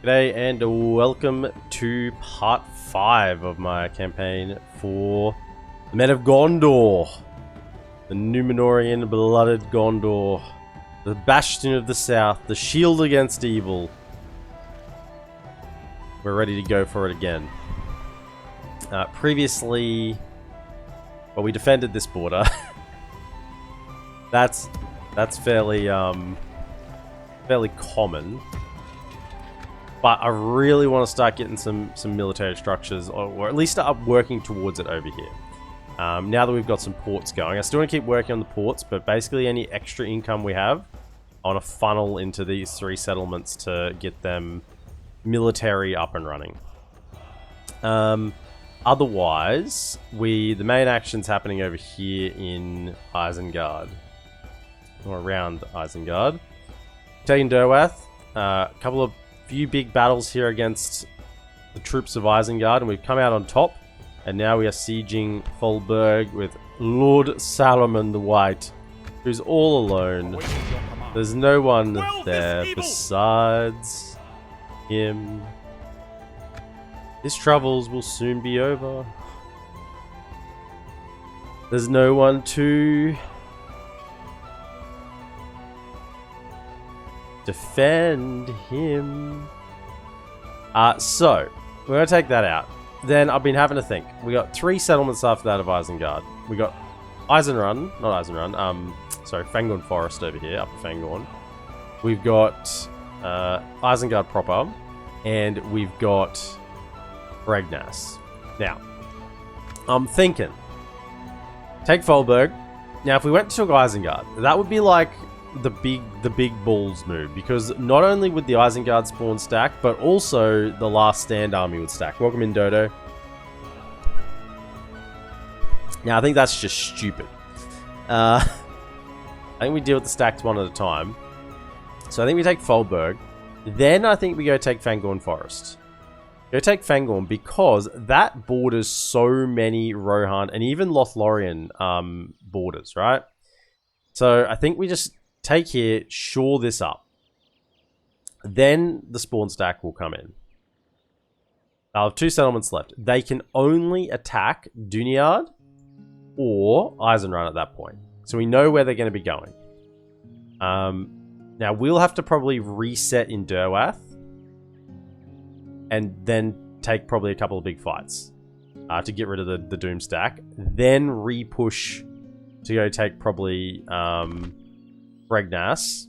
G'day and welcome to part 5 of my campaign for the Men of Gondor. The Númenórean blooded Gondor. The Bastion of the South. The shield against evil. We're ready to go for it again. Previously, well, we defended this border. that's fairly fairly common. But I really want to start getting some military structures, or at least start working towards it over here. Now that we've got some ports going. I still want to keep working on the ports, but basically any extra income we have, I want to funnel into these 3 settlements to get them military up and running. Otherwise, the main action's happening over here in Isengard. Or around Isengard. Taking Derwath. Few big battles here against the troops of Isengard, and we've come out on top, and now we are sieging Folberg with Lord Saruman the White, who's all alone. There's no one there besides him. His troubles will soon be over. There's no one to defend him. So we're going to take that out. Then I've been having to think. We got 3 settlements after that of Isengard. We got Fangorn Forest over here, Upper Fangorn. We've got Isengard proper, and we've got Regnas. Now, I'm thinking, take Folberg. Now, if we went to Isengard, that would be like the big balls move, because not only would the Isengard spawn stack, but also the Last Stand army would stack. Welcome in, Dodo. Now I think that's just stupid. I think we deal with the stacks one at a time. So I think we take Folberg, then I think we go take Fangorn Forest. Go take Fangorn because that borders so many Rohan and even Lothlorien borders, right? So I think we just take here, shore this up. Then the spawn stack will come in. I'll have 2 settlements left. They can only attack Dunedain or Eisenrun at that point. So we know where they're going to be going. Now we'll have to probably reset in Derwath. And then take probably a couple of big fights. To get rid of the Doom stack. Then re-push to go take probably Regnas,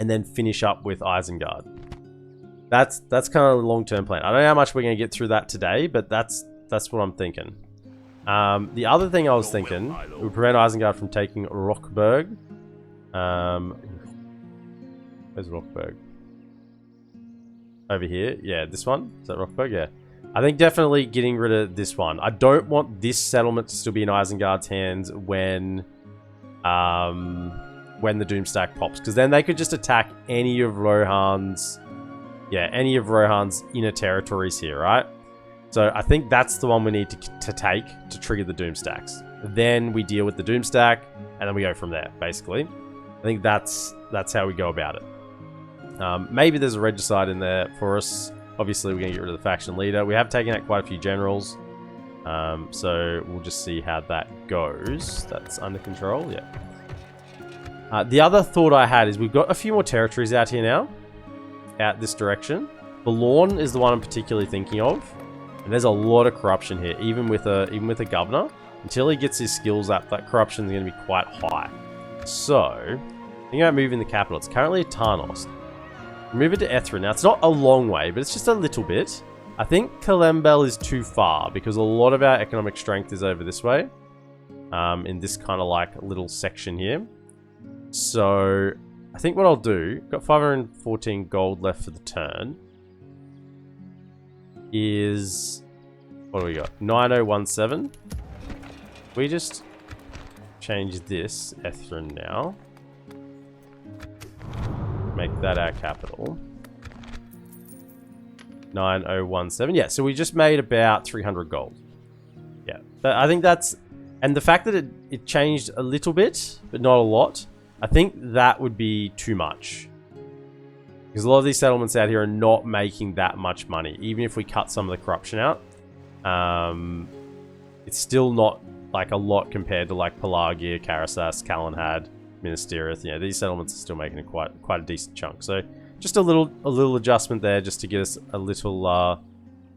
and then finish up with Isengard. That's kind of the long-term plan. I don't know how much we're going to get through that today, but that's what I'm thinking. The other thing I was thinking would prevent Isengard from taking Rockburg. Where's Rockburg? Over here. Yeah, this one. Is that Rockburg? Yeah. I think definitely getting rid of this one. I don't want this settlement to still be in Isengard's hands when the Doom stack pops, because then they could just attack any of Rohan's inner territories here, right? So I think that's the one we need to take to trigger the Doom stacks. Then we deal with the Doom stack, and then we go from there, basically. I think that's how we go about it. Maybe there's a regicide in there for us. Obviously, we're going to get rid of the faction leader. We have taken out quite a few generals. So we'll just see how that goes. That's under control, yeah. The other thought I had is we've got a few more territories out here now. Out this direction. Belorn is the one I'm particularly thinking of. And there's a lot of corruption here, even with a governor. Until he gets his skills up, that corruption is going to be quite high. So, think about moving the capital. It's currently at Tarnos. Move it to Ethrin. Now, it's not a long way, but it's just a little bit. I think Kalembel is too far, because a lot of our economic strength is over this way. In this kind of like little section here. So, I think what I'll do, got 514 gold left for the turn, is, what do we got? 9017. We just change this, Ethrin now. Make that our capital. 9017. Yeah, so we just made about 300 gold. Yeah, I think that's... And the fact that it changed a little bit, but not a lot, I think that would be too much. Because a lot of these settlements out here are not making that much money. Even if we cut some of the corruption out, it's still not like a lot compared to like Pelagia, Karasas, Kalanhad, Minas Tirith. You know, these settlements are still making quite a decent chunk. So just a little adjustment there just to get us a little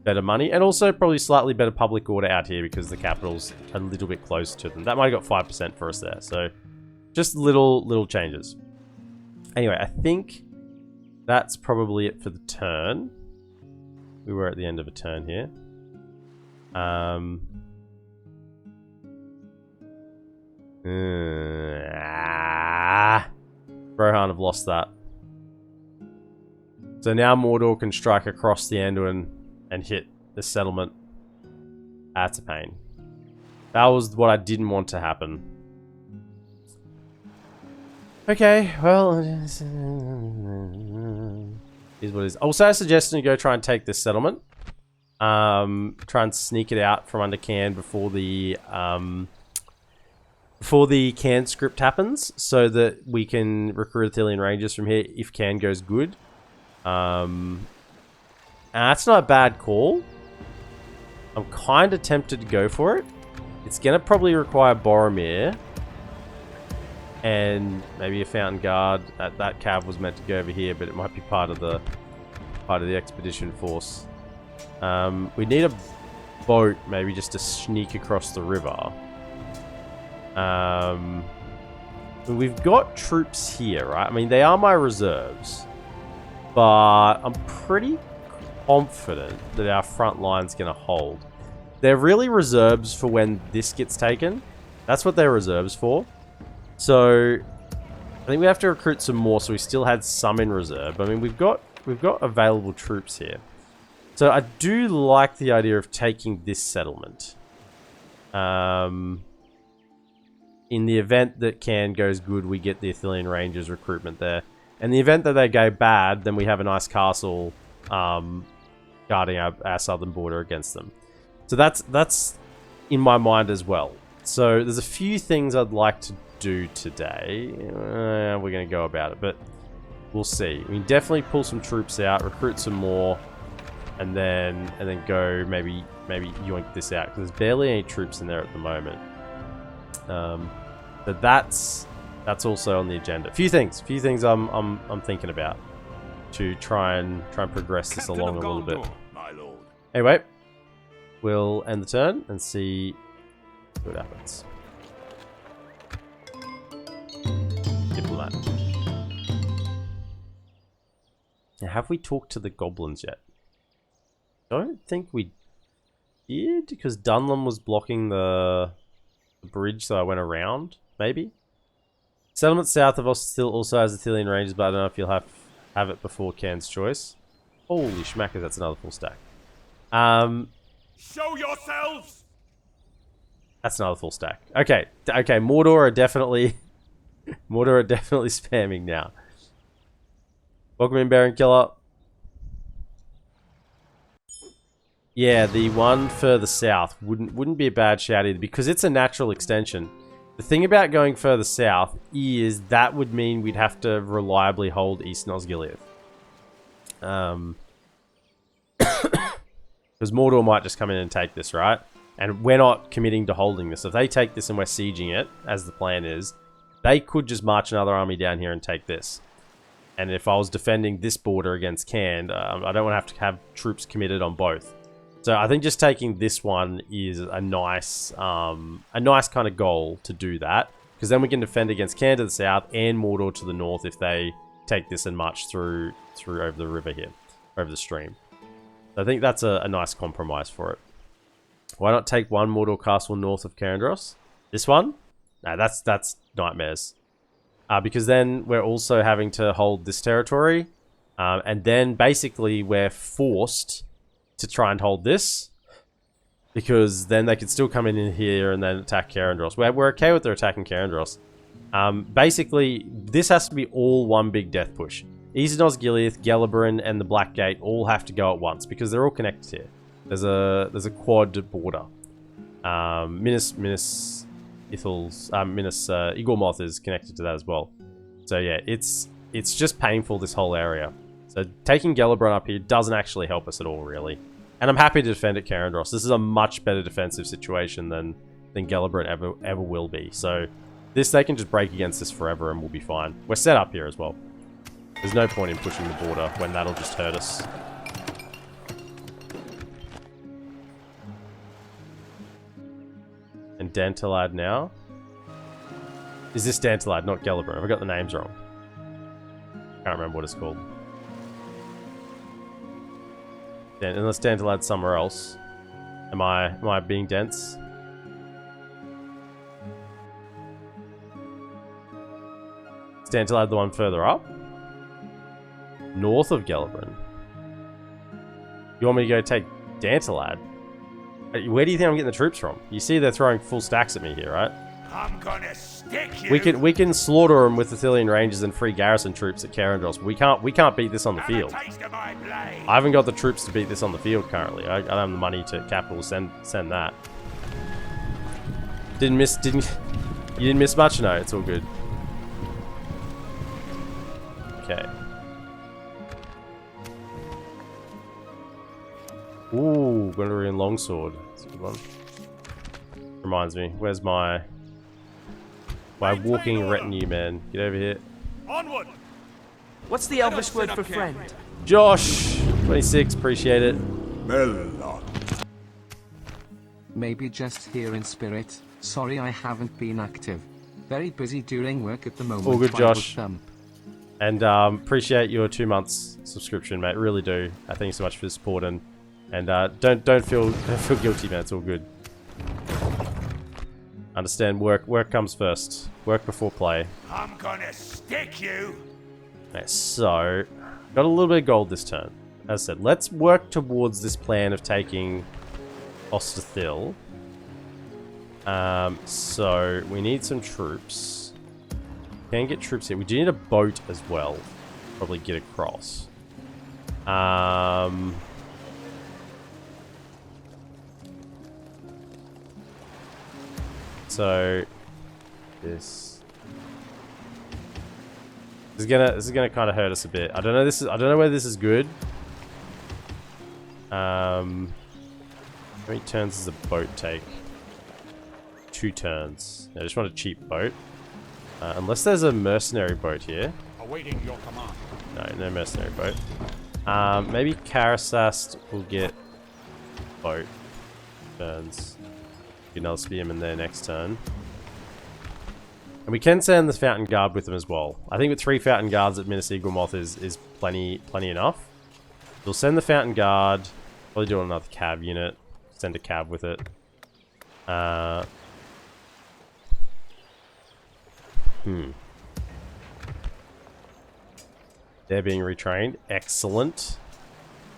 better money, and also probably slightly better public order out here because the capital's a little bit closer to them. That might have got 5% for us there. So just little changes. Anyway, I think that's probably it for the turn. We were at the end of a turn here. Rohan have lost that. So now Mordor can strike across the Anduin and hit the settlement. That's a pain. That was what I didn't want to happen. Okay, well, is what it is. Also, I suggested you go try and take this settlement. Try and sneak it out from under Cairn before the Cairn script happens, so that we can recruit Ithilian Rangers from here if Cairn goes good. And that's not a bad call. I'm kind of tempted to go for it. It's going to probably require Boromir. And maybe a Fountain Guard. That cav was meant to go over here, but it might be part of the expedition force. We need a boat, maybe just to sneak across the river. We've got troops here, right? I mean, they are my reserves, but I'm pretty confident that our front line's going to hold. They're really reserves for when this gets taken. That's what they're reserves for. So I think we have to recruit some more, so we still had some in reserve. I mean, we've got available troops here. So I do like the idea of taking this settlement. In the event that Cairn goes good, we get the Ithilian Rangers recruitment there. In the event that they go bad, then we have a nice castle guarding our southern border against them. So that's in my mind as well. So there's a few things I'd like to do today. We're going to go about it, but we'll see. We can definitely pull some troops out, recruit some more, and then go maybe yoink this out, because there's barely any troops in there at the moment. But that's also on the agenda. A few things I'm thinking about to try and progress this along a little bit. Anyway, we'll end the turn and see what happens. Diplomat. Now, have we talked to the goblins yet? Don't think we did, because Dunlam was blocking the bridge, so I went around, maybe? Settlement south of us still also has Ithilian Rangers, but I don't know if you'll have it before Cairn's choice. Holy schmackers, that's another full stack. Show yourselves! That's another full stack. Okay, Mordor are definitely spamming now. Welcome in, Baron Killer. Yeah, the one further south wouldn't be a bad shout either, because it's a natural extension. The thing about going further south is that would mean we'd have to reliably hold East Osgiliath. Because Mordor might just come in and take this, right? And we're not committing to holding this. If they take this and we're sieging it, as the plan is, they could just march another army down here and take this. And if I was defending this border against Cairn, I don't want to have troops committed on both. So I think just taking this one is a nice kind of goal to do that, because then we can defend against Cairn to the south and Mordor to the north if they take this and march through over the river here, over the stream. So I think that's a nice compromise for it. Why not take one Mordor castle north of Cairndros? This one? No, that's nightmares. Because then we're also having to hold this territory, and then basically we're forced to try and hold this, because then they could still come in here and then attack Cairndros. We're okay with their attacking Cairndros. Basically, this has to be all one big death push. East Osgiliath, Gellibrand, and the Black Gate all have to go at once, because they're all connected here. There's a quad border. Minas Igormoth is connected to that as well. So yeah, it's just painful, this whole area. So taking Gellibrand up here doesn't actually help us at all, really. And I'm happy to defend at Carindros. This is a much better defensive situation than Gellibrand ever will be. So this, they can just break against this forever and we'll be fine. We're set up here as well. There's no point in pushing the border when that'll just hurt us. And Dantalad now. Is this Dantalad, not Gellibrand? Have I got the names wrong? Can't remember what it's called. Unless Dantalad's somewhere else. Am I being dense? Is Dantalad the one further up? North of Gellibrand. You want me to go take Dantalad? Where do you think I'm getting the troops from? You see they're throwing full stacks at me here, right? I'm gonna stick you. We can slaughter them with Ithilian Rangers and free garrison troops at Carindros. We can't beat this on the field. I haven't got the troops to beat this on the field currently. I don't have the money to capital send that. You didn't miss much? No, it's all good. Okay. Ooh, Gondorian longsword. That's a good one. Reminds me, where's my walking retinue, man? Get over here. Onward. What's the Elvish word for friend? Josh, 26, appreciate it. Maybe just here in spirit. Sorry I haven't been active. Very busy during work at the moment. All good, Josh. And appreciate your 2 months subscription, mate. Really do. Thank you so much for the support and don't feel guilty, man. It's all good. Understand work comes first. Work before play. I'm gonna stick you. Okay, so got a little bit of gold this turn. As I said, let's work towards this plan of taking Ithil. So we need some troops. Can get troops here. We do need a boat as well. Probably get across. So this is gonna kind of hurt us a bit. I don't know whether this is good. How many turns does a boat take? 2 turns. I just want a cheap boat. Unless there's a mercenary boat here. Awaiting your command. No mercenary boat. Maybe Karasast will get boat turns. Get another spearman there next turn. And we can send the Fountain Guard with them as well. I think with 3 Fountain Guards at Minas Ithil is plenty enough. We'll send the Fountain Guard. Probably do another cab unit. Send a cab with it. They're being retrained. Excellent.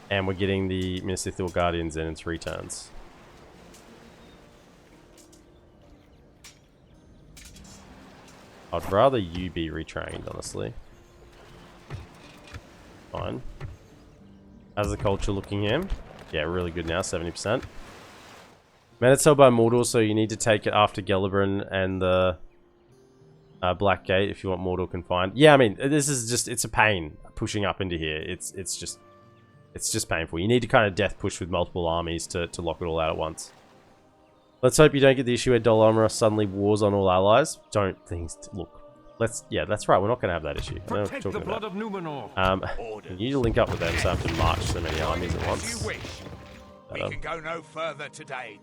And we're getting the Minas Ithil Guardians in 3 turns. I'd rather you be retrained, honestly. Fine. How's the culture looking here? Yeah, really good now, 70%. Man, it's held by Mordor, so you need to take it after Gellibrand and the Black Gate if you want Mordor confined. Yeah, I mean, this is just, it's a pain pushing up into here. It's just painful. You need to kind of death push with multiple armies to lock it all out at once. Let's hope you don't get the issue where Dol suddenly wars on all allies. Don't things look. Yeah, that's right. We're not going to have that issue. Protect the blood of Numenor. You need to link up with them so I have to march so many armies at once. We can go no further today.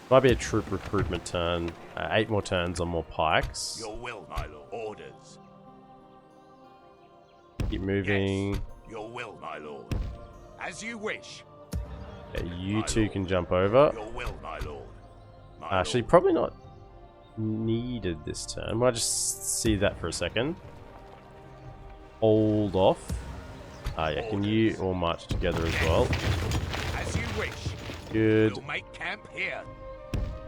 Might be a troop recruitment turn. 8 more turns on more pikes. Your will, my lord. Orders. Keep moving. Yes, your will, my lord. As you wish. Yeah, you two can jump over. Your will, my lord. Actually, probably not needed this turn. Might just see that for a second. Hold off. Yeah, can you all march together as well? As you wish. Good. We'll make camp here.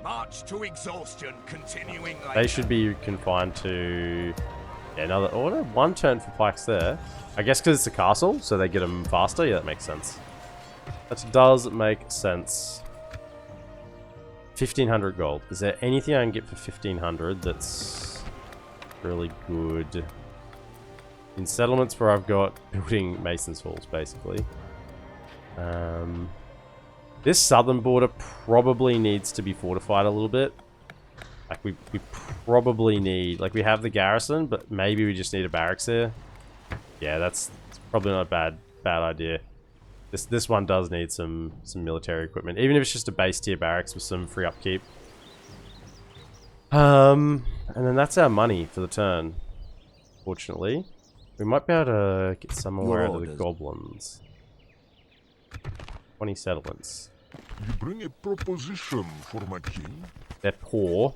March to exhaustion, continuing later. They should be confined to another order. 1 turn for pikes there. I guess because it's a castle, so they get them faster. Yeah, that makes sense. That does make sense. 1,500 gold. Is there anything I can get for 1,500 that's really good? In settlements where I've got building mason's halls, basically. This southern border probably needs to be fortified a little bit. Like, we probably need... Like, we have the garrison, but maybe we just need a barracks there. Yeah, that's probably not a bad idea. This one does need some military equipment. Even if it's just a base tier barracks with some free upkeep. And then that's our money for the turn. Fortunately. We might be able to get some more out of the goblins. 20 settlements. You bring a proposition for my king? They're poor.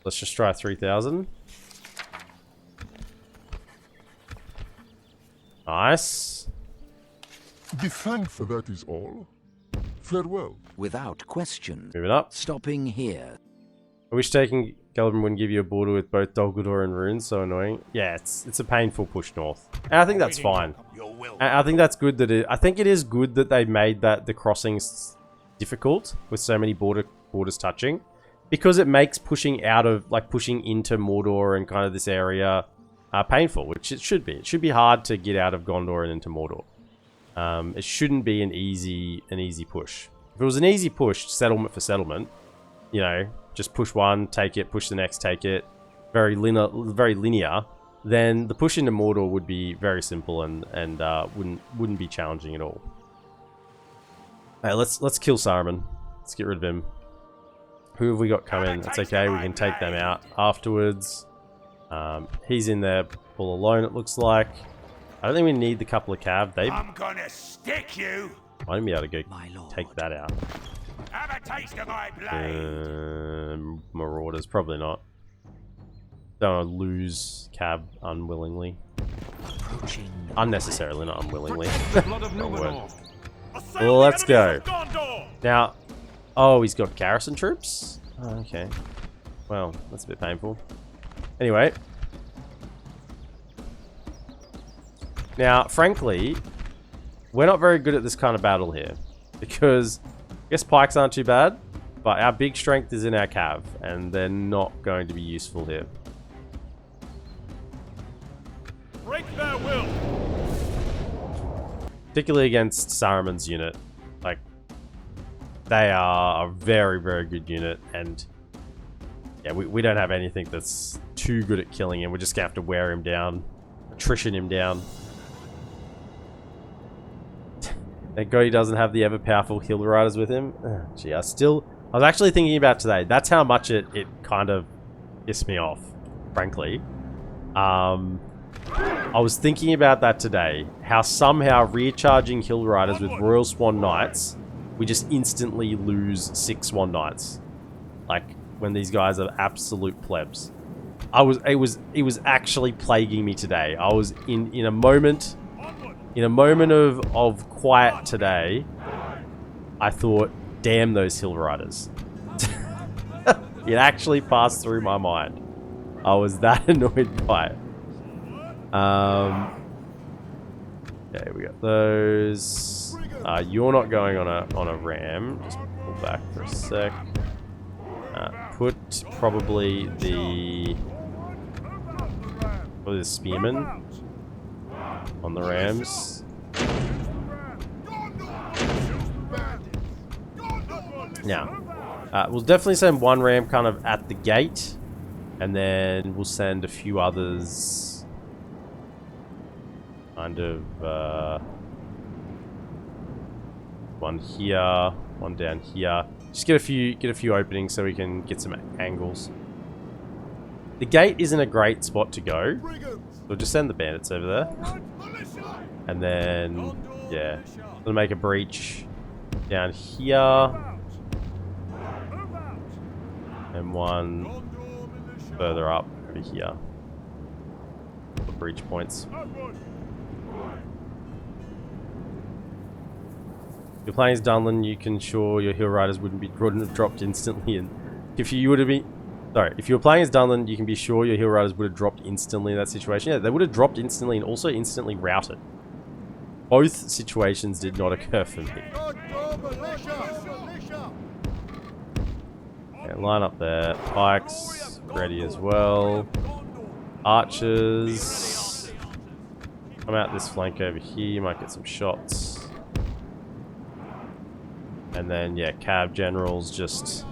Let's just try 3,000. Nice. Be thankful, that is all. Farewell. Without question. Moving up. Stopping here. I wish taking Gelbin wouldn't give you a border with both Dol Guldur and Runes, so annoying. Yeah, it's a painful push north. And I think that's fine. I think that's good that I think it is good that they made the crossings difficult with so many borders touching. Because it makes pushing out of, like, pushing into Mordor and kind of this area painful, which it should be. It should be hard to get out of Gondor and into Mordor. It shouldn't be an easy push. If it was an easy push, settlement for settlement, you know, just push one, take it, push the next, take it, very linear, then the push into Mordor would be very simple and wouldn't be challenging at all. Hey, let's kill Saruman. Let's get rid of him. Who have we got coming? That's okay, we can take them out afterwards. He's in there all alone, it looks like. I don't think we need the couple of cav. I'm gonna stick you. I might be able to go take that out. Have a taste of my blade. Marauders, probably not. Don't want to lose cav unwillingly. Unnecessarily, not unwillingly. Well, let's go. Now, oh, he's got garrison troops? Oh, okay. Well, that's a bit painful. Anyway. Now, frankly, we're not very good at this kind of battle here. Because, I guess pikes aren't too bad, but our big strength is in our cav, and they're not going to be useful here. Break their will. Particularly against Saruman's unit. Like, they are a very, very good unit, and yeah, we don't have anything that's too good at killing him. We're just gonna have to wear him down, attrition him down. Thank God he doesn't have the ever-powerful hill riders with him. Gee, I was actually thinking about today. That's how much it kind of pissed me off, frankly. I was thinking about that today. How somehow recharging hill riders with Royal Swan Knights, we just instantly lose 6 Swan Knights. Like, when these guys are absolute plebs. It was actually plaguing me today. I was in a moment of quiet today. I thought, damn those hill riders. It actually passed through my mind. I was that annoyed by it. Okay, we got those. You're not going on a ram. Just pull back for a sec. Put probably the spearmen on the rams. Now, we'll definitely send one ram kind of at the gate, and then we'll send a few others kind of one here, one down here. Just get a few openings so we can get some angles. The gate isn't a great spot to go. We'll just send the bandits over there. And then, yeah, we'll make a breach down here. And one further up over here. The breach points. If you're playing as Dunlin, you can ensure your hill riders wouldn't have dropped instantly. And if you would have been, sorry, if you were playing as Dunlin, you can be sure your hill riders would have dropped instantly in that situation. Yeah, they would have dropped instantly and also instantly routed. Both situations did not occur for me. Okay, line up there. Pikes ready as well. Archers. Come out this flank over here. You might get some shots. And then, yeah, cab generals just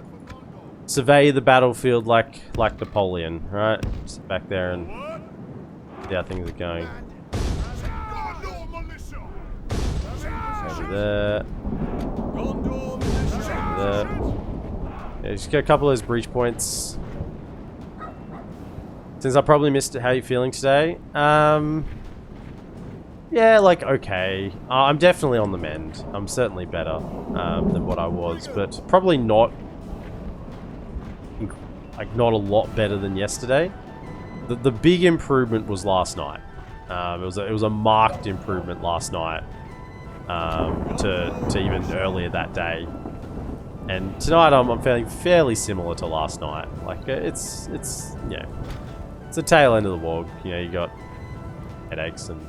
survey the battlefield like Napoleon, right? Sit back there and see how things are going. Over there. Over there. Yeah, just get a couple of those breach points. Since I probably missed it, how are you feeling today? Yeah, like, okay. I'm definitely on the mend. I'm certainly better than what I was, but probably not, like, not a lot better than yesterday. The big improvement was last night. It was a marked improvement last night to even earlier that day. And tonight I'm feeling fairly similar to last night. Like, it's yeah, it's the tail end of the warg. You know, you got headaches and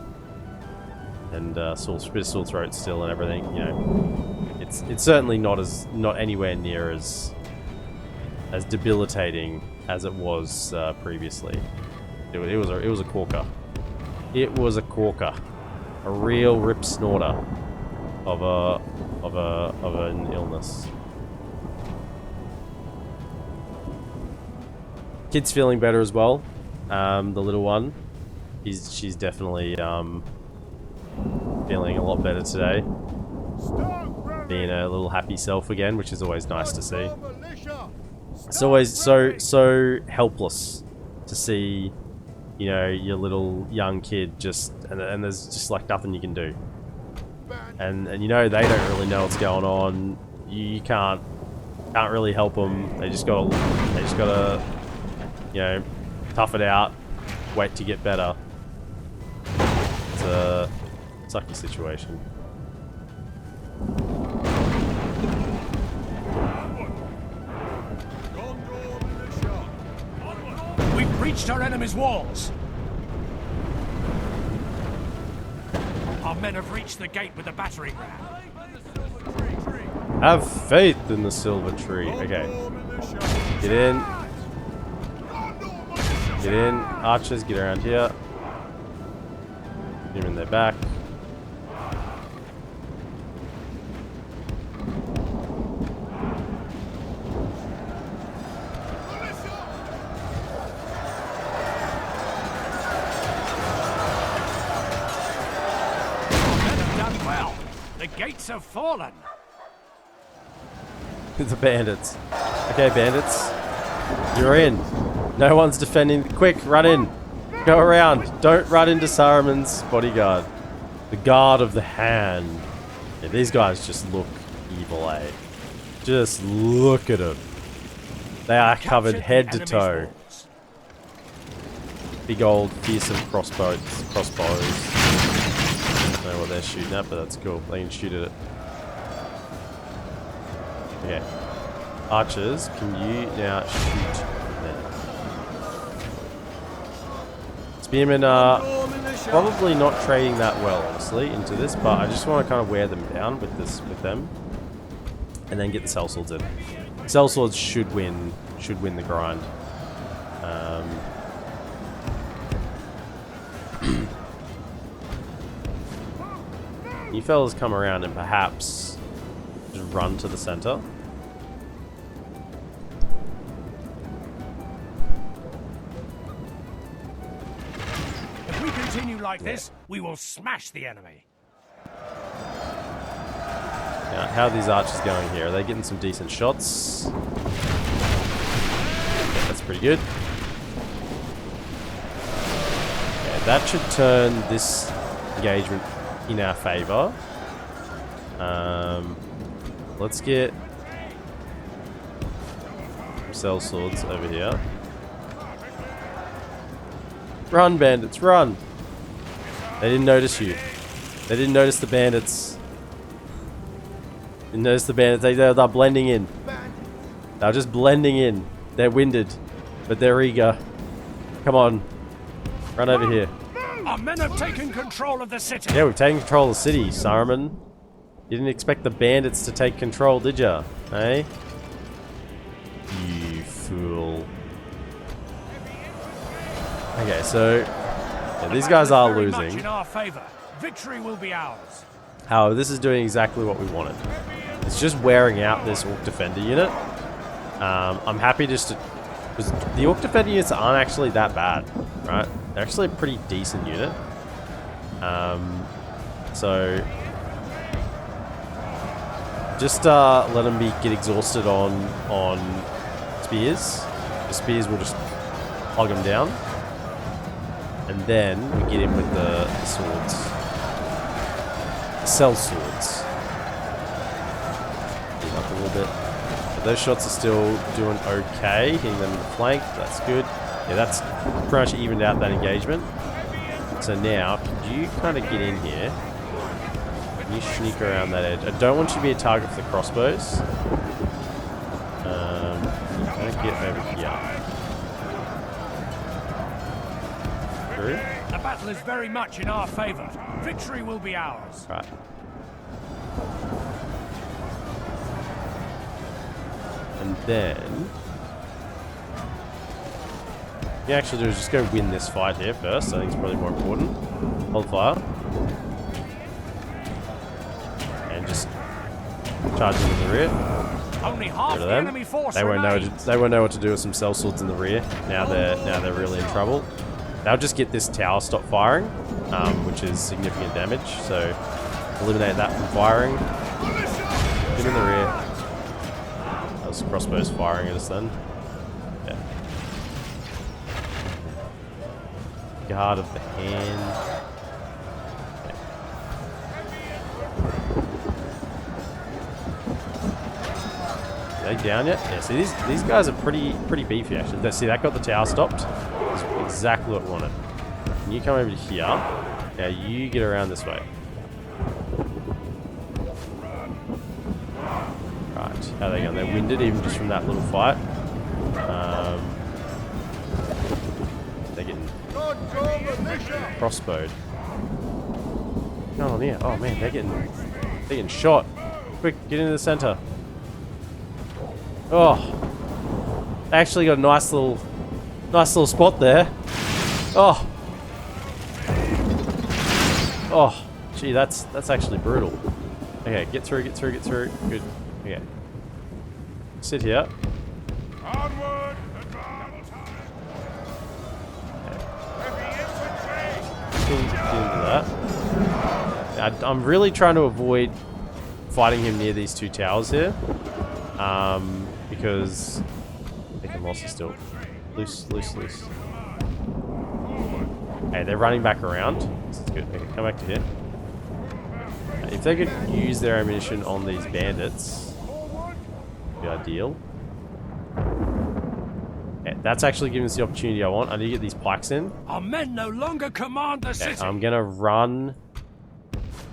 bit of sore throat still and everything. You know, it's certainly not anywhere near as debilitating as it was previously. It was a corker. It was a corker, a real rip snorter of an illness. Kid's feeling better as well. The little one, she's definitely feeling a lot better today. Being a little happy self again, which is always nice to see. It's always so helpless to see, you know, your little young kid just and there's just like nothing you can do. And you know they don't really know what's going on. You can't really help them. They just gotta you know, tough it out, wait to get better. It's a sucky situation. We've breached our enemy's walls. Our men have reached the gate with the battering ram. Have faith in the silver tree. Okay. Get in. Get in. Archers, get around here. Get them in their back. The gates have fallen. The bandits. Okay, bandits. You're in. No one's defending. Quick, run in. Go around. Don't run into Saruman's bodyguard. The guard of the hand. Yeah, these guys just look evil, eh? Just look at them. They are covered head to toe. Big old fearsome crossbows. I don't know what they're shooting at, but that's cool. They can shoot at it. Okay. Archers, can you now shoot them? Spearmen are probably not trading that well, honestly, into this, but I just want to kind of wear them down with them. And then get the sellswords in. Sellswords should win the grind. You fellas come around and perhaps just run to the center. If we continue like this, we will smash the enemy. Now, how are these archers going here? Are they getting some decent shots? Yeah, that's pretty good. Okay, that should turn this engagement in our favor. Let's get some sellswords over here. Run, bandits, run! They didn't notice you. They didn't notice the bandits. Didn't notice the bandits. They're blending in. They're just blending in. They're winded, but they're eager. Come on, run over here. Our men have taken control of the city. Yeah, we've taken control of the city, Saruman. You didn't expect the bandits to take control, did ya? Eh? You fool. Okay, so Yeah, these guys are Very much losing. in our favor. Victory will be ours. However, this is doing exactly what we wanted. It's just wearing out this Orc Defender unit. I'm happy just to... Because the Orc Defender units aren't actually that bad, right? They're actually a pretty decent unit. So... Just let them get exhausted on spears. The spears will just hog them down. And then we get in with the swords. Cell swords. Get up a little bit. But those shots are still doing okay. Hitting them in the flank. That's good. Yeah, that's pretty much evened out that engagement. So now, could you kind of get in here? Can you sneak around that edge? I don't want you to be a target for the crossbows. Don't get over here. Through. The battle is very much in our favor. Victory will be ours. Right. And then... What you actually do is just go win this fight here first. I think it's probably more important. Hold fire. And just charge them in the rear. Only half Rid of the them. enemy force They won't know. remains. They won't know what to do with some cell swords in the rear. Now they're really in trouble. They'll just get this tower stop firing, which is significant damage. So eliminate that from firing. Get in the rear. That was crossbows firing at us then. Yeah. Guard of the hand. Are they down yet? Yeah, see these guys are pretty beefy actually. See, that got the tower stopped. That's exactly what we wanted. Can you come over to here? Now you get around this way. Right, how are they going? They're winded even just from that little fight. They're getting crossbowed. Oh yeah, oh man, they're getting shot. Quick, get into the center. Oh, actually got a nice little spot there. Oh, gee, that's actually brutal. Okay, get through. Good. Okay, sit here. Onward, advance. Get into that. I'm really trying to avoid fighting him near these two towers here. Because they can lost still. Loose. Hey, they're running back around. This is good. Okay, come back to here. If they could use their ammunition on these bandits, would be ideal. Okay, that's actually giving us the opportunity I want. I need to get these pikes in. Our men no longer command the Okay, city. I'm gonna run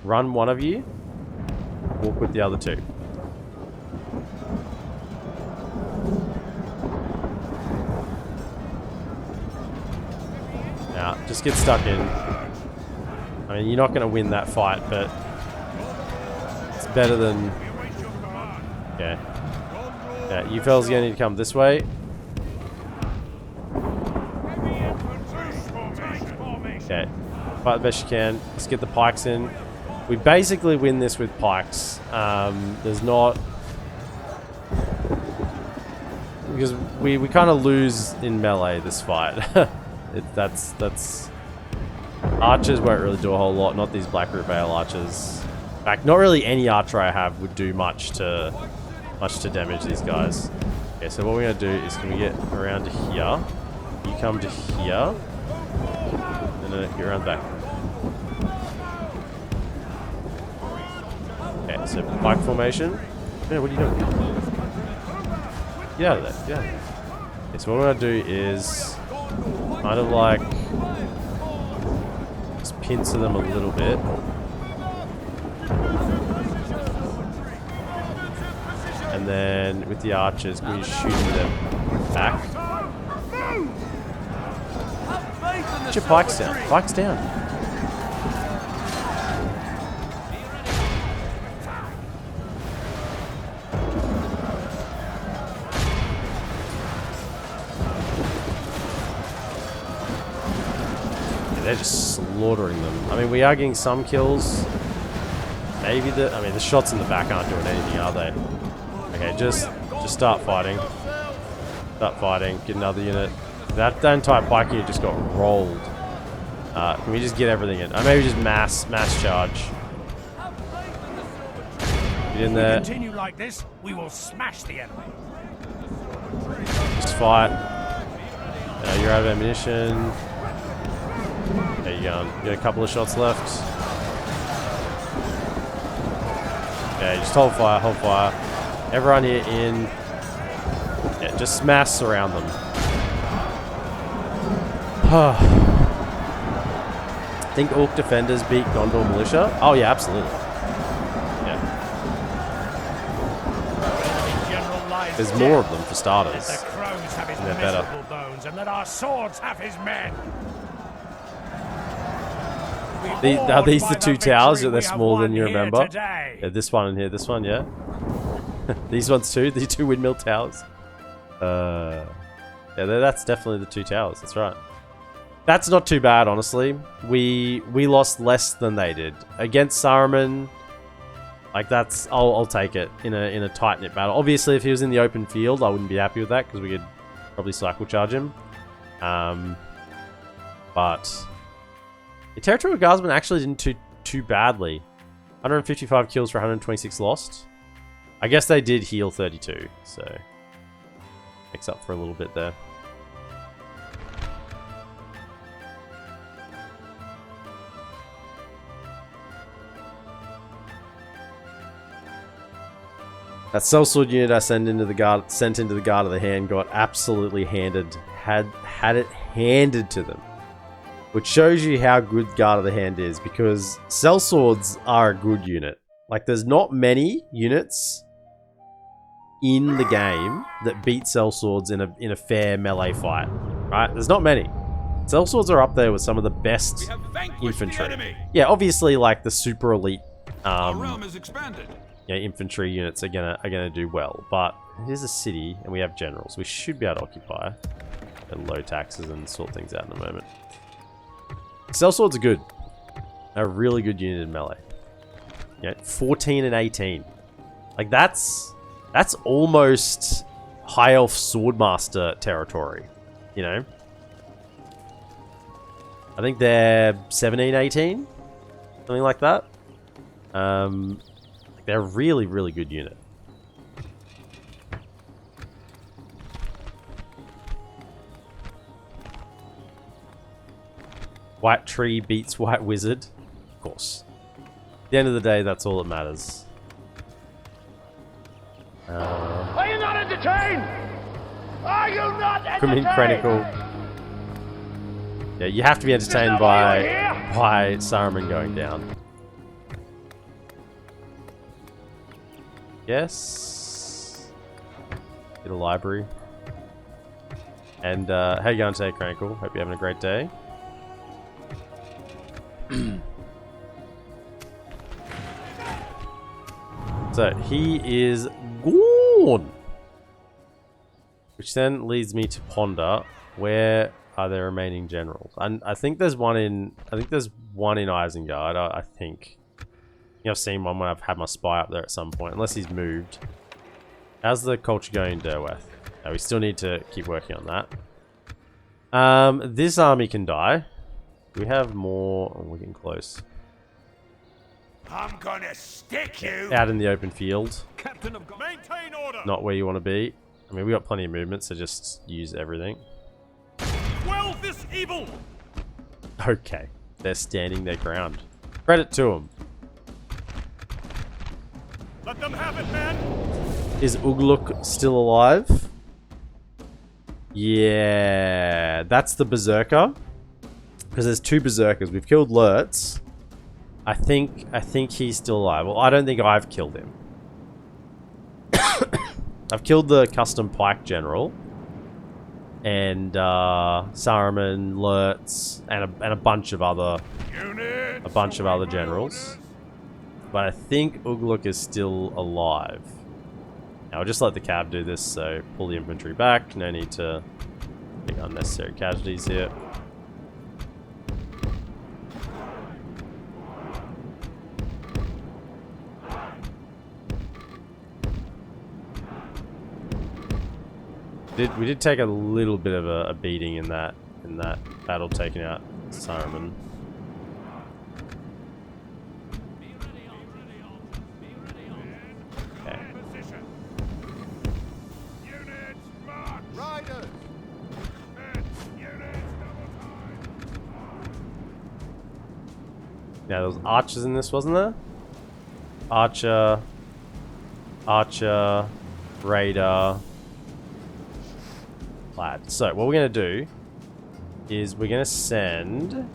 one of you. Walk with the other two. Now, just get stuck in. I mean, you're not going to win that fight, but it's better than... Okay. Yeah, you fellas are going to need to come this way. Okay. Fight the best you can. Let's get the pikes in. We basically win this with pikes. There's not... Because we kind of lose in melee this fight. That's archers won't really do a whole lot. Not these Blackroot Vale archers. In fact, not really any archer I have would do much to damage these guys. Okay, so what we're gonna do is, can we get around to here? You come to here, and then get around back. Okay, so pike formation. Man, what are you doing? Get out of there. Get out of there. Okay, so what we're gonna do is kind of like just pincer them a little bit. And then with the archers, we shoot them back. Get your pikes down. Pikes down. They're just slaughtering them. I mean, we are getting some kills. Maybe the shots in the back aren't doing anything, are they? Okay, just start fighting. Start fighting. Get another unit. That entire pike unit just got rolled. Can we just get everything in? Maybe just mass charge. Get in there. If we continue like this, we will smash the enemy. Just fight. You're out of ammunition. There you go. You got a couple of shots left. Okay, just hold fire, hold fire. Everyone here in. Yeah, just mass around them. Think Orc defenders beat Gondor militia? Oh yeah, absolutely. Yeah. There's more of them for starters. Let the crows have his And they're better. miserable bones, and let our swords have his men. Are these the two towers? They're we smaller have than you won here remember. today. Yeah, this one and here, this one, yeah. These ones too, the two windmill towers. Yeah, that's definitely the two towers. That's right. That's not too bad, honestly. We lost less than they did against Saruman. Like that's, I'll take it in a tight knit battle. Obviously, if he was in the open field, I wouldn't be happy with that because we could probably cycle charge him. But the Territorial Guardsmen actually didn't do too badly. 155 kills for 126 lost. I guess they did heal 32, so makes up for a little bit there. That sellsword unit I sent into the guard of the hand got absolutely had it handed to them. Which shows you how good Guard of the Hand is, because sellswords are a good unit. Like, there's not many units in the game that beat sellswords in a fair melee fight, right? There's not many. Sellswords are up there with some of the best infantry. Yeah, obviously, like the super elite, infantry units are gonna do well. But it is a city, and we have generals. We should be able to occupy at low taxes and sort things out in a moment. Sellswords are good. They're a really good unit in melee. Yeah, 14 and 18. Like that's almost High Elf Swordmaster territory, you know? I think they're 17, 18? Something like that. They're a really, really good unit. White Tree beats White Wizard. Of course. At the end of the day, that's all that matters. Are you not entertained? Are you not entertained? Chronicle. Yeah, you have to be entertained by Saruman going down. Yes. Get a library. And how you going today, Chronicle? Hope you're having a great day. So he is gone, which then leads me to ponder where are the remaining generals. And I think there's one in Isengard. I think I've seen one when I've had my spy up there at some point, unless he's moved. How's the culture going in Derweth? No, we still need to keep working on that. This army can die. We have more. Oh, we're getting close. I'm gonna stick you Out in the open field. Captain of Maintain order. Not where you want to be. I mean, we got plenty of movement, so just use everything. Quell this evil. Okay, they're standing their ground. Credit to them. Let them have it, men. Is Ugluk still alive? Yeah, that's the Berserker. Because there's two Berserkers. We've killed Lurtz. I think he's still alive. Well, I don't think I've killed him. I've killed the custom pike general. And Saruman, Lurtz, and a bunch of other generals. But I think Ugluk is still alive. Now I'll just let the cab do this, so pull the infantry back. No need to take unnecessary casualties here. We did take a little bit of a beating in that battle, taking out Saruman. Okay. Now there was archers in this, wasn't there? Archer, raider, lad. So what we're gonna do is we're gonna send.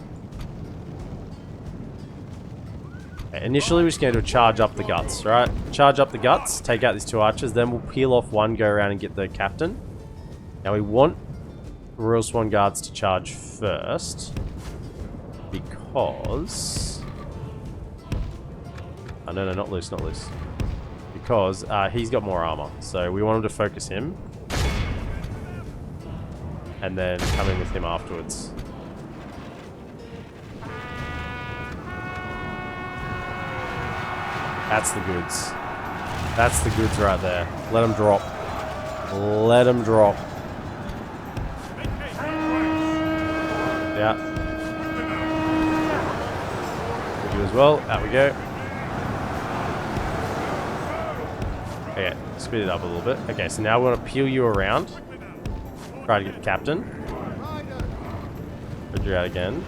Okay, initially, we're just gonna do a charge up the guts, right? Charge up the guts, take out these 2 archers, then we'll peel off one, go around and get the captain. Now we want Royal Swan Guards to charge first because. Oh, no, not loose, not loose. Because he's got more armor, so we want him to focus him. And then come in with him afterwards. That's the goods. That's the goods right there. Let him drop. Let him drop. Yeah. You as well. Out we go. Okay, speed it up a little bit. Okay, so now we want to peel you around. Try to get the captain. Put you out again.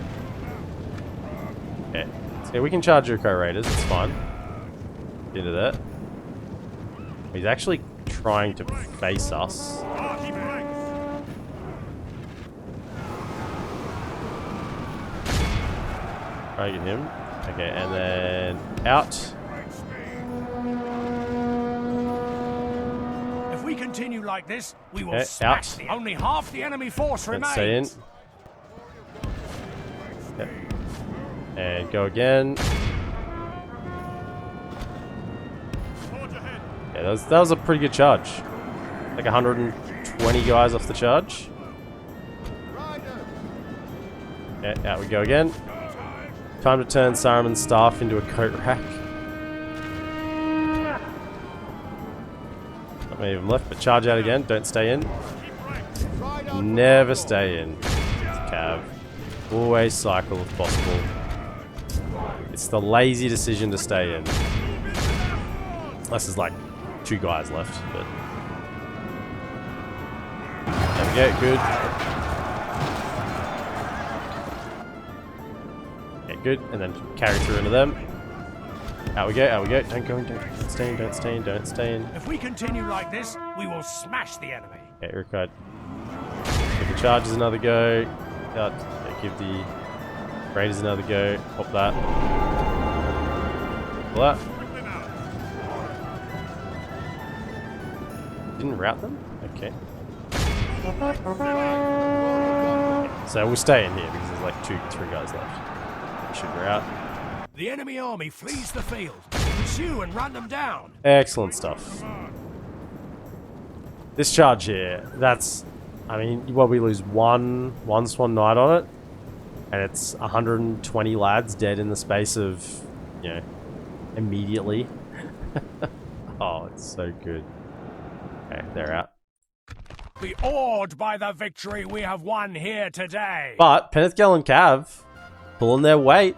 Okay. So we can charge your co-raiders, it's fine. Get into that. He's actually trying to face us. Try to get him. Okay, and then out. If we continue like this, we will Okay, smash out. only half the enemy force Let's stay in. remains. Okay. And go again. Yeah, that was a pretty good charge. Like 120 guys off the charge. Okay, out we go again. Time to turn Saruman's staff into a coat rack. Not many of them left, but charge out again. Don't stay in. Never stay in. It's Cav. Always cycle if possible. It's the lazy decision to stay in. Unless there's like 2 guys left, but... There we go, good. Okay, good. And then carry through into them. Out we go, out we go. Don't go in, don't stay in, don't stay in, don't stay in. If we continue like this, we will smash the enemy. Okay, required. Give the charges another go. Give the raiders another go. Pop that. Pull that. Didn't route them? Okay. So we'll stay in here because there's like 3 guys left. We should route. The enemy army flees the field. Pursue and run them down. Excellent stuff. This charge here, that's... I mean, well, we lose one Swan Knight on it, and it's 120 lads dead in the space of, you know, immediately. Oh, it's so good. Okay, they're out. Be awed by the victory we have won here today. But Penethgal and Cav pulling their weight.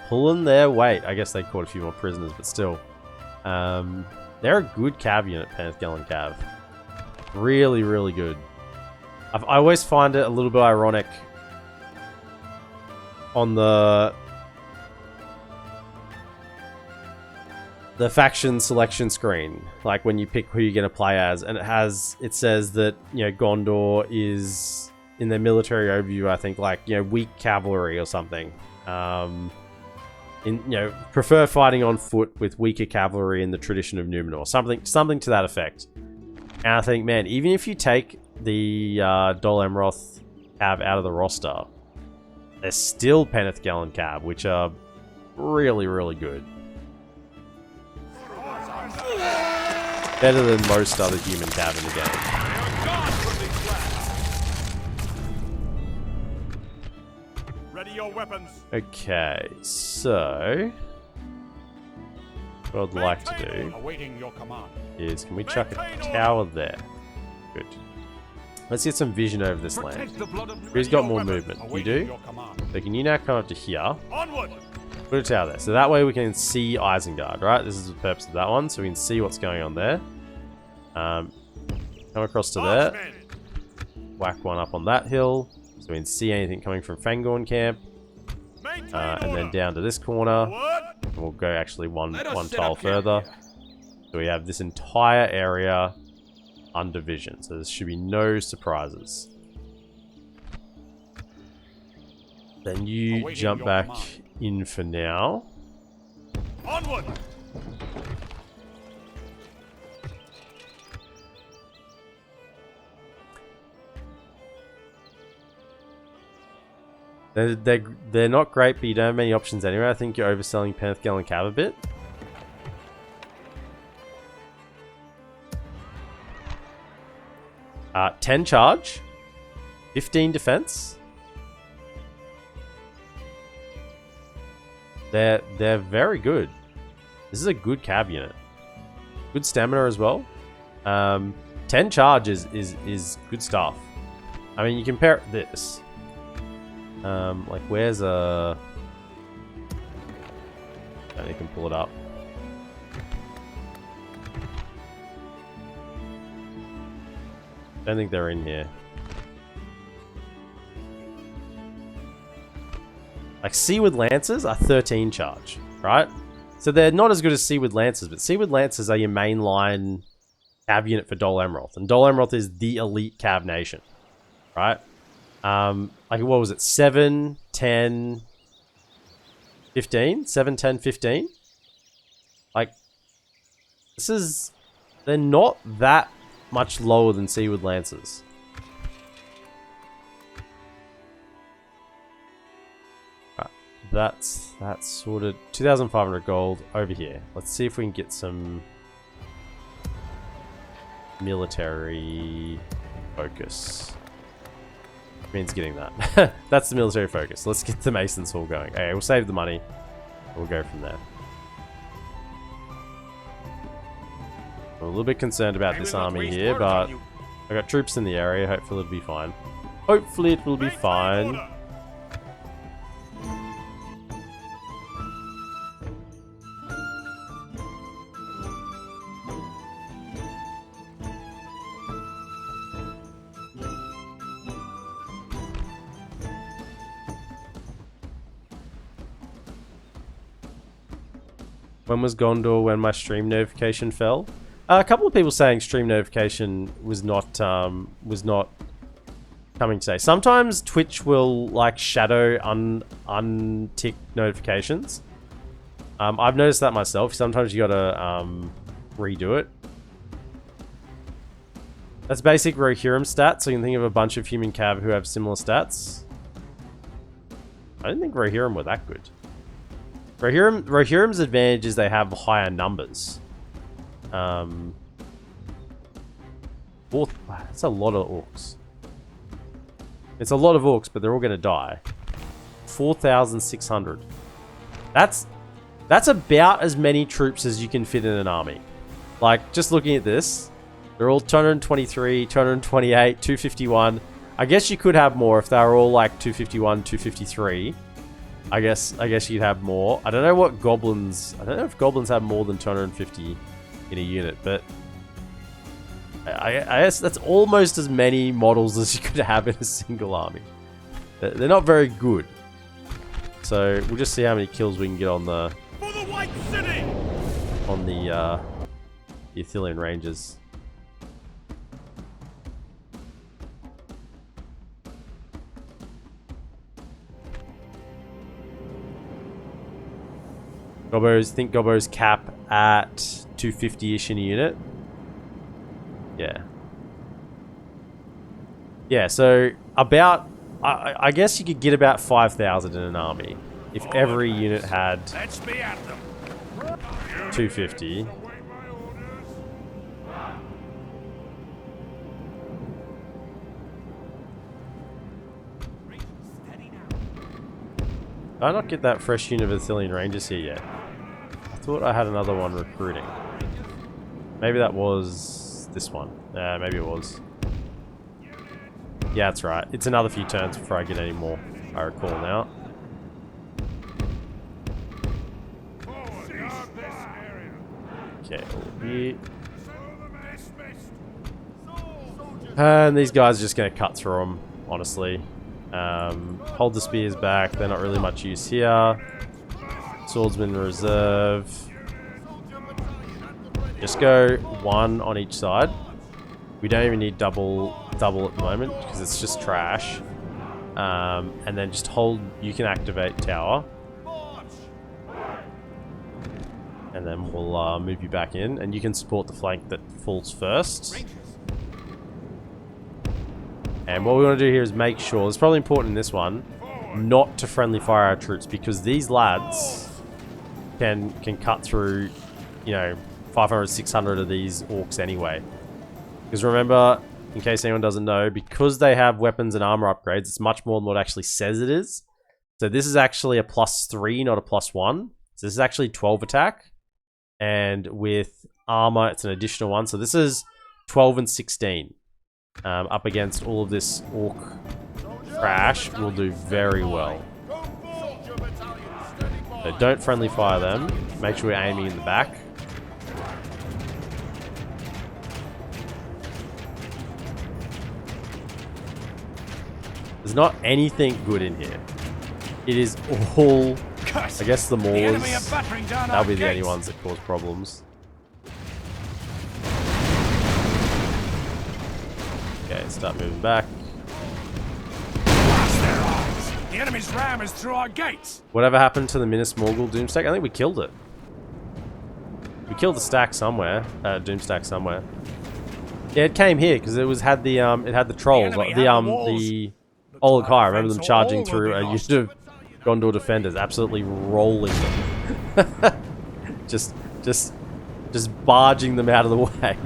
Pulling their weight. I guess they caught a few more prisoners, but still. They're a good Cav unit, Penethgal and Cav. Really, really good. I always find it a little bit ironic on the faction selection screen, like when you pick who you're going to play as, and it says that, you know, Gondor is in their military overview, I think, like, you know, weak cavalry or something. Prefer fighting on foot with weaker cavalry in the tradition of Numenor, something to that effect. And I think, man, even if you take the Dol Amroth Cav out of the roster, there's still Penethgal and Cav, which are really, really good. Better than most other human Cav in the game. Ready your weapons. Okay, so what I'd like to do Awaiting your command. is, can we chuck a tower there? Good. Let's get some vision over this land. Who's got more movement? You do? So can you now come up to here? Onward! Put a tower there. So that way we can see Isengard, right? This is the purpose of that one. So we can see what's going on there. Come across to there. Whack one up on that hill. So we can see anything coming from Fangorn camp. And then down to this corner. And we'll go actually one tile further. So we have this entire area under vision. So there should be no surprises. Then you jump back in for now. Onward! They're not great, but you don't have many options anyway. I think you're overselling Penthgale and Cav a bit. Uh, 10 charge, 15 defense. They're very good. This is a good Cav unit. Good stamina as well. 10 charge is good stuff. I mean, you compare this. Like, where's a... And you can pull it up. Don't think they're in here. Like, Seaward Lancers are 13 charge, right? So they're not as good as Seaward Lancers, but Seaward Lancers are your mainline Cav unit for Dol Amroth. And Dol Amroth is the elite Cav nation, right? Like, what was it? 7, 10, 15? 7, 10, 15? Like, this is... They're not that much lower than Seaward Lancers. Right, that's sorted. 2,500 gold over here. Let's see if we can get some military focus. Means getting that. That's the military focus. Let's get the Mason's Hall going. Okay, we'll save the money. We'll go from there. I'm a little bit concerned about this army here, but I got troops in the area. Hopefully it'll be fine. Hopefully it will be fine. When was Gondor when my stream notification fell? A couple of people saying stream notification was not coming today. Sometimes Twitch will like shadow untick notifications. I've noticed that myself. Sometimes you gotta redo it. That's basic Rohirrim stats, so you can think of a bunch of human cav who have similar stats. I didn't think Rohirrim were that good. Rohirrim's advantage is they have higher numbers. That's a lot of orcs. It's a lot of orcs, but they're all going to die. 4,600. That's about as many troops as you can fit in an army. Like, just looking at this, they're all 223, 228, 251. I guess you could have more if they were all like 251, 253. I guess you'd have more. I don't know what goblins... I don't know if goblins have more than 250 in a unit, but... I guess that's almost as many models as you could have in a single army. They're not very good. So, we'll just see how many kills we can get on the... For the White City! On the Ithilian Rangers. Gobbo's cap at 250-ish in a unit. Yeah. Yeah, so about... I guess you could get about 5,000 in an army. If every unit had 250. Did I not get that fresh unit of Ithilian Rangers here yet? I thought I had another one recruiting. Maybe that was this one. Maybe it was. Yeah, that's right. It's another few turns before I get any more, I recall now. Okay, all here. And these guys are just going to cut through them, honestly. Hold the spears back. They're not really much use here. Swordsman reserve. Just go one on each side. We don't even need double at the moment because it's just trash. And then just hold. You can activate tower. And then we'll move you back in. And you can support the flank that falls first. And what we want to do here is make sure, it's probably important in this one, not to friendly fire our troops, because these lads can cut through, you know, 500, 600 of these orcs anyway. Because remember, in case anyone doesn't know, because they have weapons and armor upgrades, it's much more than what it actually says it is. So this is actually a +3, not a +1. So this is actually 12 attack. And with armor, it's an additional 1. So this is 12 and 16. Up against all of this orc trash will do very well. So don't friendly fire them. Make sure we're aiming in the back. There's not anything good in here. It is all, I guess, the Moors. That'll be the only ones that cause problems. Okay, start moving back. Blast their eyes! The enemy's ram is through our gates! Whatever happened to the Minas Morgul Doomstack? I think we killed it. We killed the stack somewhere. Doomstack somewhere. Yeah, it came here because it had the trolls, like the Olog-hai. I remember them charging through a unit of Gondor defenders, absolutely rolling them. just barging them out of the way.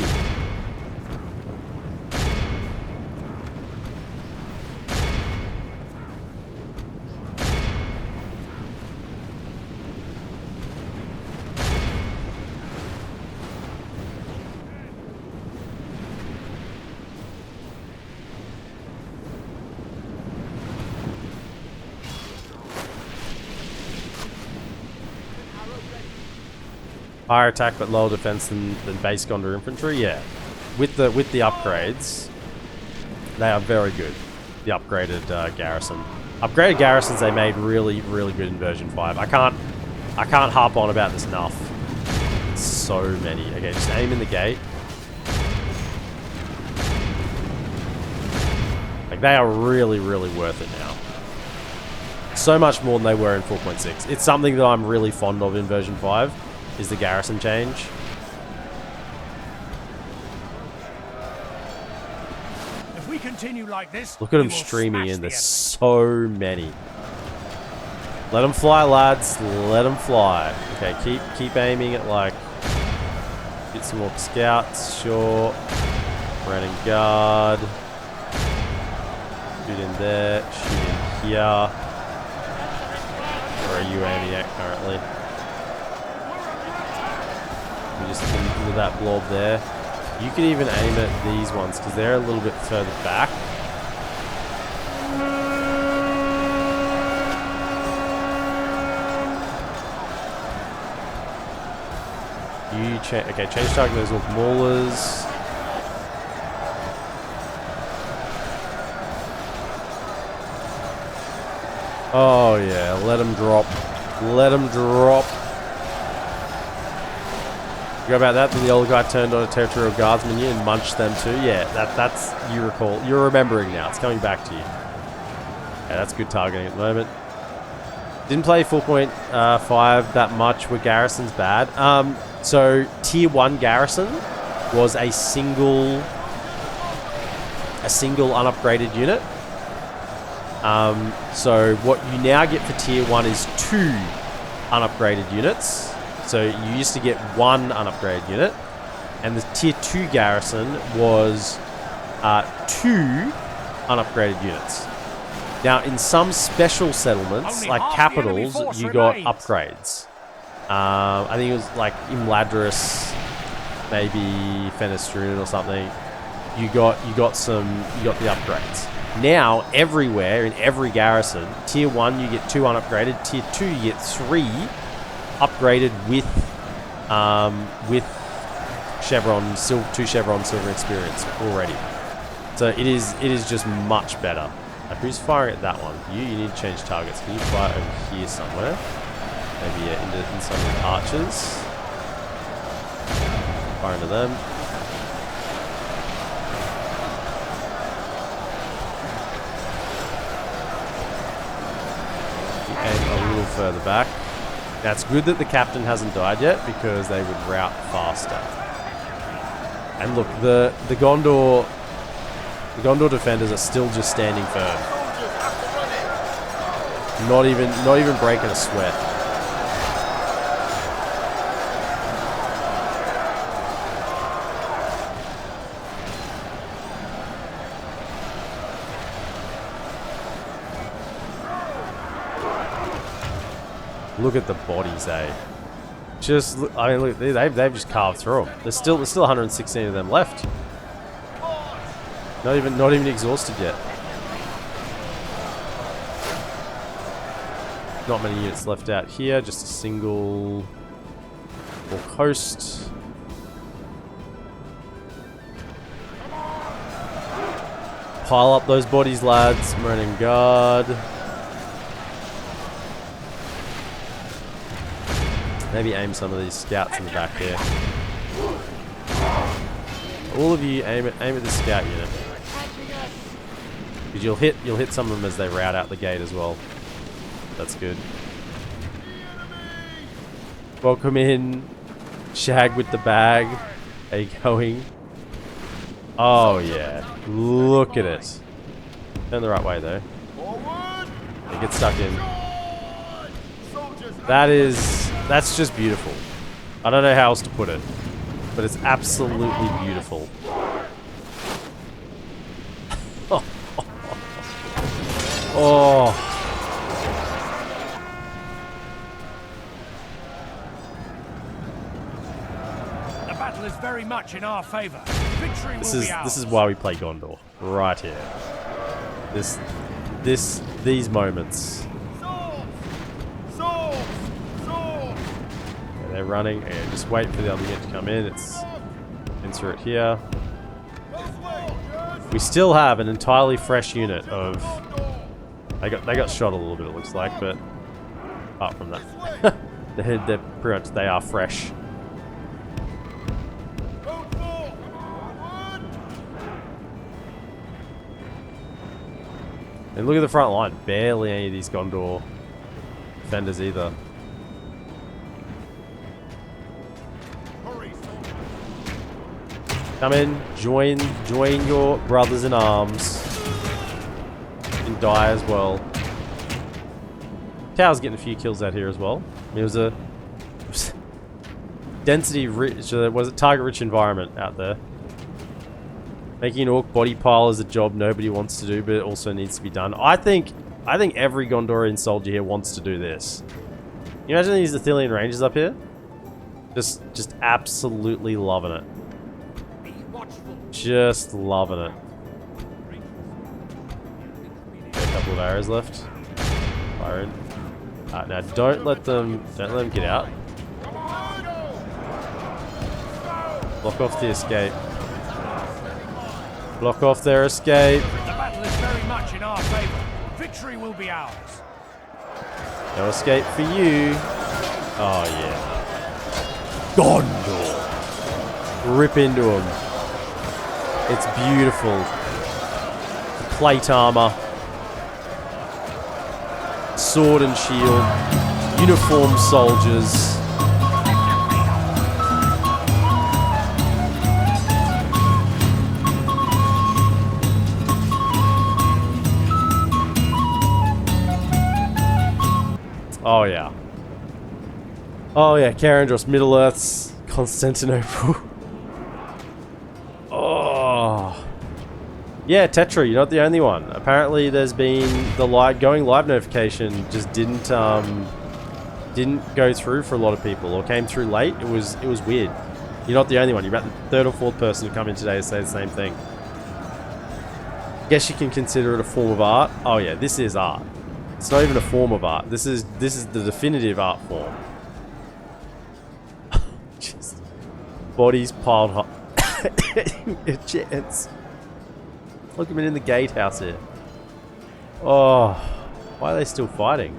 Higher attack but lower defense than base Gondor infantry, yeah. With the upgrades, they are very good. The upgraded garrison. Upgraded garrisons they made really good in version 5. I can't harp on about this enough. So many. Okay, just aim in the gate. Like they are really worth it now. So much more than they were in 4.6. It's something that I'm really fond of in version 5. Is the garrison change. If we continue like this, look at them streaming in. There's so many. Let them fly, lads. Let them fly. Okay, keep aiming at like. Get some more scouts. Sure. Running guard. Shoot in there. Shoot in here. Where are you aiming at currently? Just into that blob there. You could even aim at these ones because they're a little bit further back. Okay, change target those orc maulers. Oh yeah, let them drop. Let them drop. Go about that, then the old guy turned on a territorial guardsman and munched them too. Yeah, that's you recall. You're remembering now. It's coming back to you. Yeah, that's good targeting at the moment. Didn't play 4.5 that much. Were garrisons bad? So tier 1 garrison was a single unupgraded unit. So what you now get for tier 1 is 2 unupgraded units. So you used to get 1 unupgraded unit, and the tier 2 garrison was 2 unupgraded units. Now, in some special settlements, like capitals, you got upgrades. I think it was like Imladris, maybe Fenestrun or something. You got the upgrades. Now, everywhere, in every garrison, Tier 1 you get 2 unupgraded, Tier 2 you get 3 upgraded with Chevron, 2 Chevron Silver Experience already. So it is just much better. Who's firing at that one? You need to change targets. Can you fly over here somewhere? Maybe in some of the archers. Fire into them. Aim a little further back. Now it's good that the captain hasn't died yet because they would rout faster. And look, the Gondor defenders are still just standing firm. Not even breaking a sweat. Look at the bodies, eh? Just, I mean, look, they've just carved through them. There's still 116 of them left. Not even exhausted yet. Not many units left out here. Just a single coast. Pile up those bodies, lads. Running guard. Maybe aim some of these scouts in the back here. All of you aim at the scout unit. Because you'll hit some of them as they rout out the gate as well. That's good. Welcome in, Shag with the bag. How you going? Oh yeah, look at it. Turn the right way though. Yeah, get stuck in. That's just beautiful. I don't know how else to put it, but it's absolutely beautiful. Oh. The battle is very much in our favor. Victory will be ours. This is why we play Gondor. Right here. These moments. Swords! Yeah, they're running, and just wait for the other unit to come in. It's insert here. We still have an entirely fresh unit of. They got shot a little bit, it looks like, but apart from that, they're pretty much, they are fresh. And look at the front line. Barely any of these Gondor defenders either. Come in, join your brothers in arms. And die as well. Tau's getting a few kills out here as well. It was a density rich, was it target rich environment out there. Making an orc body pile is a job nobody wants to do, but it also needs to be done. I think every Gondorian soldier here wants to do this. Can you imagine these Ithilian rangers up here? Just absolutely loving it. Just loving it. Couple of arrows left. Fire in. Alright, now don't let them get out. Block off the escape. Block off their escape. The battle is very much in our favor. Victory will be ours. No escape for you. Oh yeah. Gondor. Rip into them. It's beautiful. The plate armor. Sword and shield, uniformed soldiers. Oh yeah. Oh yeah, Karandros, Middle Earths, Constantinople. Oh. Yeah, Tetra, you're not the only one. Apparently there's been the going live notification just didn't go through for a lot of people, or came through late. It was weird. You're not the only one. You're about the third or fourth person to come in today to say the same thing. Guess you can consider it a form of art. Oh yeah, this is art. It's not even a form of art. This is the definitive art form. Just bodies piled high. A chance. Look at him in the gatehouse here. Oh, why are they still fighting?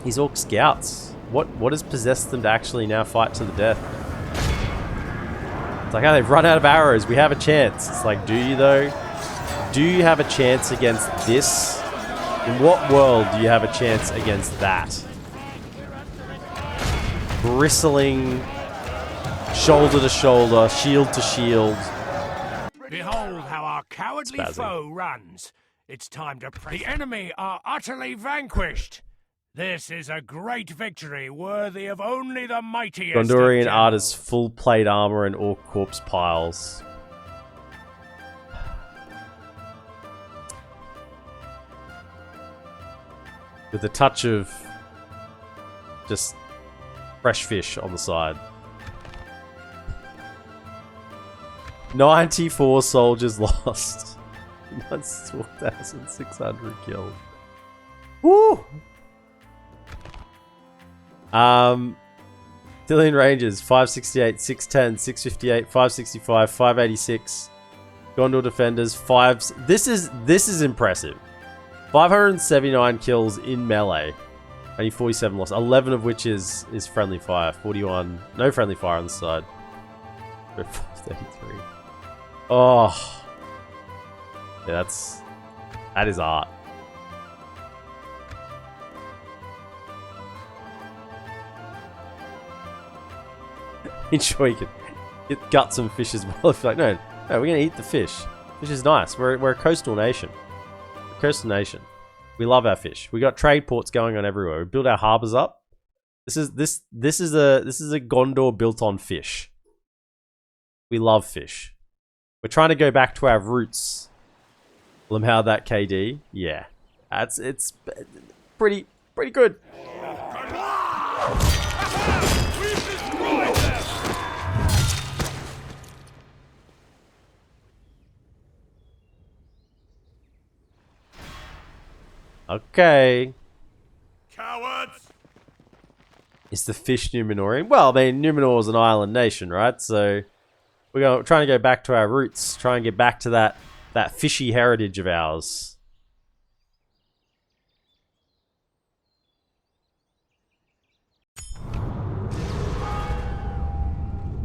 These orc scouts. What has possessed them to actually now fight to the death? It's like, oh, they've run out of arrows. We have a chance. It's like, do you though? Do you have a chance against this? In what world do you have a chance against that? Bristling, shoulder to shoulder, shield to shield. Behold how our cowardly foe runs. It's time to pray. The enemy are utterly vanquished. This is a great victory worthy of only the mightiest. Gondorian artists, full plate armor and orc corpse piles. With a touch of just fresh fish on the side. 94 soldiers lost. That's 4,600 killed. Woo! Ithilian Rangers, 568, 610, 658, 565, 586. Gondor Defenders, 5... This is impressive. 579 kills in melee. Only 47 lost. 11 of which is friendly fire. 41... No friendly fire on the side. 33. Oh. Yeah, that is art. Sure you can gut some fish as well. If you're like, no, we're gonna eat the fish. Fish is nice. We're a coastal nation. We're a coastal nation. We love our fish. We got trade ports going on everywhere. We build our harbors up. This is a Gondor built on fish. We love fish. We're trying to go back to our roots. How that KD? Yeah, it's pretty good. Okay. Cowards! Is the fish Numenorian? Well, I mean, Numenor is an island nation, right? So we're trying to go back to our roots, try and get back to that fishy heritage of ours.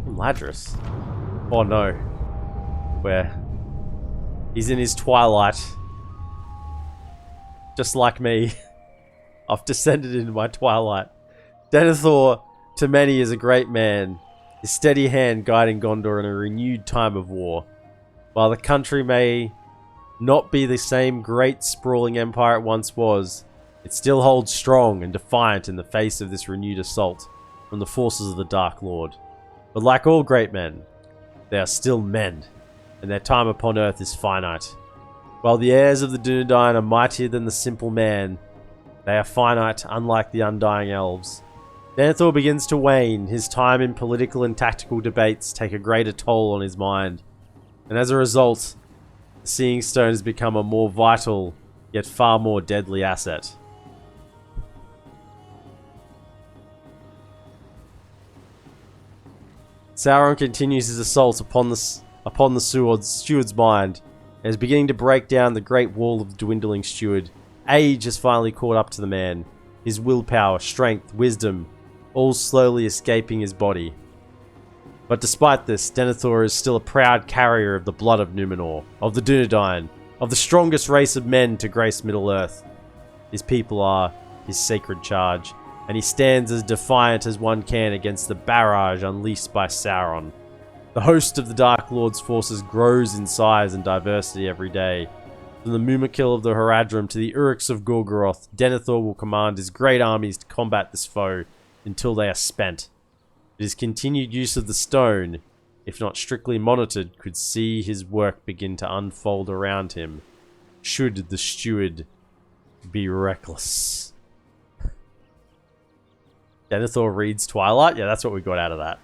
Ladris. Oh no. Where? He's in his twilight. Just like me. I've descended into my twilight. Denethor, to many, is a great man. His steady hand guiding Gondor in a renewed time of war. While the country may not be the same great sprawling empire it once was, it still holds strong and defiant in the face of this renewed assault from the forces of the Dark Lord. But like all great men, they are still men, and their time upon earth is finite. While the heirs of the Dunedain are mightier than the simple man, they are finite, unlike the undying elves. Denethor begins to wane, his time in political and tactical debates take a greater toll on his mind, and as a result, the Seeing Stone has become a more vital, yet far more deadly asset. Sauron continues his assault upon the steward's mind, and is beginning to break down the great wall of the dwindling steward. Age has finally caught up to the man. His willpower, strength, wisdom, all slowly escaping his body. But despite this, Denethor is still a proud carrier of the blood of Numenor, of the Dunedain, of the strongest race of men to grace Middle-earth. His people are his sacred charge, and he stands as defiant as one can against the barrage unleashed by Sauron. The host of the Dark Lord's forces grows in size and diversity every day. From the Mumakil of the Haradrim to the Uruks of Gorgoroth, Denethor will command his great armies to combat this foe until they are spent. But his continued use of the stone, if not strictly monitored, could see his work begin to unfold around him, should the steward be reckless. Denethor reads Twilight? Yeah, that's what we got out of that.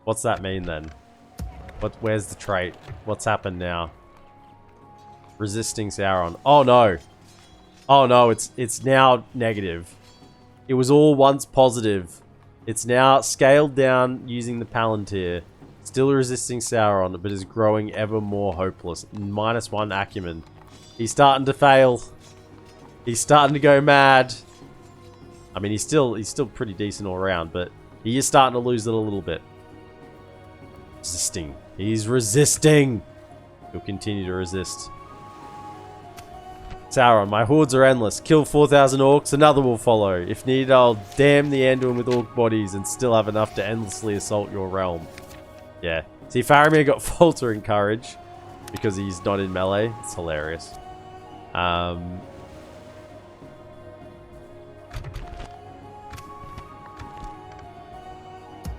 What's that mean then? Where's the trait? What's happened now? Resisting Sauron. Oh no. Oh no, it's now negative. It was all once positive. It's now scaled down using the Palantir. Still resisting Sauron, but is growing ever more hopeless. -1 acumen. He's starting to fail. He's starting to go mad. I mean, he's still pretty decent all around, but he is starting to lose it a little bit. Resisting. He's resisting. He'll continue to resist. Sauron, my hordes are endless. Kill 4,000 orcs, another will follow. If needed, I'll damn the Anduin with orc bodies and still have enough to endlessly assault your realm. Yeah. See, Faramir got faltering courage because he's not in melee. It's hilarious.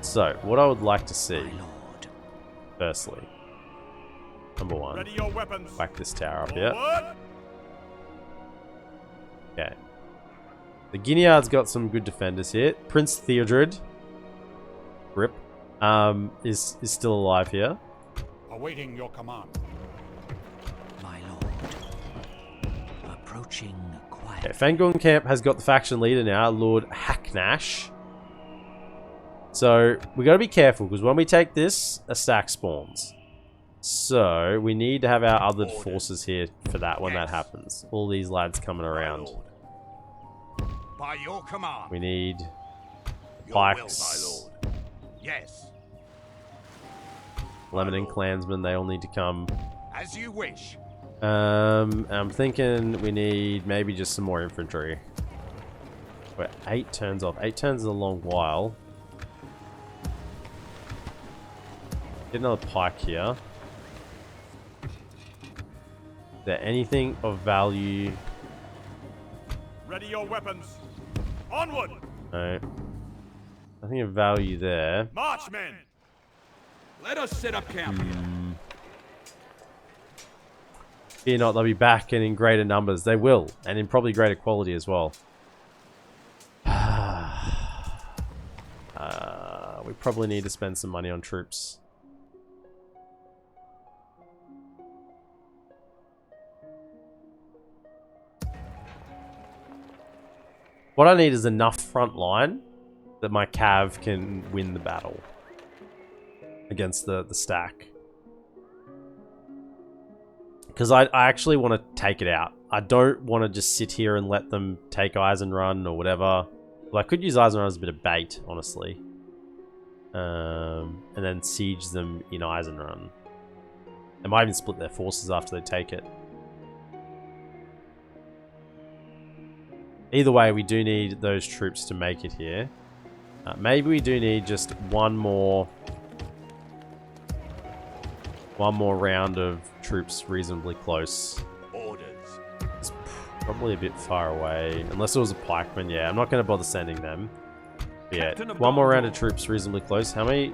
So, what I would like to see, firstly, number one, Ready your weapons. whack this tower up here. Okay. The Guineard's got some good defenders here. Prince Theodred, rip, is still alive here. Awaiting your command. My lord. Approaching quiet. Okay, Fangorn Camp has got the faction leader now, Lord Hacknash. So, we gotta be careful, because when we take this, a stack spawns. So, we need to have our other forces here for that when that happens. All these lads coming around. By your command. We need Your pikes, will, my lord. Yes. Lemon and Clansmen, they all need to come. As you wish. I'm thinking we need maybe just some more infantry. We're 8 turns off. 8 turns is a long while. Get another pike here. Is there anything of value? Ready your weapons. Onward. No. Nothing of value there. March, men. Let us set up camp here. Fear not, they'll be back and in greater numbers. They will, and in probably greater quality as well. We probably need to spend some money on troops. What I need is enough front line that my cav can win the battle against the stack. Because I actually want to take it out. I don't want to just sit here and let them take Eisenrun or whatever. Well, I could use Eisenrun as a bit of bait, honestly. And then siege them in Eisenrun. They might even split their forces after they take it. Either way, we do need those troops to make it here. Maybe we do need just one more round of troops reasonably close. Orders. It's probably a bit far away. Unless it was a pikeman, yeah. I'm not going to bother sending them. But yeah, one more round of troops reasonably close. How many?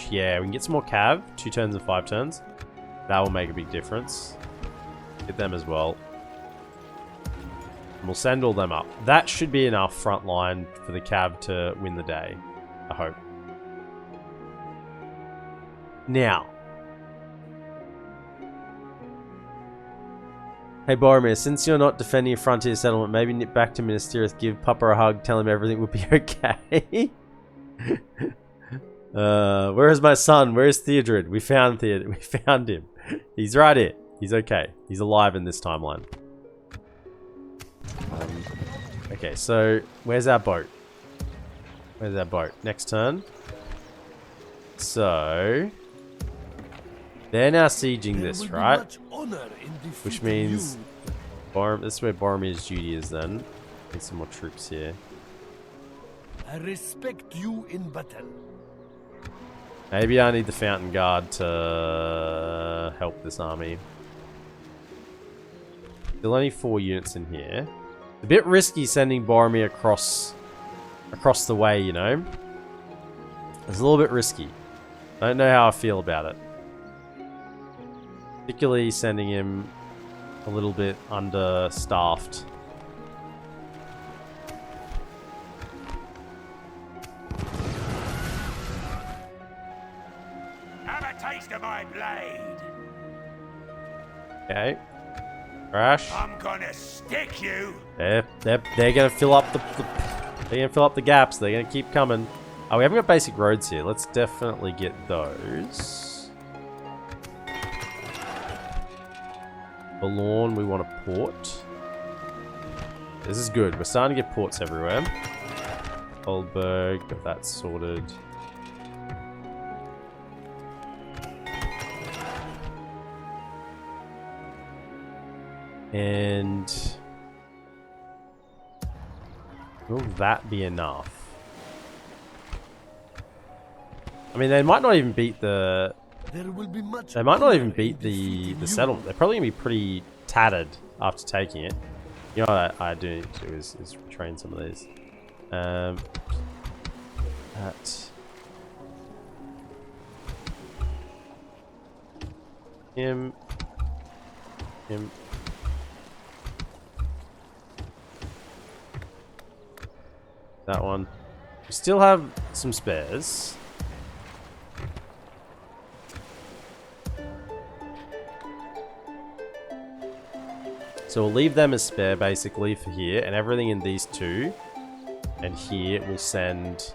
Yeah, we can get some more cav. 2 turns and 5 turns. That will make a big difference. Get them as well. And we'll send all them up. That should be enough front line for the cav to win the day. I hope. Now. Hey Boromir, since you're not defending a frontier settlement, maybe nip back to Minas Tirith, give Papa a hug, tell him everything will be okay. Where is my son? Where is Theodred? We found Theodred. We found him. He's right here. He's okay. He's alive in this timeline. Okay, so where's our boat? Where's our boat? Next turn. So they're now sieging this, right? Which means this is where Boromir's duty is then. Need some more troops here. I respect you in battle. Maybe I need the Fountain Guard to help this army. Still only 4 units in here. A bit risky sending Boromir across the way, you know. It's a little bit risky. Don't know how I feel about it. Particularly sending him a little bit understaffed. Okay. Crash. I'm gonna stick you. They're gonna fill up they're gonna fill up the gaps. They're gonna keep coming. Oh, we haven't got basic roads here. Let's definitely get those. Balawn, we want a port. This is good. We're starting to get ports everywhere. Goldberg, got that sorted. And will that be enough? I mean, they might not even beat the. They might not even beat the settlement. They're probably gonna be pretty tattered after taking it. You know what I do need to do is train some of these. That. Him. That one. We still have some spares. So we'll leave them as spare basically for here, and everything in these two and here we'll send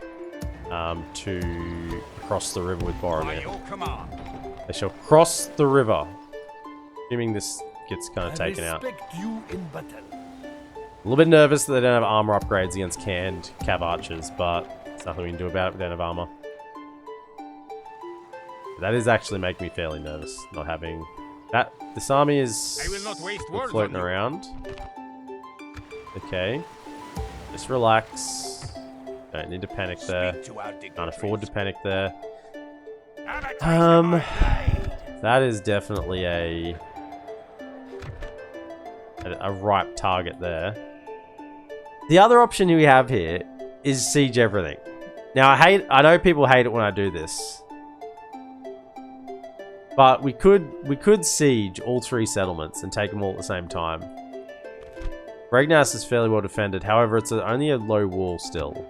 to across the river with Boromir. They shall cross the river. Assuming this gets kind of taken out. A little bit nervous that they don't have armor upgrades against canned cav archers, but there's nothing we can do about it. We don't have armor. That is actually making me fairly nervous, not having that. This army is floating around. Okay. Just relax. Don't need to panic there. Can't afford to panic there. That is definitely a ripe target there. The other option we have here is siege everything. Now I know people hate it when I do this. But we could siege all three settlements and take them all at the same time. Regnas is fairly well defended, however it's only a low wall still.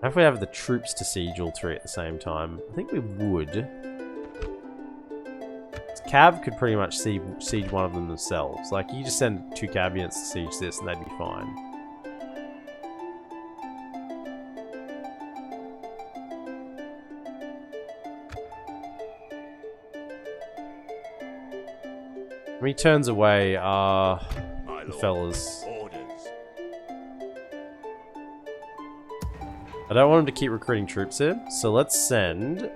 If we have the troops to siege all three at the same time, I think we would. Cav could pretty much siege one of them themselves. Like, you just send 2 cav units to siege this and they'd be fine. How many turns away are the fellas? I don't want him to keep recruiting troops here, so let's send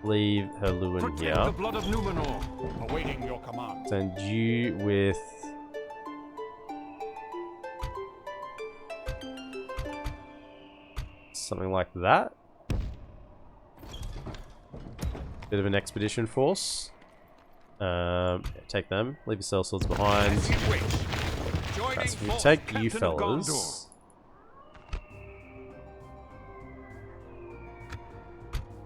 leave Herluin here. The blood of Numenor, awaiting your command. Send you with something like that. Bit of an expedition force. Take them. Leave your sellswords behind. That's we take you fellas.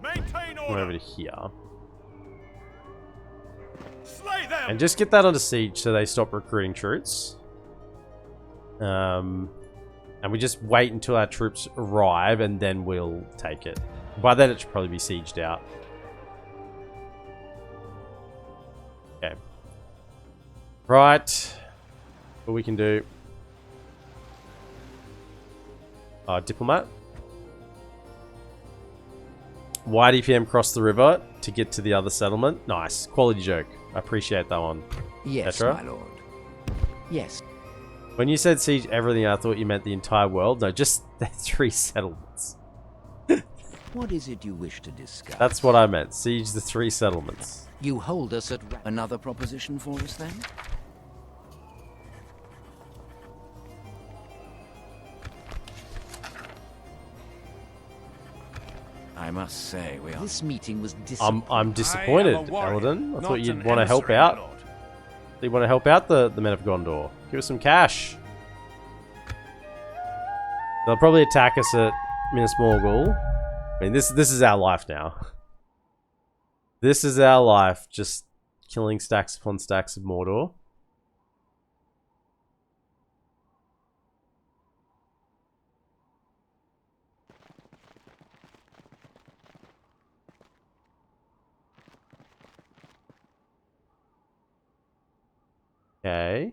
Come over to here. And just get that under siege so they stop recruiting troops. And we just wait until our troops arrive and then we'll take it. By then it should probably be sieged out. Okay. Right. What we can do. Diplomat. YDPM cross the river to get to the other settlement. Nice. Quality joke. I appreciate that one. Yes, Petra? my lord. Yes. When you said siege everything, I thought you meant the entire world. No, just the 3 settlements. What is it you wish to discuss? That's what I meant. Siege the 3 settlements. You hold us at another proposition for us, then? I must say, this meeting was disappointing. I'm disappointed, Eladin. I thought you'd want to help out. You want to help out the men of Gondor. Give us some cash. They'll probably attack us at Minas Morgul. I mean, this is our life now. This is our life, just killing stacks upon stacks of Mordor. Okay.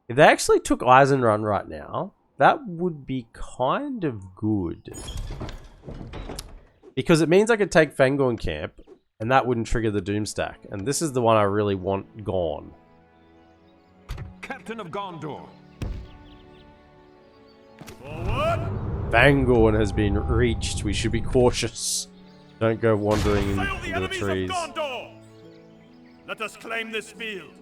If they actually took Isengard right now, that would be kind of good. Because it means I could take Fangorn Camp, and that wouldn't trigger the Doomstack. And this is the one I really want gone. Captain of Gondor. Forward! Fangorn has been reached. We should be cautious. Don't go wandering Sail the into the enemies trees. of Gondor! Let us claim this field.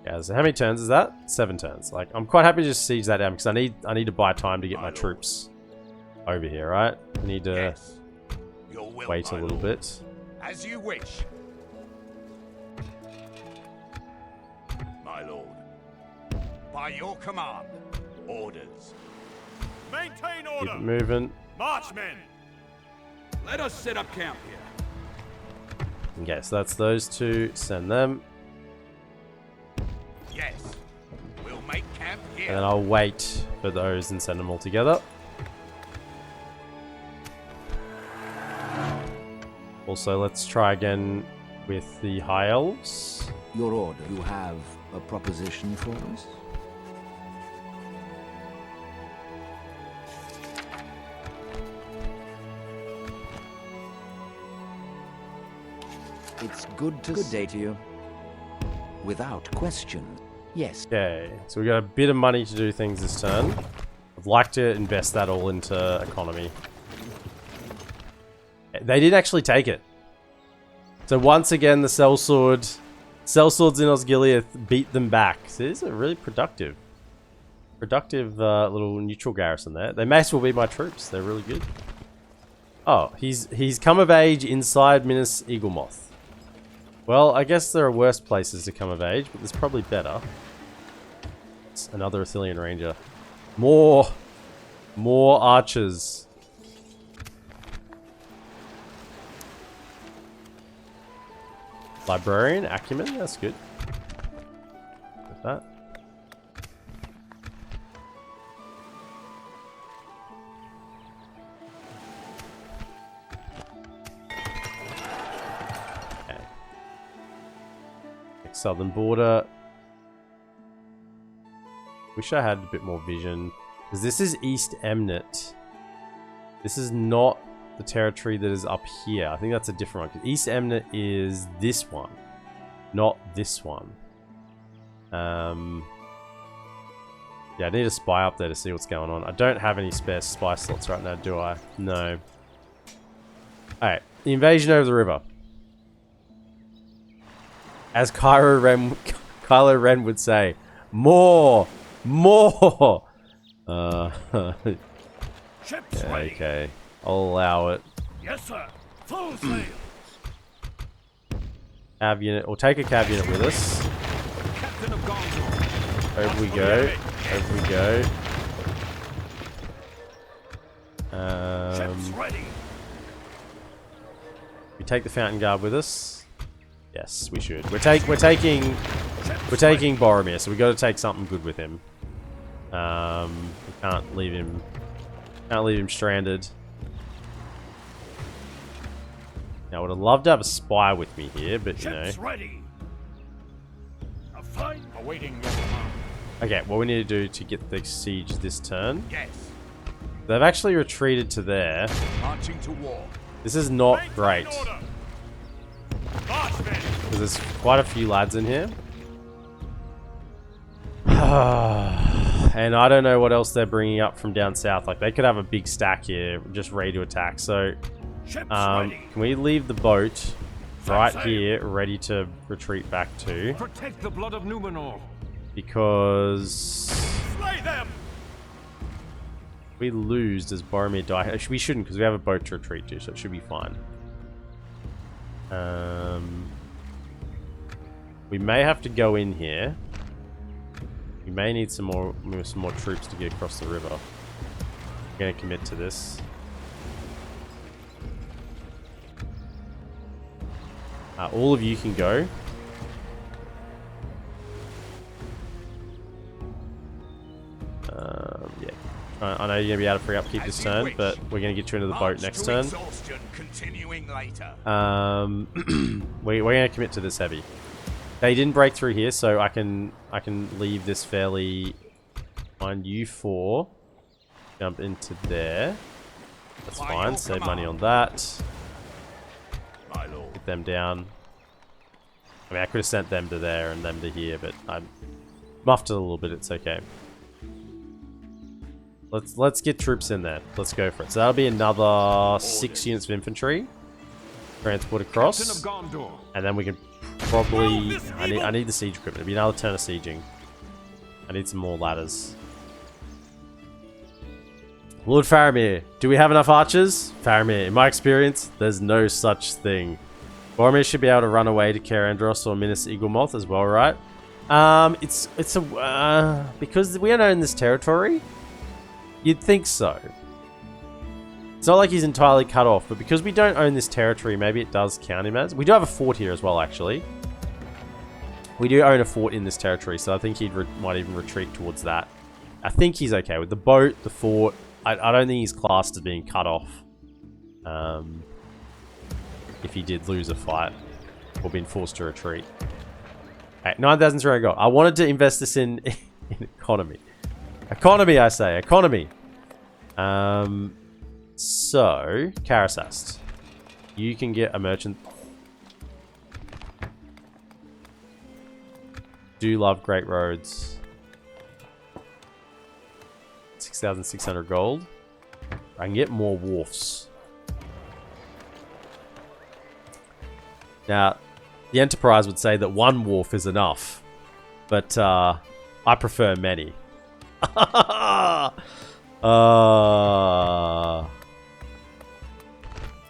Yeah, so how many turns is that? 7 turns. Like, I'm quite happy to just siege that down because I need to buy time to get my troops over here, right? I need to Yes. Your will, wait a my little lord. bit. As you wish. My lord. By your command. Orders. Maintain Keep order! it moving. March, men! Let us set up camp here. Okay, so that's those two. Send them. Yes. We'll make camp here. And then I'll wait for those and send them all together. Also, let's try again with the High Elves. Your order. You have a proposition for us? It's good day to you. Without question. Yes. Okay, so we got a bit of money to do things this turn. I'd like to invest that all into economy. They did actually take it. So once again, the sellswords in Osgiliath beat them back. So this is a really productive little neutral garrison there. They may as well be my troops. They're really good. Oh, he's come of age inside Minas Eaglemoth. Well, I guess there are worse places to come of age, but there's probably better. It's another Ithilian Ranger. More archers. Librarian, acumen, that's good. With that. Okay. Next southern border. Wish I had a bit more vision. Because this is East Emnet. This is not the territory that is up here. I think that's a different one. East Emnet is this one, not this one. Yeah, I need a spy up there to see what's going on. I don't have any spare spy slots right now, do I? No. Alright, the invasion over the river. As Kylo Ren would say, more! More! Ships ready! Okay. I'll allow it. Yes, sir! Full sail! Cav unit, or take a cav unit with us. Captain of Gondor. Over we go. Over we go. Ships ready! We take the Fountain Guard with us. Yes, we should. We're taking Boromir, so we got to take something good with him. We can't leave him stranded. Now, I would have loved to have a spy with me here, but you know. Ships ready! A fine Awaiting your command. Okay, what we need to do to get the siege this turn. Yes. They've actually retreated to there. Marching to war. This is not Maintain great. order. March, men! Because there's quite a few lads in here. And I don't know what else they're bringing up from down south. Like, they could have a big stack here, just ready to attack. So, Ships ready! can we leave the boat right sail. here, ready to retreat back to? Protect the blood of Numenor. Because Slay them! if we lose, does Boromir die? Actually, we shouldn't, because we have a boat to retreat to, so it should be fine. We may have to go in here. We may need some more troops to get across the river. I'm going to commit to this. All of you can go. Yeah. I know you're going to be able to free upkeep this turn, but we're going to get you into the boat next turn. Continuing later. We're going to commit to this heavy. They didn't break through here, so I can leave this fairly. Find you 4. Jump into there. That's fine. Save money on that. My lord. Get them down. I mean, I could have sent them to there and them to here, but I'm muffed it a little bit. It's okay. Let's get troops in there. Let's go for it. So that'll be another 6 units of infantry. Transport across. Captain of Gondor. And then we can probably... I need the siege equipment. It'll be another turn of sieging. I need some more ladders. Lord Faramir, do we have enough archers? Faramir, in my experience, there's no such thing. Boromir should be able to run away to Caer Andros or Minas Eaglemoth as well, right? Because we don't own this territory, you'd think so. It's not like he's entirely cut off, but because we don't own this territory, maybe it does count him as. We do have a fort here as well, actually. We do own a fort in this territory, so I think he might even retreat towards that. I think he's okay with the boat, the fort. I don't think he's classed as being cut off. If he did lose a fight or been forced to retreat. Okay, 9,000 gold. I wanted to invest this in economy. Economy, I say. Economy. So, Karasast. You can get a merchant. Do love great roads. 6,600 gold. I can get more wharfs. Now, the Enterprise would say that one wharf is enough, but I prefer many.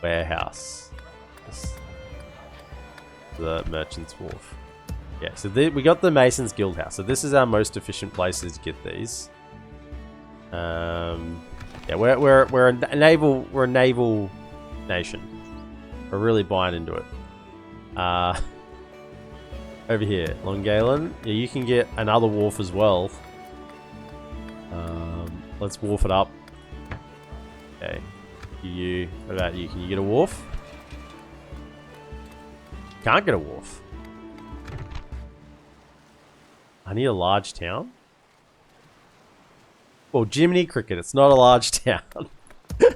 Warehouse. The Merchant's Wharf. Yeah, so we got the Mason's Guild House. So this is our most efficient places to get these. Yeah, we're a naval nation. We're really buying into it. Over here, Long Galen. Yeah, you can get another wharf as well. Let's wharf it up. Okay. What about you? Can you get a wharf? Can't get a wharf. I need a large town. Well, Jiminy Cricket, it's not a large town. You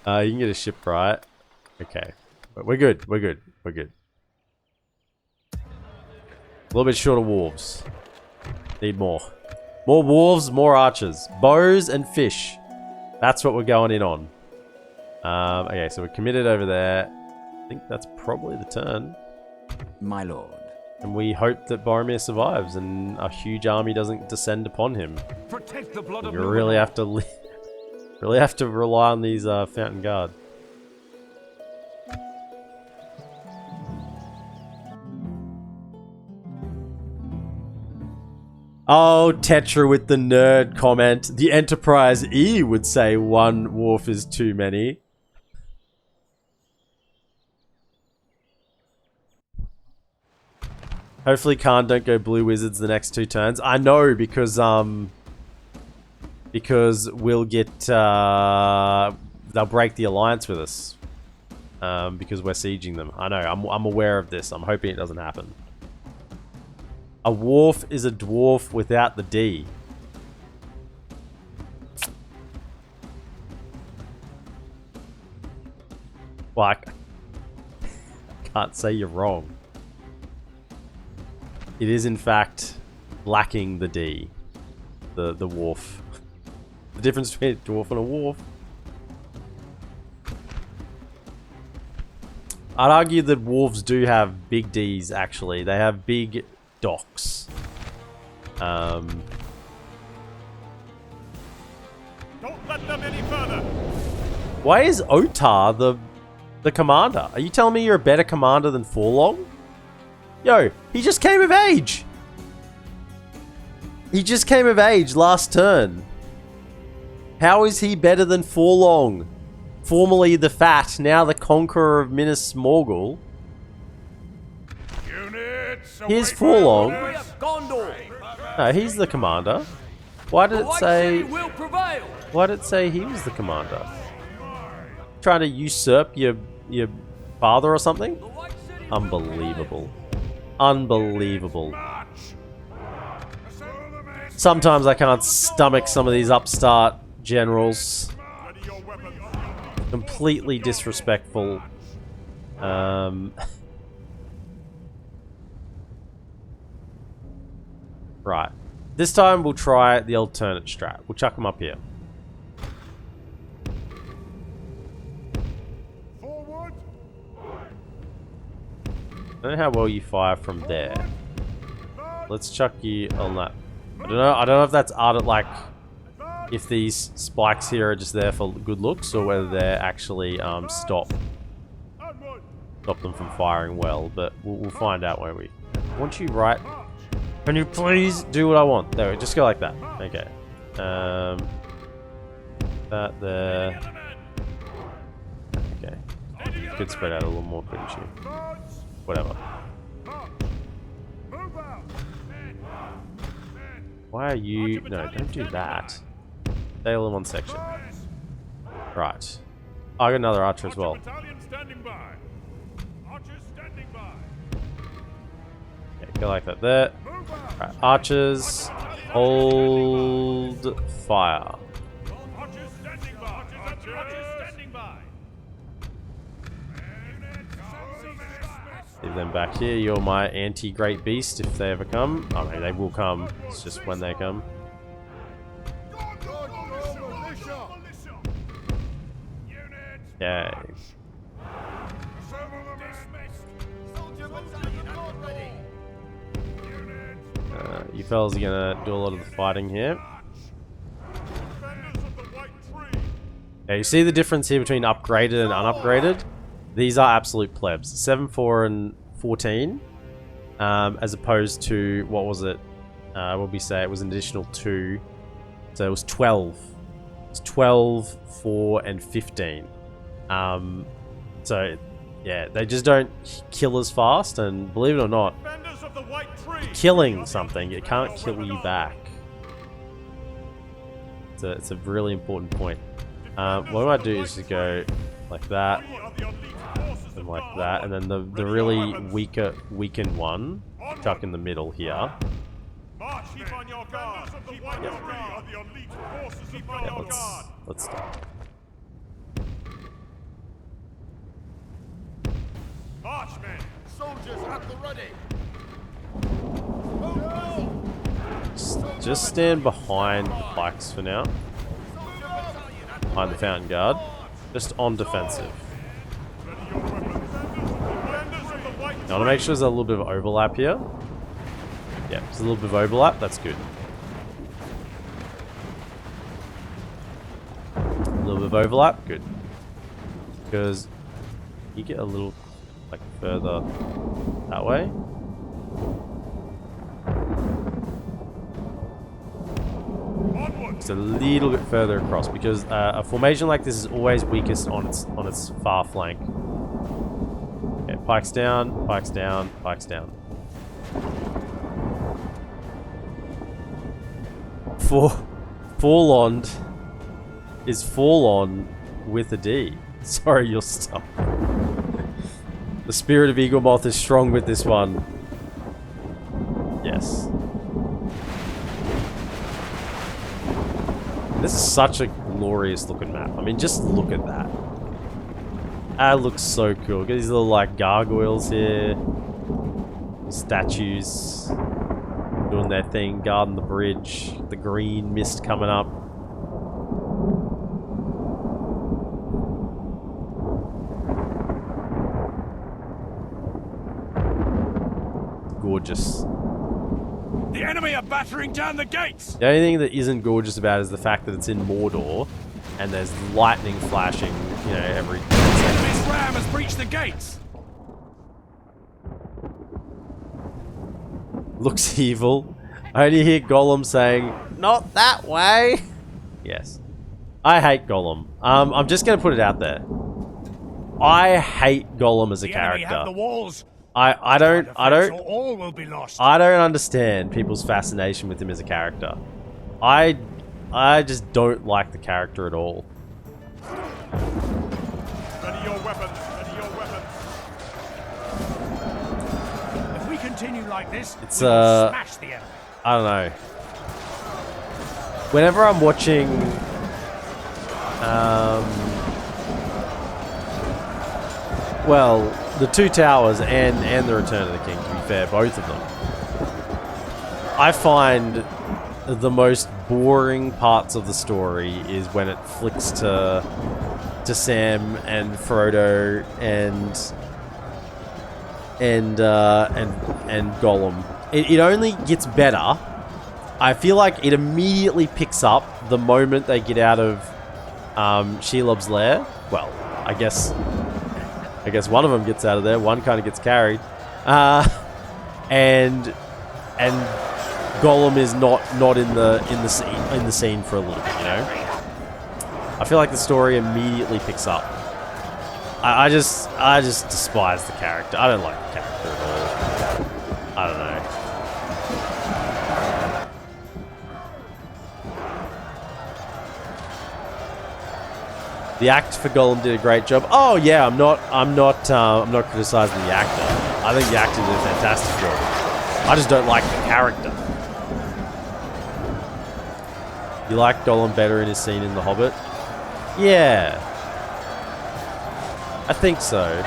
can get a ship, right? Okay. But we're good. We're good. We're good. A little bit short of wharves. Need more. More wharves, more archers. Bows and fish. That's what we're going in on. Okay, so we're committed over there. I think that's probably the turn. My lord. And we hope that Boromir survives and a huge army doesn't descend upon him. Protect the blood of You really have to rely on these Fountain Guard. Oh, Tetra with the nerd comment. The Enterprise E would say one wharf is too many. Hopefully Khan don't go blue wizards the next 2 turns. I know because we'll get they'll break the alliance with us. Because we're sieging them. I know, I'm aware of this. I'm hoping it doesn't happen. A wharf is a dwarf without the D. Well, I can't say you're wrong. It is in fact lacking the D. The wharf. The difference between a dwarf and a wharf. I'd argue that wharves do have big Ds actually. They have big docks. Don't let them any further. Why is Otar the commander? Are you telling me you're a better commander than Forlong? Yo, he just came of age. He just came of age last turn. How is he better than Forlong? Formerly the Fat, now the conqueror of Minas Morgul. Units, Here's Forlong. Gondor. No, he's the commander. Why did The it White say? City will prevail. Why did it say he was the commander? Trying to usurp your father or something? The White City will Unbelievable. Unbelievable. Sometimes I can't stomach some of these upstart generals. Completely disrespectful. Right. This time we'll try the alternate strat. We'll chuck them up here. Forward. I don't know how well you fire from there. Let's chuck you on that. I don't know if that's art like if these spikes here are just there for good looks or whether they're actually stop them from firing well, but we'll find out, won't we? Want you right? Can you please do what I want? There, just go like that. Okay. That there. Okay. Could spread out a little more, couldn't you? Whatever. Why are you... No, don't do that. Stay all in one section. Right. Oh, I got another archer as well. Okay, go like that there. Right, archers, hold fire. Leave them back here. You're my anti-great beast if they ever come. I mean, they will come. It's just when they come. Okay. You fellas are gonna do a lot of the fighting here. Yeah, you see the difference here between upgraded and unupgraded? These are absolute plebs. 7, 4, and 14. As opposed to, what was it? What would we say? It was an additional 2. So it was 12. It's 12, 4, and 15. So, yeah, they just don't kill as fast, and believe it or not, killing something, it can't kill you back. It's a really important point. What I might do is just go like that, and like that, and then the really weakened one, chuck in the middle here. Yeah, let's start. Marchmen, soldiers at the ready. Just stand behind pikes for now. Behind the fountain guard. Just on defensive. I want to make sure there's a little bit of overlap here. Yeah, there's a little bit of overlap. That's good. A little bit of overlap. Good. Because you get a little like further that way. Just a little bit further across, because a formation like this is always weakest on its far flank. Okay, pikes down, pikes down, pikes down. Forlond is Forlon with a D. Sorry, you'll stop. The spirit of Eagle Moth is strong with this one. Yes. This is such a glorious looking map. I mean, just look at that. That looks so cool. Get these little like gargoyles here. Statues doing their thing, guarding the bridge. The green mist coming up. Gorgeous. The enemy are battering down the gates! The only thing that isn't gorgeous about it is the fact that it's in Mordor and there's lightning flashing, you know, every... The enemy's ram has breached the gates! Looks evil. I only hear Gollum saying, "Not that way!" Yes. I hate Gollum. I'm just gonna put it out there. I hate Gollum as a The enemy have the character. walls. I don't Or all will be lost. I don't understand people's fascination with him as a character. I just don't like the character at all. Ready your weapons. Ready your weapons. If we continue like this, It's we will smash the enemy. I don't know. Whenever I'm watching, well, the Two Towers and the Return of the King, to be fair, both of them, I find the most boring parts of the story is when it flicks to Sam and Frodo and Gollum. It only gets better. I feel like it immediately picks up the moment they get out of Shelob's lair. Well, I guess one of them gets out of there. One kind of gets carried, and Gollum is not in the scene for a little bit. You know, I feel like the story immediately picks up. I just despise the character. I don't like the character at all. I don't know. The act for Gollum did a great job. Oh yeah, I'm not criticizing the actor. I think the actor did a fantastic job. I just don't like the character. You like Gollum better in his scene in The Hobbit? Yeah, I think so.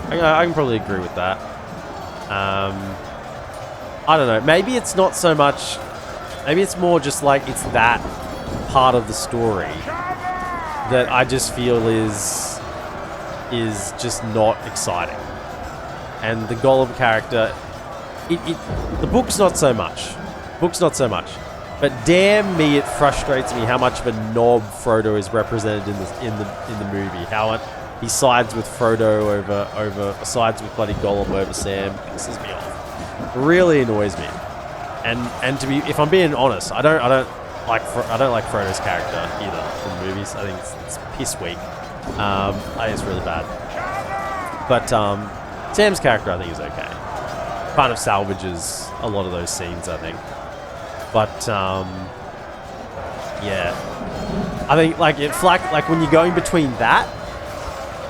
I can probably agree with that. I don't know. Maybe it's not so much. Maybe it's more just like it's that part of the story that I just feel is just not exciting. And the Gollum character, the book's not so much. But damn me, it frustrates me how much of a knob Frodo is represented in the movie. How he sides with Frodo sides with bloody Gollum over Sam. Pisses me off. It really annoys me. And to be, if I'm being honest, I don't like Frodo's character either in the movies. I think it's piss weak. I think it's really bad. But Sam's character, I think, is okay. Kind of salvages a lot of those scenes, I think. But yeah, I think like when you're going between that,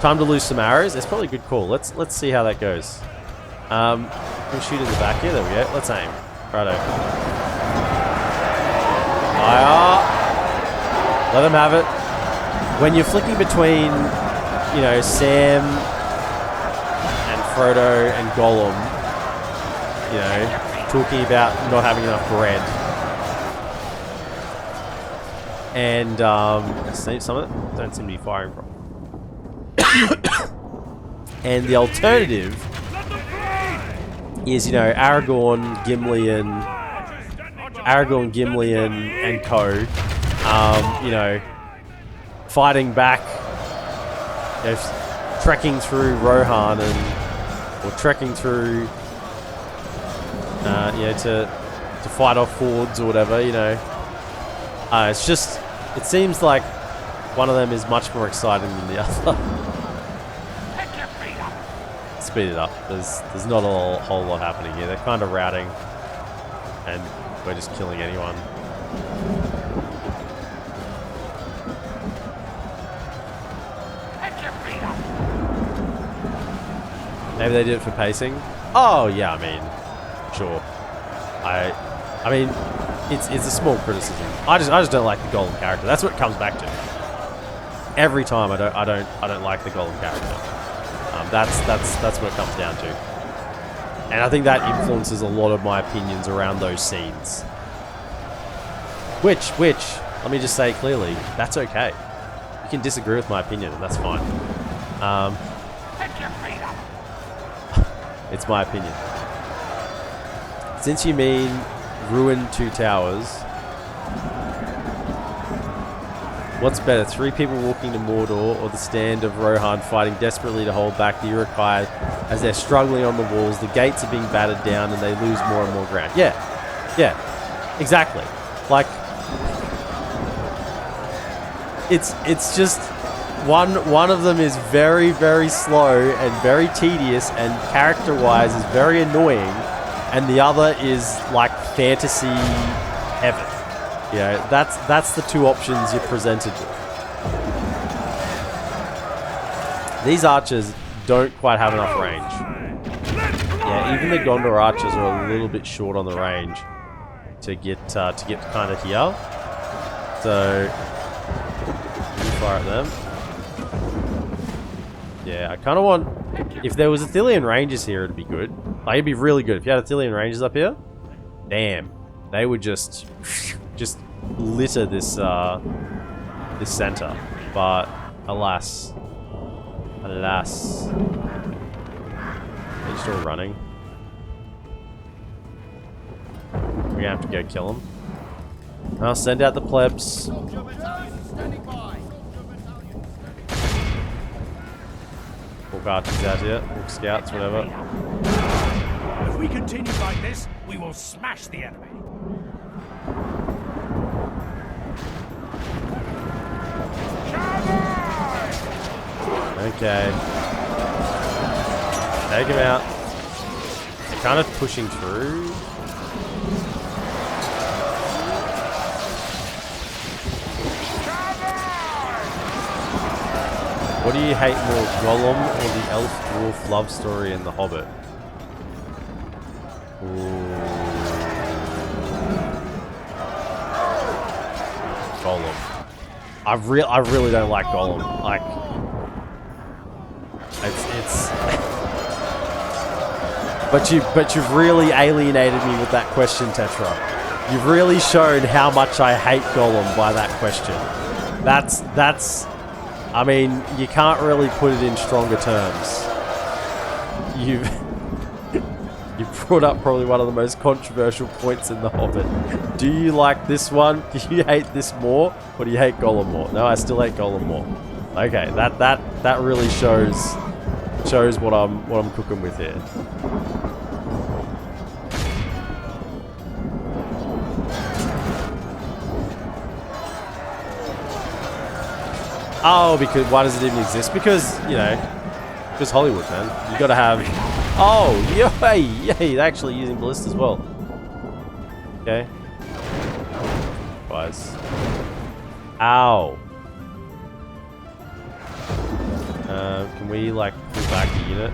time to lose some arrows. It's probably a good call. Let's see how that goes. We'll shoot in the back here. There we go. Let's aim. Righto. Fire. Let them have it. When you're flicking between, you know, Sam and Frodo and Gollum, you know, talking about not having enough bread. And some of them don't seem to be firing from. And the alternative is, you know, Aragorn, Gimli, and co. You know, fighting back, you know, trekking through Rohan or trekking through, you know, to fight off hordes or whatever. You know, it's just, it seems like one of them is much more exciting than the other. Speed it up. There's not a whole lot happening here. They're kind of routing, and we're just killing anyone. Maybe they did it for pacing. Oh yeah, I mean, sure. I mean, it's a small criticism. I just don't like the Gollum character. That's what it comes back to. Every time I don't like the Gollum character. That's what it comes down to. And I think that influences a lot of my opinions around those scenes. Which, let me just say clearly, that's okay. You can disagree with my opinion, and that's fine. It's my opinion. Since you mean ruin Two Towers, what's better, 3 people walking to Mordor or the stand of Rohan fighting desperately to hold back the Uruk-hai as they're struggling on the walls, the gates are being battered down and they lose more and more ground? Yeah, exactly. Like, it's just one of them is very, very slow and very tedious and character-wise is very annoying, and the other is like fantasy heaven. You know, that's the two options you're presented with. These archers don't quite have enough range. Yeah, even the Gondor archers are a little bit short on the range to get kind of here. So you fire at them. Yeah, I kind of want. If there was Ithilian Rangers here, it'd be good. Like, it'd be really good if you had Ithilian Rangers up here. Damn, they would just litter this this center. But alas. They're still running. We're gonna have to go kill them. I'll send out the plebs. Walk archers out here, walk scouts, whatever. If we continue like this, we will smash the enemy. Okay. Take him out. They're kind of pushing through. What do you hate more, Gollum or the elf-dwarf love story in The Hobbit? Ooh. Gollum. I really don't like Gollum. Like, it's but you've really alienated me with that question, Tetra. You've really shown how much I hate Gollum by that question. That's I mean, you can't really put it in stronger terms. You brought up probably one of the most controversial points in The Hobbit. Do you like this one? Do you hate this more? Or do you hate Gollum more? No, I still hate Gollum more. Okay, that really shows what I'm cooking with here. Oh, because why does it even exist? Because, you know, because Hollywood, man. You gotta have. Oh, yay! They're actually using ballistas as well. Okay. Guys. Ow. Can we, like, pull back a unit?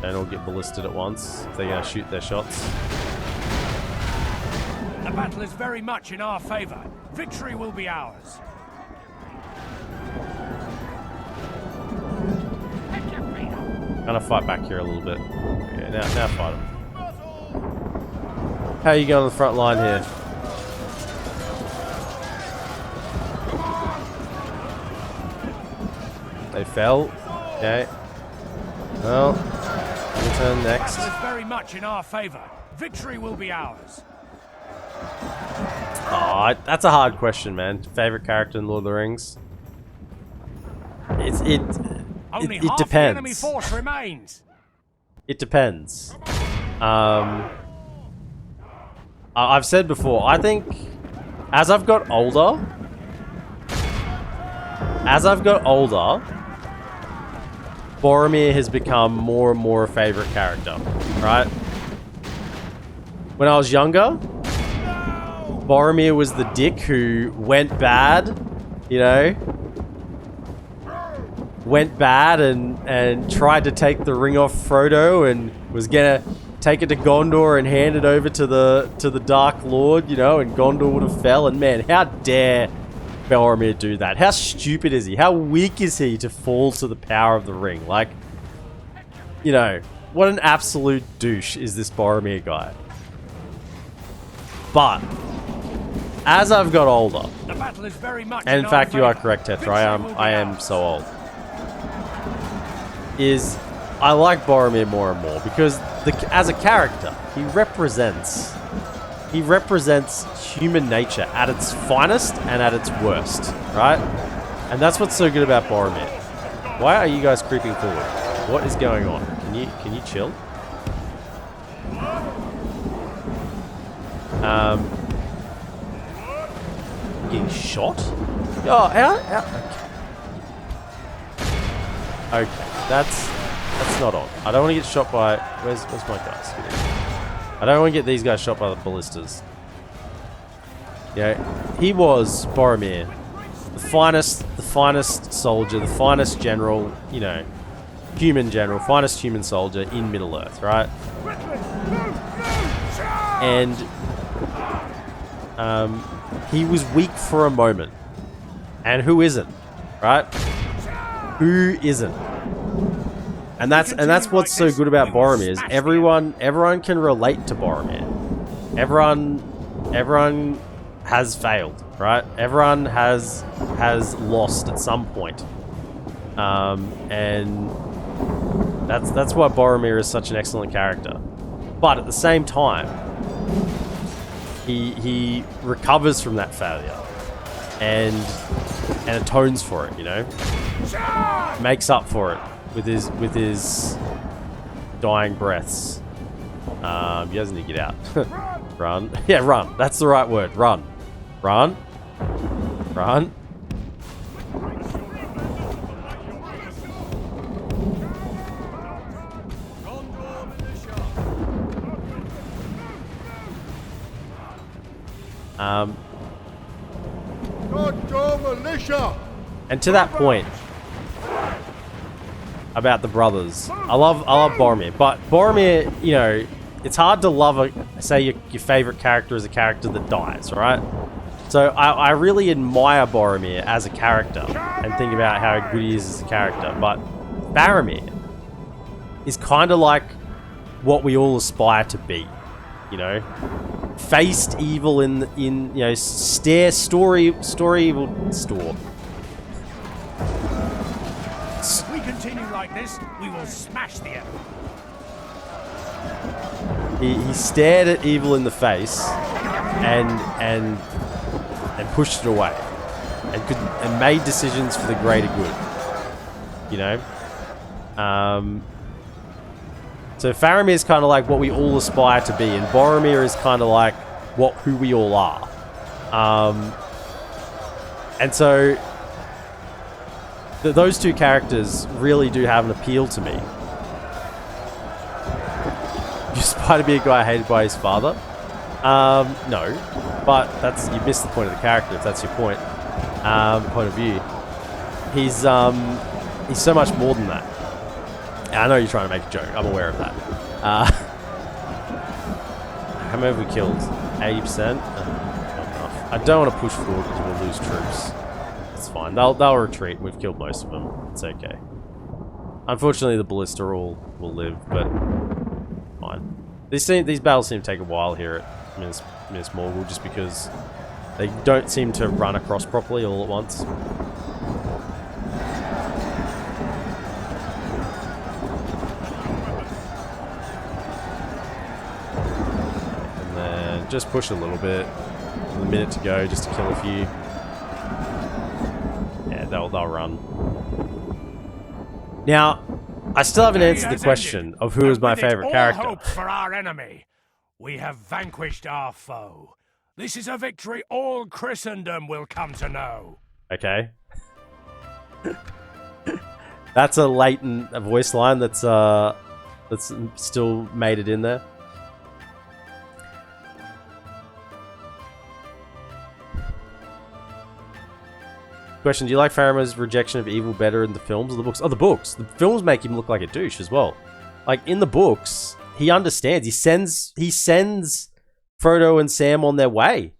And all get ballisted at once if they're gonna shoot their shots. The battle is very much in our favor. Victory will be ours. Gonna fight back here a little bit. Yeah, now fight them. How are you going on the front line here? They fell. Okay. Well, your turn next. The battle is very much in our favor. Victory will be ours. Oh, that's a hard question, man. Favorite character in Lord of the Rings? Only it half depends. the enemy force remains. It depends. I've said before, I think as I've got older, Boromir has become more and more a favorite character, right? When I was younger, Boromir was the dick who went bad, you know? Went bad and tried to take the ring off Frodo and was gonna take it to Gondor and hand it over to the Dark Lord, you know, and Gondor would have fell. And man, how dare Boromir do that? How stupid is he? How weak is he to fall to the power of the ring? Like, you know, what an absolute douche is this Boromir guy. But as I've got older, the battle is very much and in fact you are correct, Tetra, I am so old. I like Boromir more and more because as a character, he represents human nature at its finest and at its worst, right? And that's what's so good about Boromir. Why are you guys creeping forward? What is going on? Can you chill? Getting shot? Oh, okay, that's not on. I don't want to get shot by. Where's my guys? I don't want to get these guys shot by the ballistas. You know, he was Boromir, the finest soldier, the finest general, you know, human general, finest human soldier in Middle-earth, right? And he was weak for a moment. And who isn't, right? Who isn't? And that's what's so good about Boromir is everyone can relate to Boromir. Everyone has failed, right? Everyone has lost at some point. And that's why Boromir is such an excellent character. But at the same time, he recovers from that failure and atones for it, you know? Makes up for it with his dying breaths. He doesn't need to get out. Run. Yeah, run. That's the right word. Run. Run. Run. Gondor militia! And to that point about the brothers, I love Boromir, but Boromir, you know, it's hard to love say your favorite character is a character that dies, right? So I really admire Boromir as a character and think about how good he is as a character, but Faramir is kind of like what we all aspire to be, you know? Faced evil in you know, story evil store. If we continue like this, we will smash the enemy. He stared at evil in the face and pushed it away and made decisions for the greater good, you know. So Faramir is kind of like what we all aspire to be, and Boromir is kind of like who we all are. And so those two characters really do have an appeal to me. You aspire to be a guy hated by his father? No, but you missed the point of the character if that's your point of view. He's so much more than that. I know you're trying to make a joke. I'm aware of that. How many have we killed? 80%? Not enough. I don't want to push forward because we'll lose troops. It's fine. They'll retreat. We've killed most of them. It's okay. Unfortunately, the ballista will live, but fine. These battles seem to take a while here at Minas Morgul just because they don't seem to run across properly all at once. Just push a little bit. A minute to go just to kill a few. Yeah, they'll run. Now, I still haven't answered the question of who is my favorite character. All hope for our enemy. We have vanquished our foe. This is a victory all Christendom will come to know. Okay. That's a latent voice line that's still made it in there. Question, do you like Faramir's rejection of evil better in the films or the books? Oh, the books. The films make him look like a douche as well. Like, in the books, he understands. He sends Frodo and Sam on their way.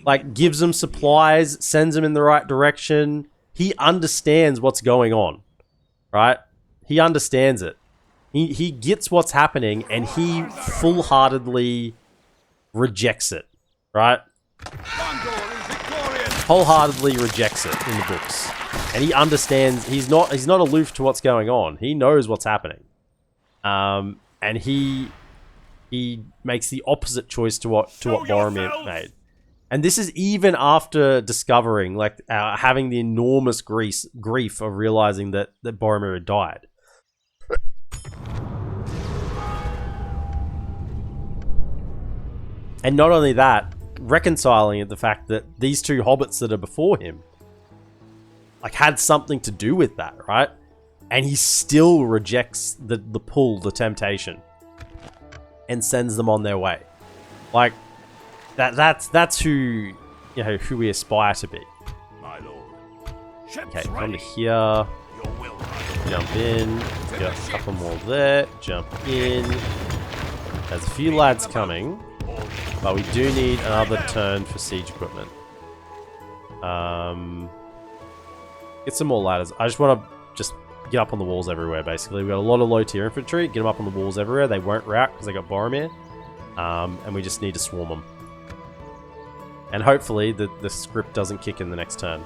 Like, gives them supplies, sends them in the right direction. He understands what's going on. Right? He understands it. He gets what's happening, and he full-heartedly rejects it. Right? Wholeheartedly rejects it in the books, and he understands. He's not aloof to what's going on. He knows what's happening, and he makes the opposite choice to what Boromir made. And this is even after discovering, like, having the enormous grief of realizing that Boromir had died. And not only that, reconciling the fact that these two hobbits that are before him like had something to do with that, right? And he still rejects the pull, the temptation, and sends them on their way. Like that's who, you you know, who we aspire to be. My lord. Okay, come to here. Jump in. Got a couple more there. Jump in. There's a few lads coming, but we do need another turn for siege equipment. Get some more ladders. I just want to just get up on the walls everywhere, basically. We've got a lot of low tier infantry. Get them up on the walls everywhere. They won't rout because they got Boromir. And we just need to swarm them. And hopefully the script doesn't kick in the next turn.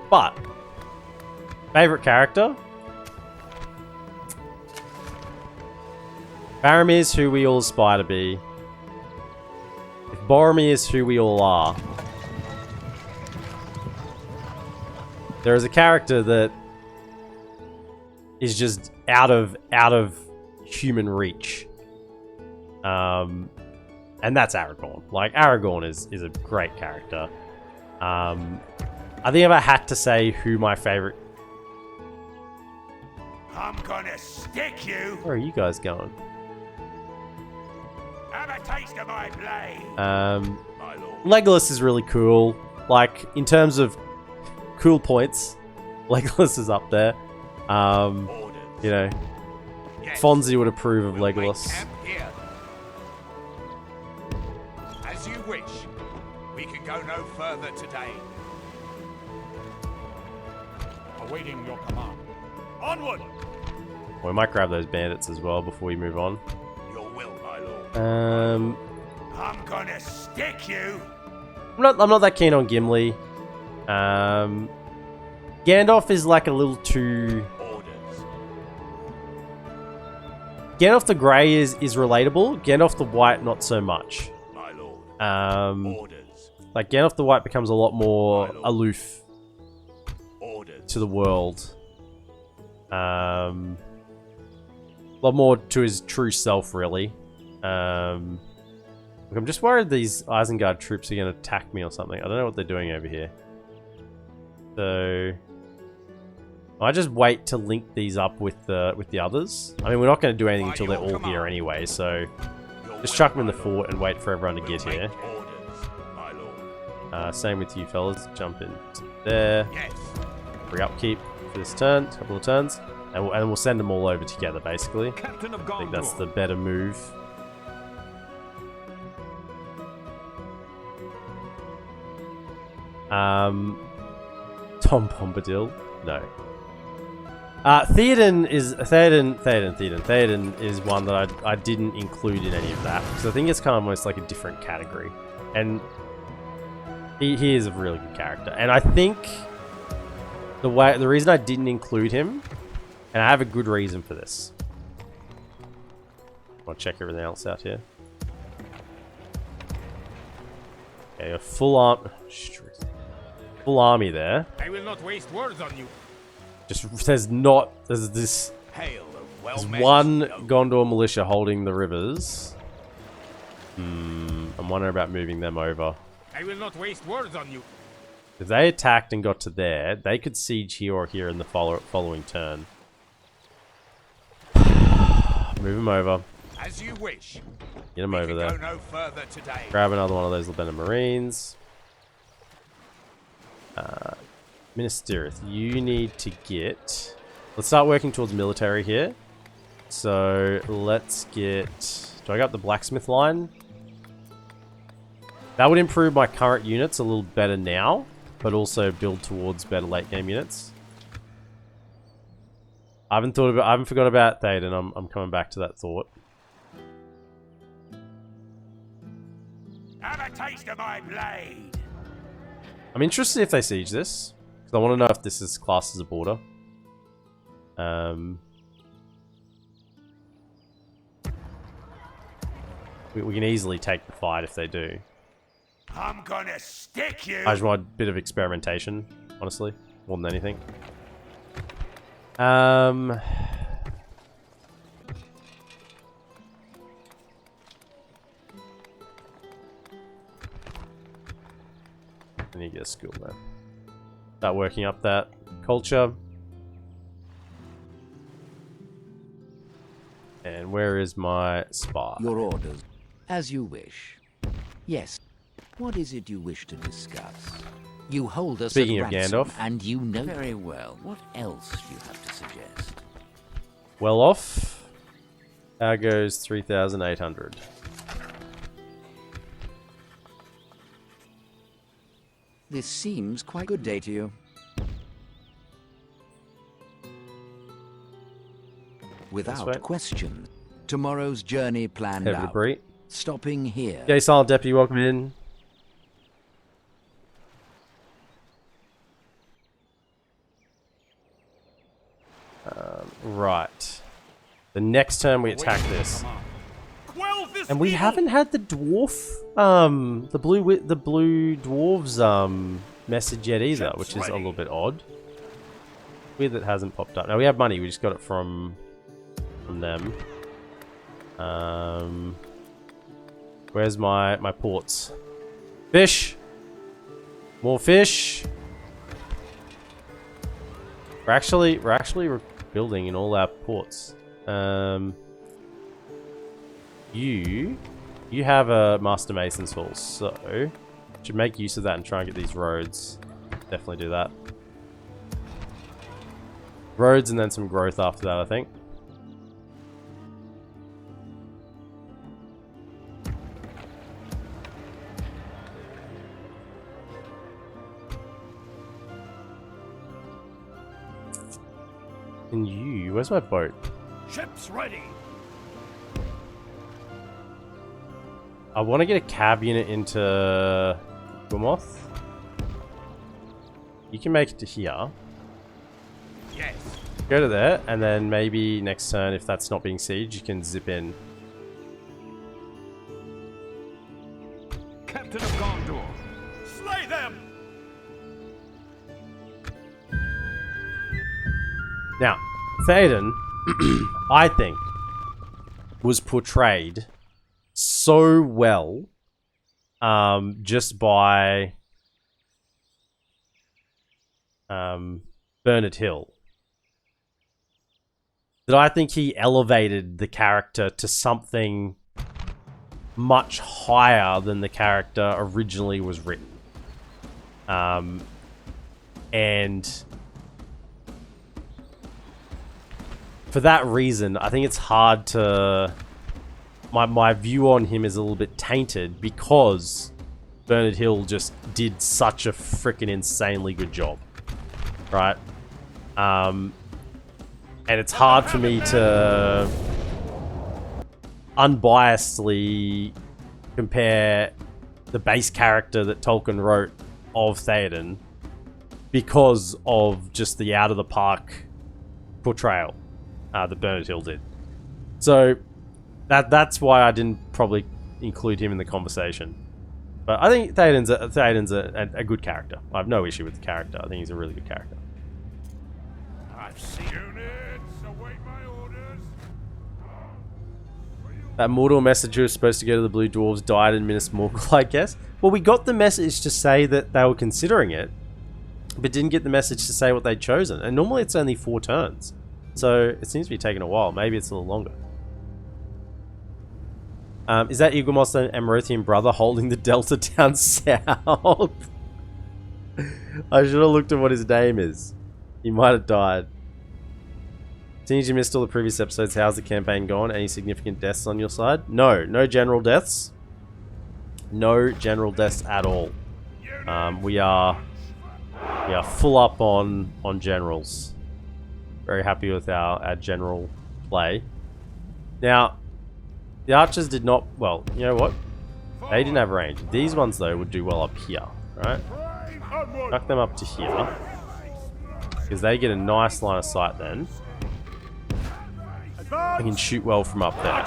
But favorite character? Faramir is who we all aspire to be. If Boromir is who we all are, there is a character that is just out of human reach. And that's Aragorn. Like, Aragorn is a great character. I think if I had to say who my favorite... I'm gonna stick you. Where are you guys going? Have a taste of my blade. My lord. Legolas is really cool. Like, in terms of cool points, Legolas is up there. You know, Yes. Fonzie would approve of We'll make Legolas. camp here. As you wish. We can go no further today. Awaiting your command. Onward. We might grab those bandits as well before we move on. Your will, my lord. I'm gonna stick you. I'm not that keen on Gimli. Gandalf is like a little too... Orders. Gandalf the Grey is relatable. Gandalf the White, not so much. My lord. Orders. Like, Gandalf the White becomes a lot more aloof Orders. to the world. A lot more to his true self, really. I'm just worried these Isengard troops are going to attack me or something. I don't know what they're doing over here. So I just wait to link these up with the others. I mean, we're not going to do anything until they're all here anyway, so just chuck them in the fort and wait for everyone to get here. Same with you fellas. Jump in there. Free upkeep for this turn, couple of turns, and we'll send them all over together, basically. Captain of Gondor. I think that's the better move. Tom Bombadil? No. Theoden is one that I didn't include in any of that, because I think it's kind of almost like a different category. And he is a really good character. And I think the reason I didn't include him, and I have a good reason for this. I'll check everything else out here. Okay, a full army there. I will not waste words on you. There's this Hail of there's well-meant one noble. Gondor militia holding the rivers. I'm wondering about moving them over. I will not waste words on you. If they attacked and got to there, they could siege here or here in the following turn. Move them over. As you wish. Get them We over can there. go no further today. Grab another one of those Lebanon Marines. Minas Tirith, you need to get... Let's start working towards military here. So, let's get... Do I got the blacksmith line? That would improve my current units a little better now, but also build towards better late game units. I haven't forgot about Theoden. I'm coming back to that thought. Have a taste of my blade. I'm interested if they siege this, because I want to know if this is classed as a border. We can easily take the fight if they do. I'm gonna stick you. I just want a bit of experimentation, honestly, more than anything. I need to get a school there. Start working up that culture. And where is my spy? Your orders. As you wish. Yes. What is it you wish to discuss? You hold us Speaking at of ransom, Gandalf. and you know very well. What else do you have to suggest? Well off. How goes 3,800? This seems quite a good day to you. Without question. Tomorrow's journey planned Heavy out. debris. Stopping here. Yay, Silent Deputy, welcome in. Right. The next turn we attack this. And we haven't had the dwarf, the blue dwarves, message yet either, which is a little bit odd. Weird that hasn't popped up. Now we have money, we just got it from them. Where's my ports? Fish! More fish! We're actually building in all our ports. You have a Master Mason's Hall, so should make use of that and try and get these roads. Definitely do that. Roads and then some growth after that, I think. And you, where's my boat? Ships ready. I want to get a cab unit into Gumoth. You can make it to here. Yes. Go to there, and then maybe next turn, if that's not being sieged, you can zip in. Captain of Gondor. Slay them. Now, Theoden, I think, was portrayed so well just by Bernard Hill that I think he elevated the character to something much higher than the character originally was written. And for that reason, I think it's hard to... My view on him is a little bit tainted because Bernard Hill just did such a freaking insanely good job. Right? And it's hard for me to unbiasedly compare the base character that Tolkien wrote of Theoden because of just the out-of-the-park portrayal that Bernard Hill did. So that's why I didn't probably include him in the conversation. But I think Theoden's a good character. I have no issue with the character. I think he's a really good character. I've seen units. Await my orders. That Mordor messenger was supposed to go to the Blue Dwarves died in Minas Morgul, I guess. Well, we got the message to say that they were considering it, but didn't get the message to say what they'd chosen. And normally it's only 4 turns. So it seems to be taking a while. Maybe it's a little longer. Is that Eaglemoss and Amarothian brother holding the Delta down south? I should have looked at what his name is. He might have died. Since you missed all the previous episodes, how's the campaign gone? Any significant deaths on your side? No, no general deaths. No general deaths at all. We are full up on generals. Very happy with our general play. Now, the archers did not... Well, you know what? They didn't have range. These ones, though, would do well up here, right? Knock them up to here. Because they get a nice line of sight then. They can shoot well from up there.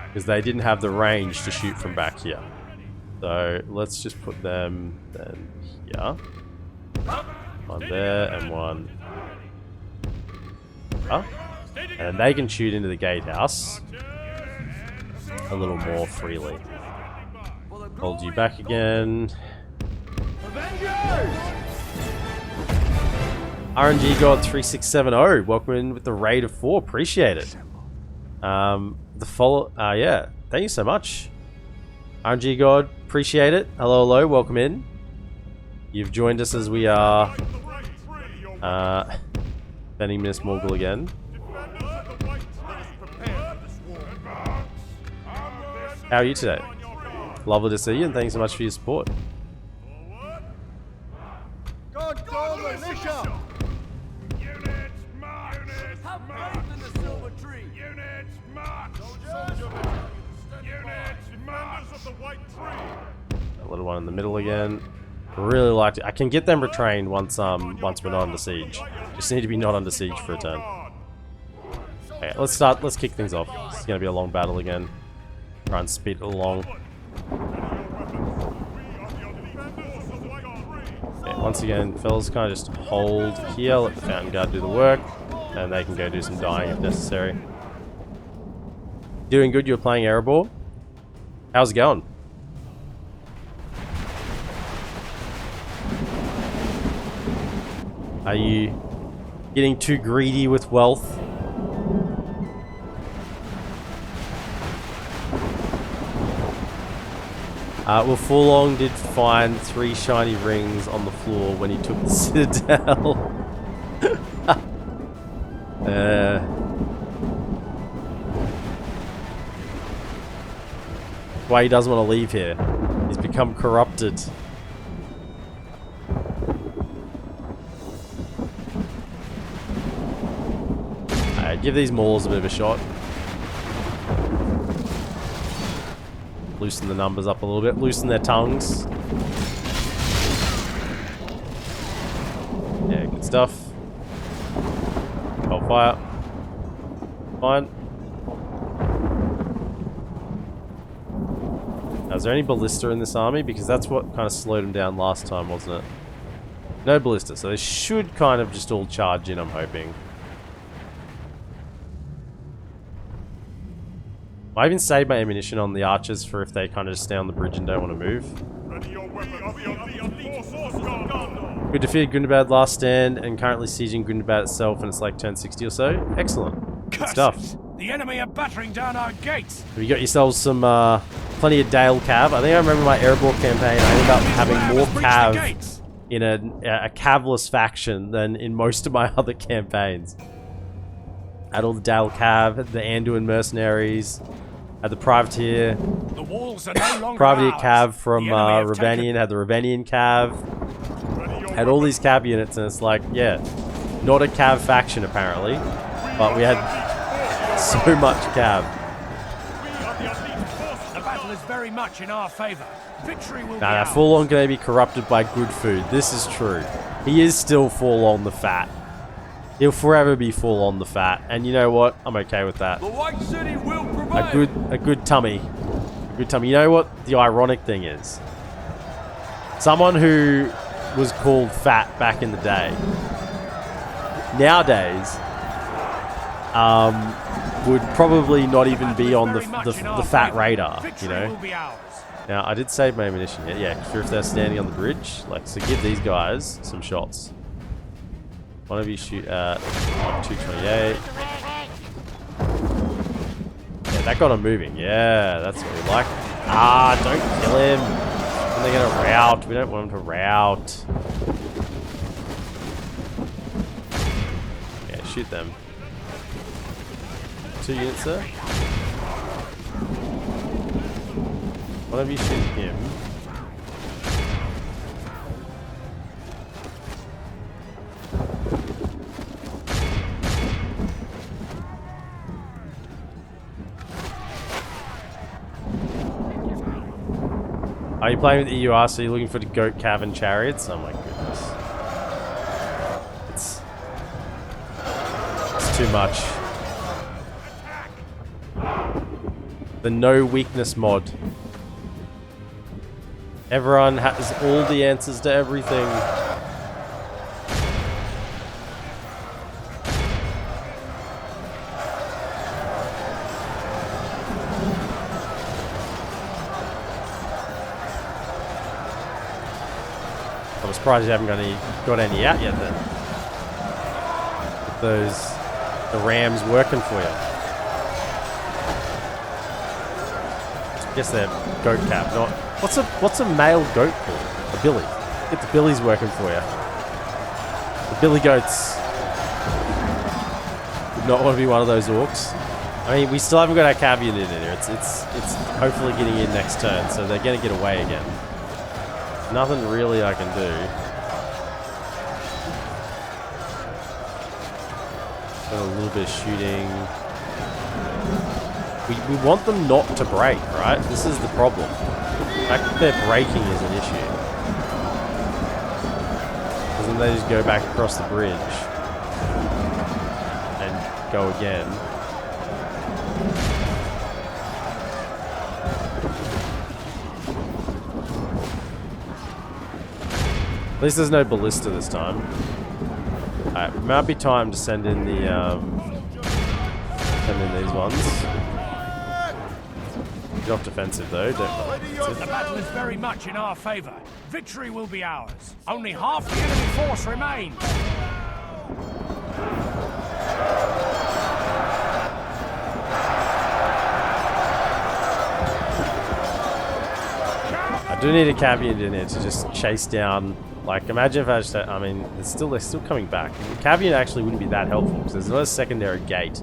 Because they didn't have the range to shoot from back here. So, let's just put them then here. One there and one... Huh? And they can shoot into the gatehouse a little more freely. Hold you back again. RNG God 3670, welcome in with the raid of 4, appreciate it. Yeah, thank you so much. RNG God, appreciate it. Hello, hello, welcome in. You've joined us as we are defending Minas Morgul again. How are you today? Lovely to see you, and thanks so much for your support. That little one in the middle again. Really liked it. I can get them retrained once we're not under siege. Just need to be not under siege for a turn. Okay, let's kick things off. It's gonna be a long battle again. Try and speed it along. Okay, once again, fellas, kind of just hold here, let the Fountain Guard do the work, and they can go do some dying if necessary. Doing good, you were playing Erebor? How's it going? Are you getting too greedy with wealth? Well, Furlong did find 3 shiny rings on the floor when he took the Citadel. Why he doesn't want to leave here. He's become corrupted. Give these maulers a bit of a shot. Loosen the numbers up a little bit. Loosen their tongues. Yeah, good stuff. Hold fire. Fine. Now, is there any ballista in this army? Because that's what kind of slowed them down last time, wasn't it? No ballista, so they should kind of just all charge in, I'm hoping. I even saved my ammunition on the archers for if they kind of just stay on the bridge and don't want to move. We defeated Gundabad last stand and currently sieging Gundabad itself, and it's like turn 60 or so. Excellent. Good stuff. The enemy are battering down our gates. Have you got yourselves some plenty of Dale Cav? I think I remember my Erebor campaign. I ended up having more Cav in a Cavless faction than in most of my other campaigns. Had all the Dale Cav, had the Anduin mercenaries, had the privateer. The walls are no longer privateer ours. Cav from Ravanian, had the Ravanian Cav. Had all these Cav units, and it's like, yeah, not a Cav faction apparently, but we had so much Cav. The battle is very much in our favor. Victory will be Nah, ours. Furlong gonna be corrupted by good food. This is true. He is still Furlong the Fat. He'll forever be Furlong the Fat, and you know what? I'm okay with that. The White City will prevail. A good tummy. A good tummy. You know what the ironic thing is? Someone who was called fat back in the day, nowadays, would probably not even be on the fat radar, you know? Now, I did save my ammunition here. Yeah, if they're standing on the bridge, like, so give these guys some shots. One of you shoot at 228. Yeah, that got him moving. Yeah, that's what we like. Ah, don't kill him. And they're gonna rout. We don't want them to rout. Yeah, shoot them. 2 units there. One of you shoot him. Are you playing with EUR, so you're looking for the goat cavern chariots? Oh my goodness. It's too much. The no weakness mod. Everyone has all the answers to everything. I'm surprised you haven't got any out yet then. With the Rams working for you. guess they're goat cap. Not what's a male goat called? A billy. Get the billies working for you. The billy goats. Would not want to be one of those orcs. I mean, we still haven't got our caveat in here. It's hopefully getting in next turn, so they're gonna get away again. Nothing really I can do. Got a little bit of shooting. We want them not to break, right? This is the problem. The fact that they're breaking is an issue. Because then they just go back across the bridge and go again. At least there's no ballista this time. Alright, might be time to send in the these ones. Get off defensive though, don't The battle is very much in our favor. Victory will be ours. Only half the enemy force remains. I do need a caveat in here to just chase down. Like, imagine if I just, I mean, they're still coming back. The caveat actually wouldn't be that helpful because there's no secondary gate.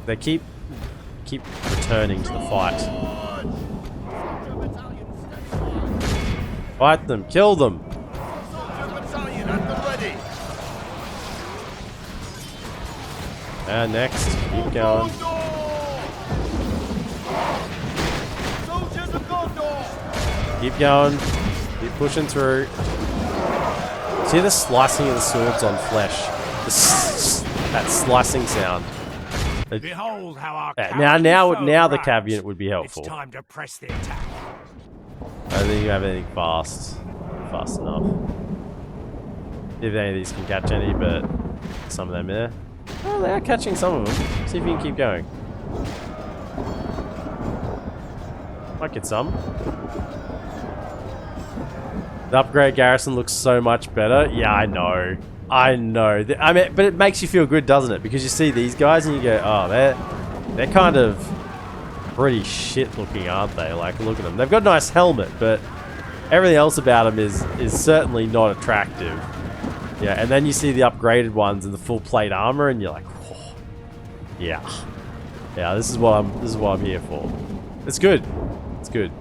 They keep returning to the fight. Fight them, kill them. And next, keep going. Keep going. Keep pushing through. See the slicing of the swords on flesh? That slicing sound. Behold how our now the caveat would be helpful. It's time to press the attack. I don't think you have anything fast enough. If any of these can catch any, but some of them there. Oh, they are catching some of them. See if you can keep going. Might get some. The upgrade garrison looks so much better. Yeah, I know. I know. I mean, but it makes you feel good, doesn't it? Because you see these guys and you go, oh, they're kind of pretty shit looking, aren't they? Like, look at them. They've got a nice helmet, but everything else about them is certainly not attractive. Yeah, and then you see the upgraded ones in the full plate armor, and you're like, oh, yeah, this is what I'm here for. It's good. It's good.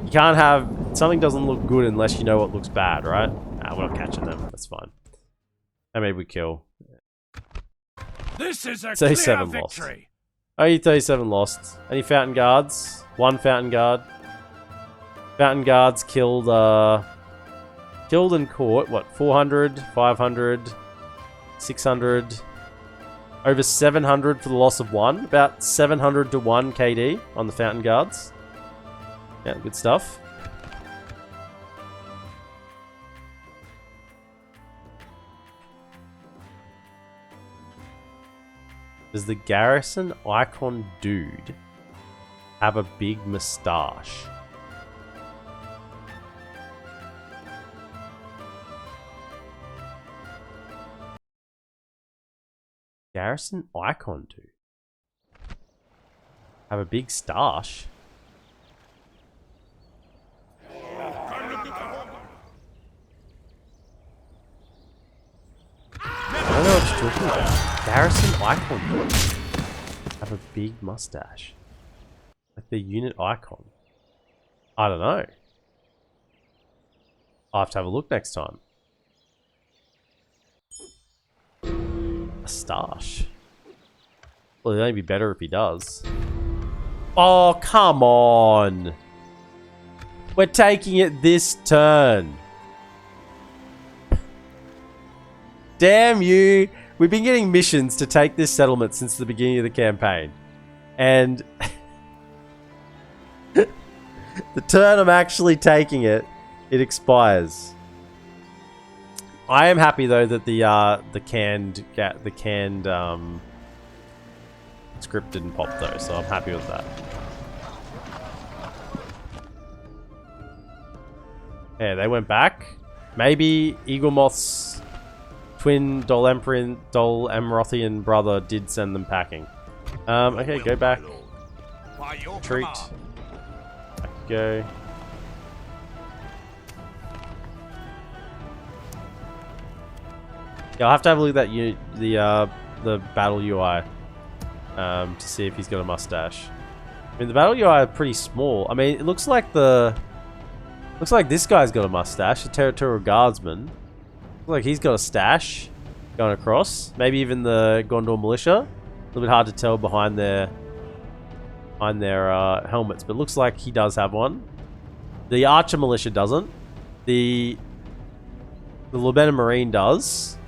You can't have something doesn't look good unless you know what looks bad, right? Nah, we're not catching them. That's fine. And maybe we kill. This is a 37 clear lost. victory. Only 37 lost. Any fountain guards? One fountain guard. Fountain guards killed and caught, what, 400, 500, 600, over 700 for the loss of one. About 700 to 1 KD on the fountain guards. Yeah, good stuff. Does the garrison icon dude have a big moustache? Garrison icon dude have a big stash? I don't know what you're talking about. Garrison icon dude have a big mustache. Like the unit icon. I don't know. I'll have to have a look next time. A stash. Well, it'd only be better if he does. Oh, come on! We're taking it this turn. Damn you! We've been getting missions to take this settlement since the beginning of the campaign. And the turn I'm actually taking it, it expires. I am happy though that the canned script didn't pop though, so I'm happy with that. Yeah, they went back. Maybe Eaglemoth's twin Dol Emerothian brother did send them packing. Okay, go back. By your Retreat. command. Back you go. Yeah, I'll have to have a look at that the battle UI to see if he's got a mustache. I mean, the battle UI are pretty small. I mean, it looks like this guy's got a mustache, a territorial guardsman. Looks like he's got a stash going across. Maybe even the Gondor militia. A little bit hard to tell behind their helmets, but it looks like he does have one. The archer militia doesn't. The Lubena Marine does.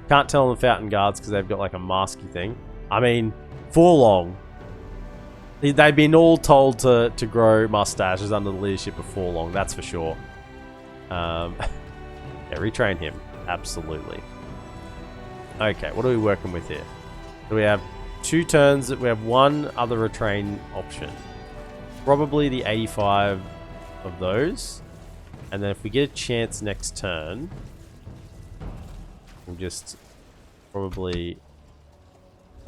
Can't tell on the Fountain Guards because they've got like a masky thing. I mean, for long. They've been all told to grow mustaches under the leadership of Forlong, that's for sure. Yeah, retrain him. Absolutely. Okay, what are we working with here? So we have 2 turns. We have 1 other retrain option. Probably the 85 of those. And then if we get a chance next turn, we'll just probably...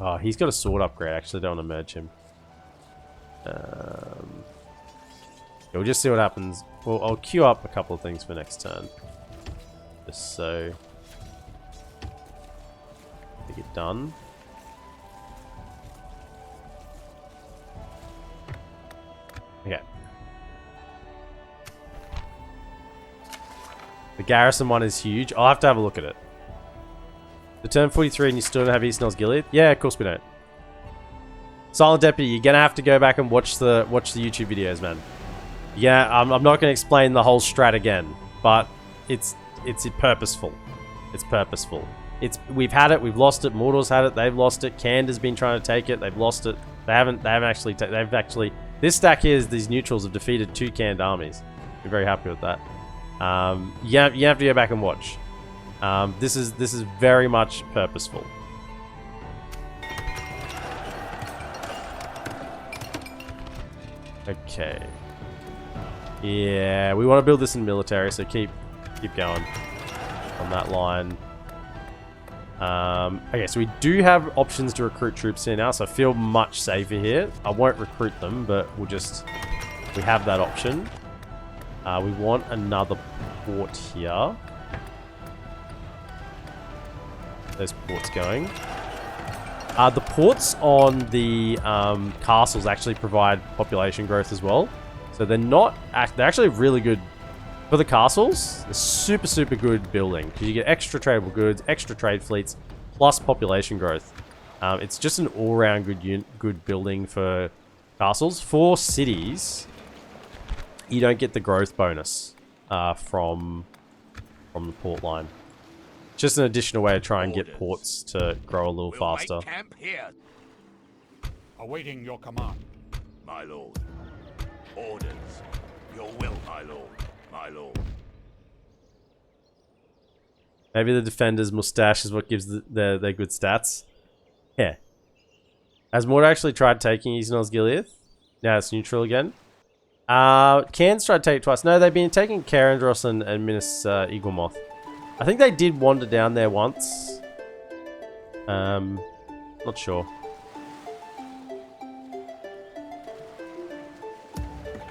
Oh, he's got a sword upgrade. Actually, I don't want to merge him. Yeah, we'll just see what happens. Well, I'll queue up a couple of things for next turn. Just so we get done. Okay. The garrison one is huge. I'll have to have a look at it. The turn 43 and you still don't have East Gilead? Yeah, of course we don't. Silent Deputy, you're gonna have to go back and watch the YouTube videos, man. Yeah, I'm not gonna explain the whole strat again, but it's purposeful. It's purposeful. We've had it, we've lost it. Mordor's had it, they've lost it. Cand has been trying to take it, they've lost it. They haven't actually. This stack here is these neutrals have defeated 2 Canned armies. I'm very happy with that. You have to go back and watch. This is very much purposeful. Okay. Yeah, we want to build this in military, so keep going on that line. Okay, so we do have options to recruit troops here now, so I feel much safer here. I won't recruit them, but we have that option. We want another port here. Those ports going. The ports on the castles actually provide population growth as well. So they're actually really good for the castles. They're super good building because you get extra tradable goods, extra trade fleets, plus population growth. It's just an all-round good building for castles. For cities, you don't get the growth bonus from the port line. Just an additional way to try and get ports to grow a little faster. Make camp here, Awaiting your command. my lord. Orders. Your will, my lord. My lord. Maybe the defender's mustache is what gives their good stats. Yeah. Has Mordor actually tried taking Isengard Gilead? Now it's neutral again. Cairns tried to take it twice. No, they've been taking Carandros and Minas Eaglemoth. I think they did wander down there once. Not sure.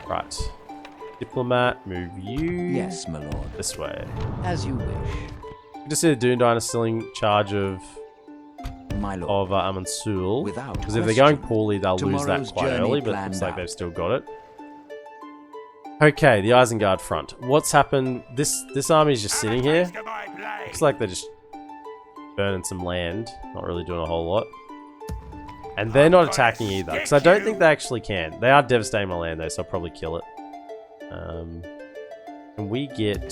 Right. Diplomat, move you. Yes, my lord. This way. As you wish. You just see the Dunedain is still in charge of My lord. Amansul. Without Because if they're going question. poorly, they'll lose that Tomorrow's quite journey early, but it planned looks like out. they've still got it. Okay, the Isengard front. What's happened? This army is just sitting here. To my blade. Looks like they're just burning some land. Not really doing a whole lot. And they're not attacking either, because I don't think they actually can. They are devastating my land though, so I'll probably kill it. Can we get...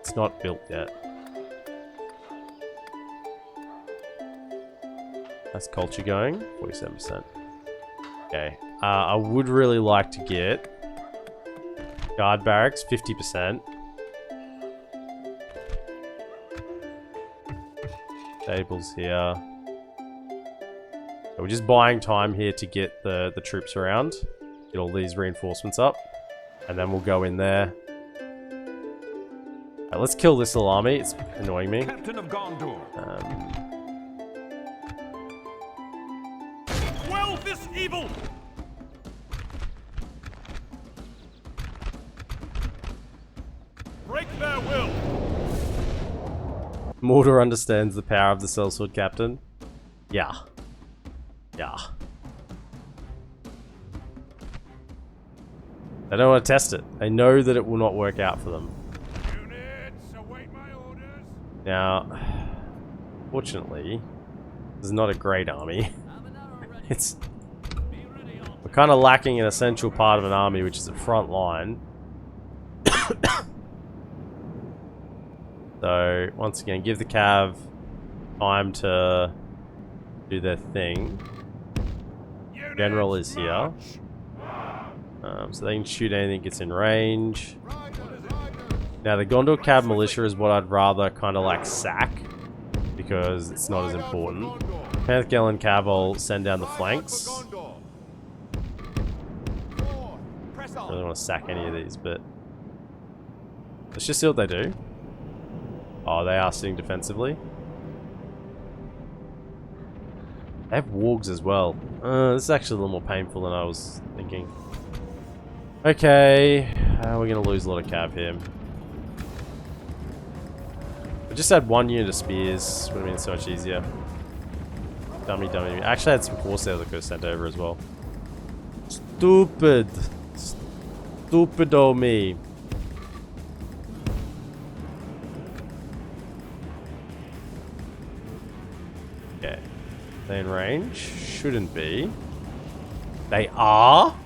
It's not built yet. That's culture going. 47%. Okay. I would really like to get... Guard barracks, 50%. Tables here. So we're just buying time here to get the troops around. Get all these reinforcements up. And then we'll go in there. Right, let's kill this little army. It's annoying me. Captain of Gondor. Unable! Break their will! Mordor understands the power of the sellsword captain. Yeah. Yeah. They don't want to test it. They know that it will not work out for them. Units, await my orders. Now, fortunately, this is not a great army. It's... We're kind of lacking an essential part of an army, which is the front line. So, once again, give the cav time to do their thing. General is here. So they can shoot anything that gets in range. Now the Gondor Cab Militia is what I'd rather kind of like sack, because it's not as important. Penthgel and Cav will send down the flanks. I don't really want to sack any of these, but let's just see what they do. Oh, they are sitting defensively. They have wargs as well. This is actually a little more painful than I was thinking. Okay, we're going to lose a lot of cav here. I just had one unit of spears. Would have been so much easier. Dummy. I actually had some Corsairs I could have sent over as well. Stupid. Stupido me. Okay. They in range? Shouldn't be. They are?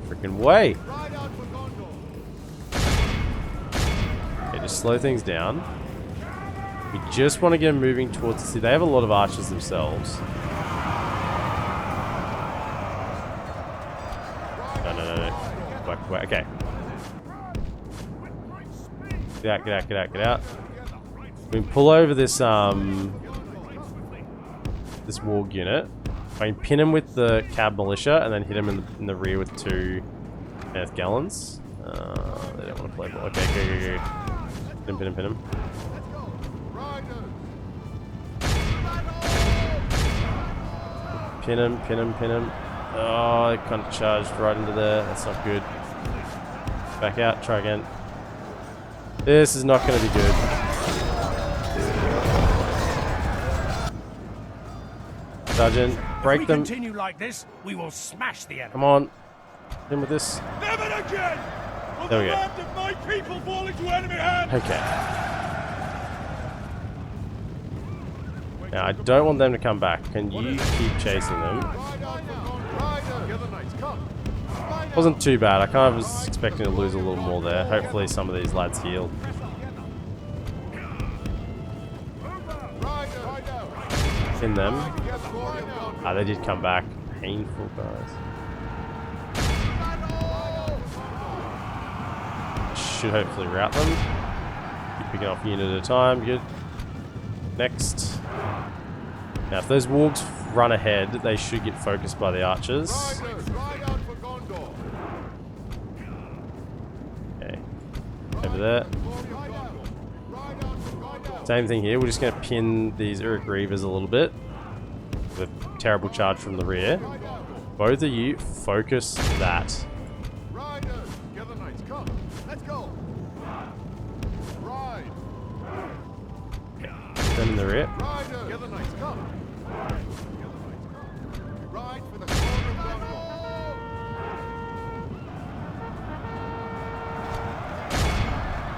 Freaking way. Okay, just slow things down. We just want to get them moving towards the sea. They have a lot of archers themselves. No. Wait. Okay. Get out. We can pull over this this warg unit. I can pin him with the cab militia and then hit him in the rear with 2 Earth Gallons. They don't want to play ball. Okay, go. Pin him. Pin him. Oh, I kind of charged right into there. That's not good. Back out, try again. This is not going to be good. Sergeant, break them. If we continue like this, we will smash the enemy. Come on. Hit him with this. Never again! Will There we the go. land of my people fall into enemy hands? Okay. Now, I don't want them to come back. Can you keep chasing them? Wasn't too bad. I kind of was expecting to lose a little more there. Hopefully some of these lads heal. In them. Ah, they did come back. Painful, guys. Should hopefully rout them. Keep picking off a unit at a time. Good. Next. Now, if those wargs run ahead, they should get focused by the archers. Okay. Over there. Same thing here. We're just going to pin these Uruk Reavers a little bit. With a terrible charge from the rear. Both of you, focus that. Okay. Them in the rear.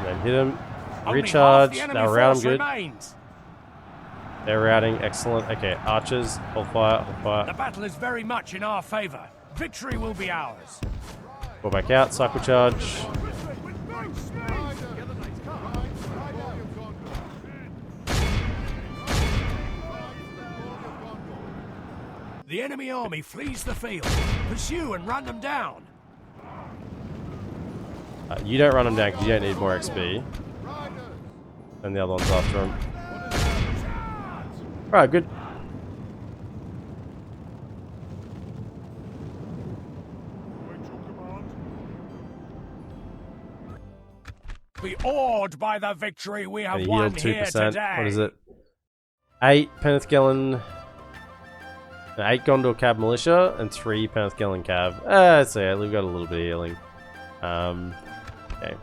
Then hit him. Recharge. Now rout them good. They're routing. Excellent. Okay, archers. Hold fire. The battle is very much in our favor. Victory will be ours. Go back out. Cycle charge. The enemy army flees the field. Pursue and run them down. You don't run them down because you don't need more XP. And the other one's after him. Alright, good. Be awed by the victory we have And won yield here 2%. today. What is it? 8 Penthgelen 8 Gondor Cab Militia and 3 Penthgelen Cab. That's okay, we've got a little bit of healing. Okay.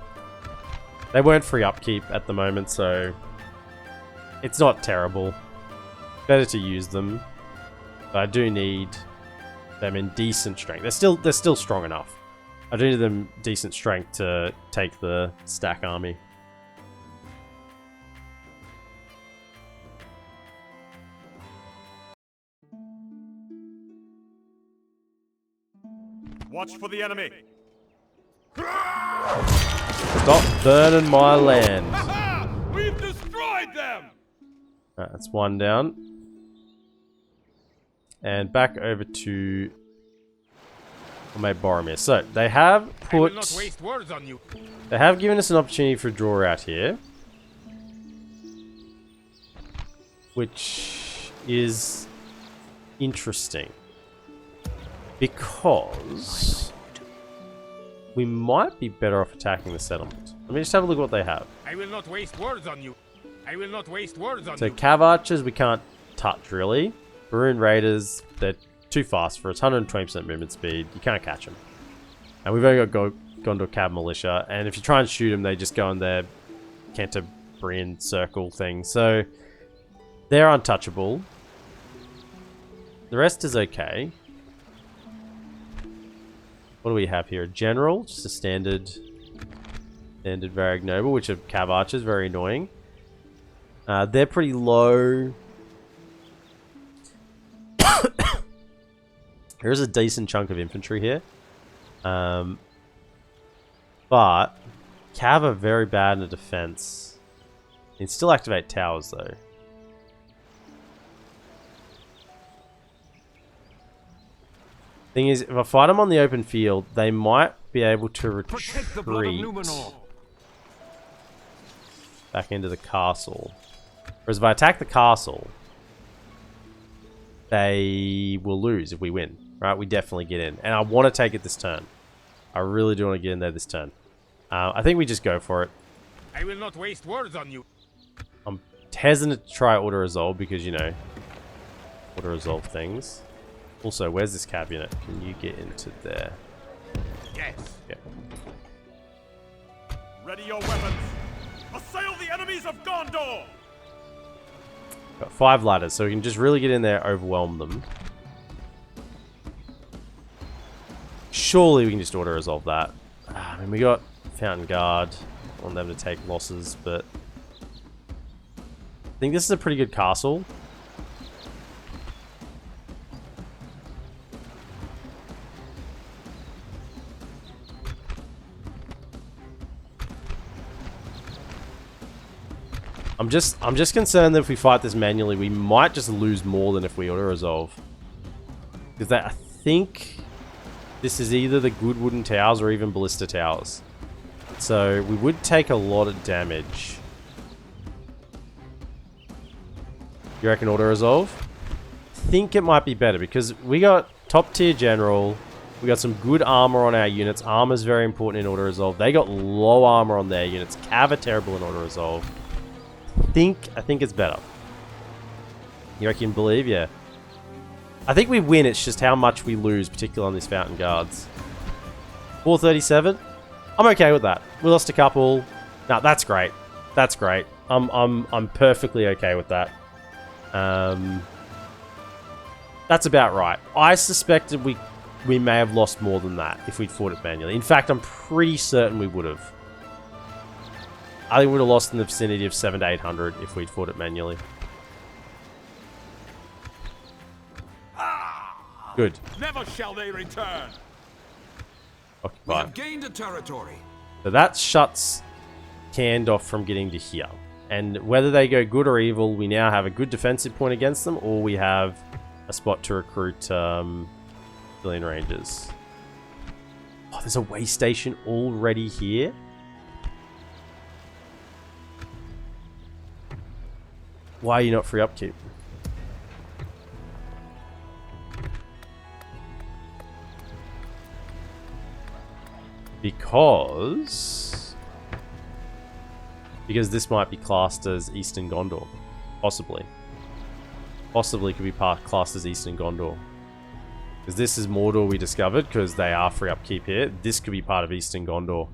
They weren't free upkeep at the moment, so it's not terrible. Better to use them. But I do need them in decent strength. They're still strong enough. I do need them decent strength to take the stack army. Watch for the enemy. Stop burning my land. We've destroyed them. That's one down. And back over to my Boromir. So they have put. They have given us an opportunity for a draw out here, which is interesting because we might be better off attacking the settlement. Let me just have a look at what they have. I will not waste words on you. I will not waste words on So you. Cav Archers we can't touch really. Maroon Raiders, they're too fast for us. 120% movement speed. You can't catch them. And we've only got Gondor Cab Militia. And if you try and shoot them, they just go in their Cantabrian circle thing. So they're untouchable. The rest is okay. What do we have here? A General, just a standard Varag Noble, which are Cav Archers, very annoying. They're pretty low. There's a decent chunk of infantry here. But Cav are very bad in the defense. You can still activate towers though. Thing is, if I fight them on the open field, they might be able to retreat back into the castle. Whereas if I attack the castle, they will lose if we win. Right? We definitely get in. And I want to take it this turn. I really do want to get in there this turn. I think we just go for it. I will not waste words on you. I'm hesitant to try auto-resolve because, you know, auto-resolve things. Also, where's this cab unit? Can you get into there? Yes. Yeah. Ready your weapons. Assail the enemies of Gondor. Got 5 ladders, so we can just really get in there, overwhelm them. Surely we can just auto-resolve that. I mean, we got Fountain Guard. I want them to take losses, but I think this is a pretty good castle. I'm just concerned that if we fight this manually, we might just lose more than if we auto-resolve. Because I think this is either the good wooden towers or even ballista towers. So we would take a lot of damage. You reckon auto-resolve? I think it might be better because we got top tier general. We got some good armor on our units. Armor's very important in auto-resolve. They got low armor on their units. Cav are terrible in auto-resolve. I think it's better. You reckon believe? Yeah. I think we win, it's just how much we lose, particularly on these Fountain Guards. 437? I'm okay with that. We lost a couple. No, that's great. That's great. I'm perfectly okay with that. That's about right. I suspected we may have lost more than that if we'd fought it manually. In fact, I'm pretty certain we would have. I think we would have lost in the vicinity of 700 to 800 if we'd fought it manually. Good. Never shall they return. Occupied. We have gained a territory. So that shuts Candor from getting to here. And whether they go good or evil, we now have a good defensive point against them, or we have a spot to recruit civilian rangers. Oh, there's a way station already here. Why are you not free upkeep? Because this might be classed as Eastern Gondor, possibly. possibly could be classed as Eastern Gondor. Because this is Mordor we discovered, because they are free upkeep here. This could be part of Eastern Gondor.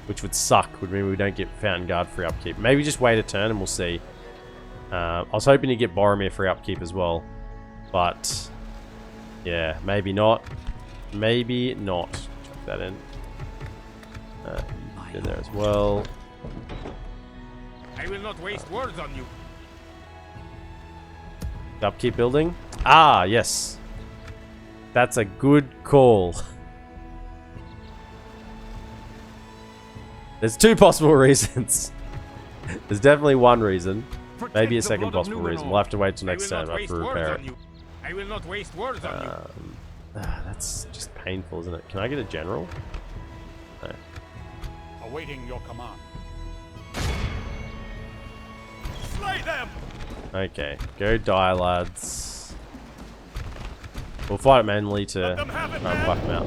Which would suck, would mean we don't get Fountain Guard free upkeep. Maybe just wait a turn and we'll see. I was hoping to get Boromir free upkeep as well. But, yeah, maybe not. Maybe not. Chuck that in. In there as well. I will not waste words on you. Upkeep building. Ah, yes. That's a good call. There's two possible reasons. There's definitely one reason. Maybe a second possible reason. We'll have to wait till next turn. I have to repair it. I will not waste words on you. That's just painful, isn't it? Can I get a general? No. Awaiting your command. Slay them! Okay, go die, lads. We'll fight it manually to wipe them out.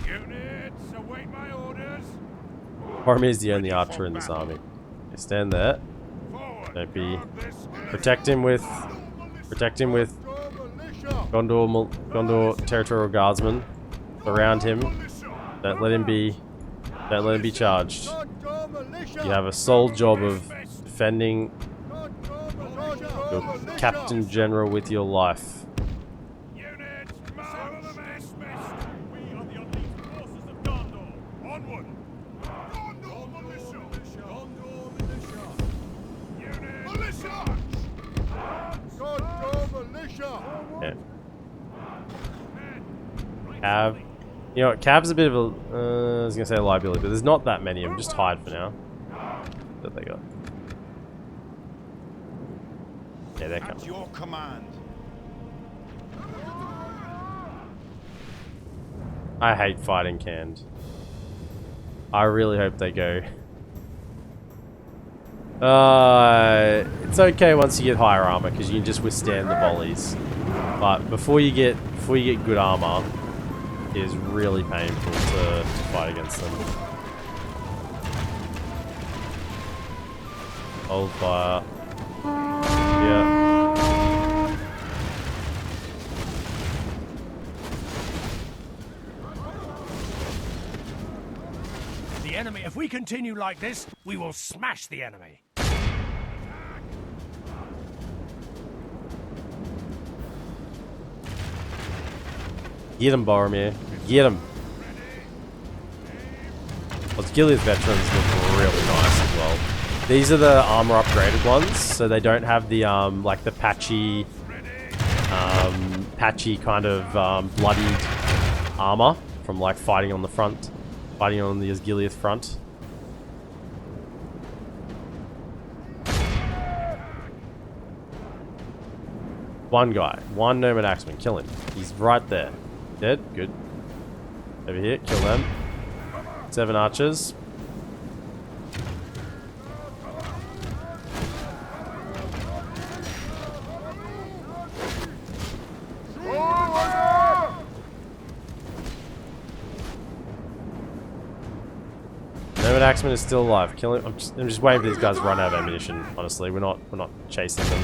Units, await my orders. Boromir is the only archer in this army. Okay, stand there. Don't be. Protect him with Gondor territorial guardsmen around him. Don't let him be charged. You have a sole job of defending your Captain General with your life. Units, we are the elite forces of Gondor. Onward. Gondor militia. Gondor militia. Units, Gondor militia! Yeah. Cav. You know what, Cav's a bit of a, I was going to say a liability, but there's not that many of them. Just hide for now. That they got. Yeah, they're coming. At your command. I hate fighting canned. I really hope they go. It's okay once you get higher armor because you can just withstand the volleys. But before you get good armor, it is really painful to fight against them. Hold fire. Yeah. the enemy. If we continue like this, we will smash the enemy. Get him, Boromir. Get him. Well, Gilead's veterans look really nice as well. These are the armor upgraded ones, so they don't have the like the patchy kind of bloodied armor from like fighting on the front, fighting on the Gilead front. One guy, one Nomad Axeman, kill him. He's right there. Dead, good. Over here, kill them. 7 archers. Nomad Axeman is still alive. Kill him. I'm just waiting for these guys to run out of ammunition. Honestly, we're not chasing them.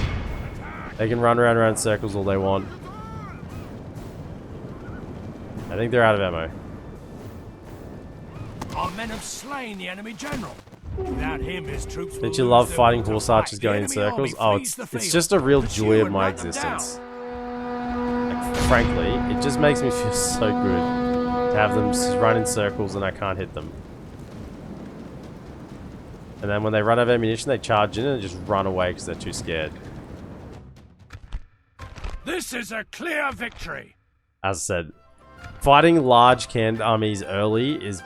They can run around in circles all they want. I think they're out of ammo. Our men have slain the enemy general. Without him, his troops will Don't you lose love their fighting will to horse fight. archers The going in enemy circles? army Oh, flees the it's field. just a real Pursue joy of and my run them existence. down. Like, frankly, it just makes me feel so good to have them just run in circles and I can't hit them. And then when they run out of ammunition, they charge in and just run away because they're too scared. This is a clear victory. As I said, fighting large canned armies early is...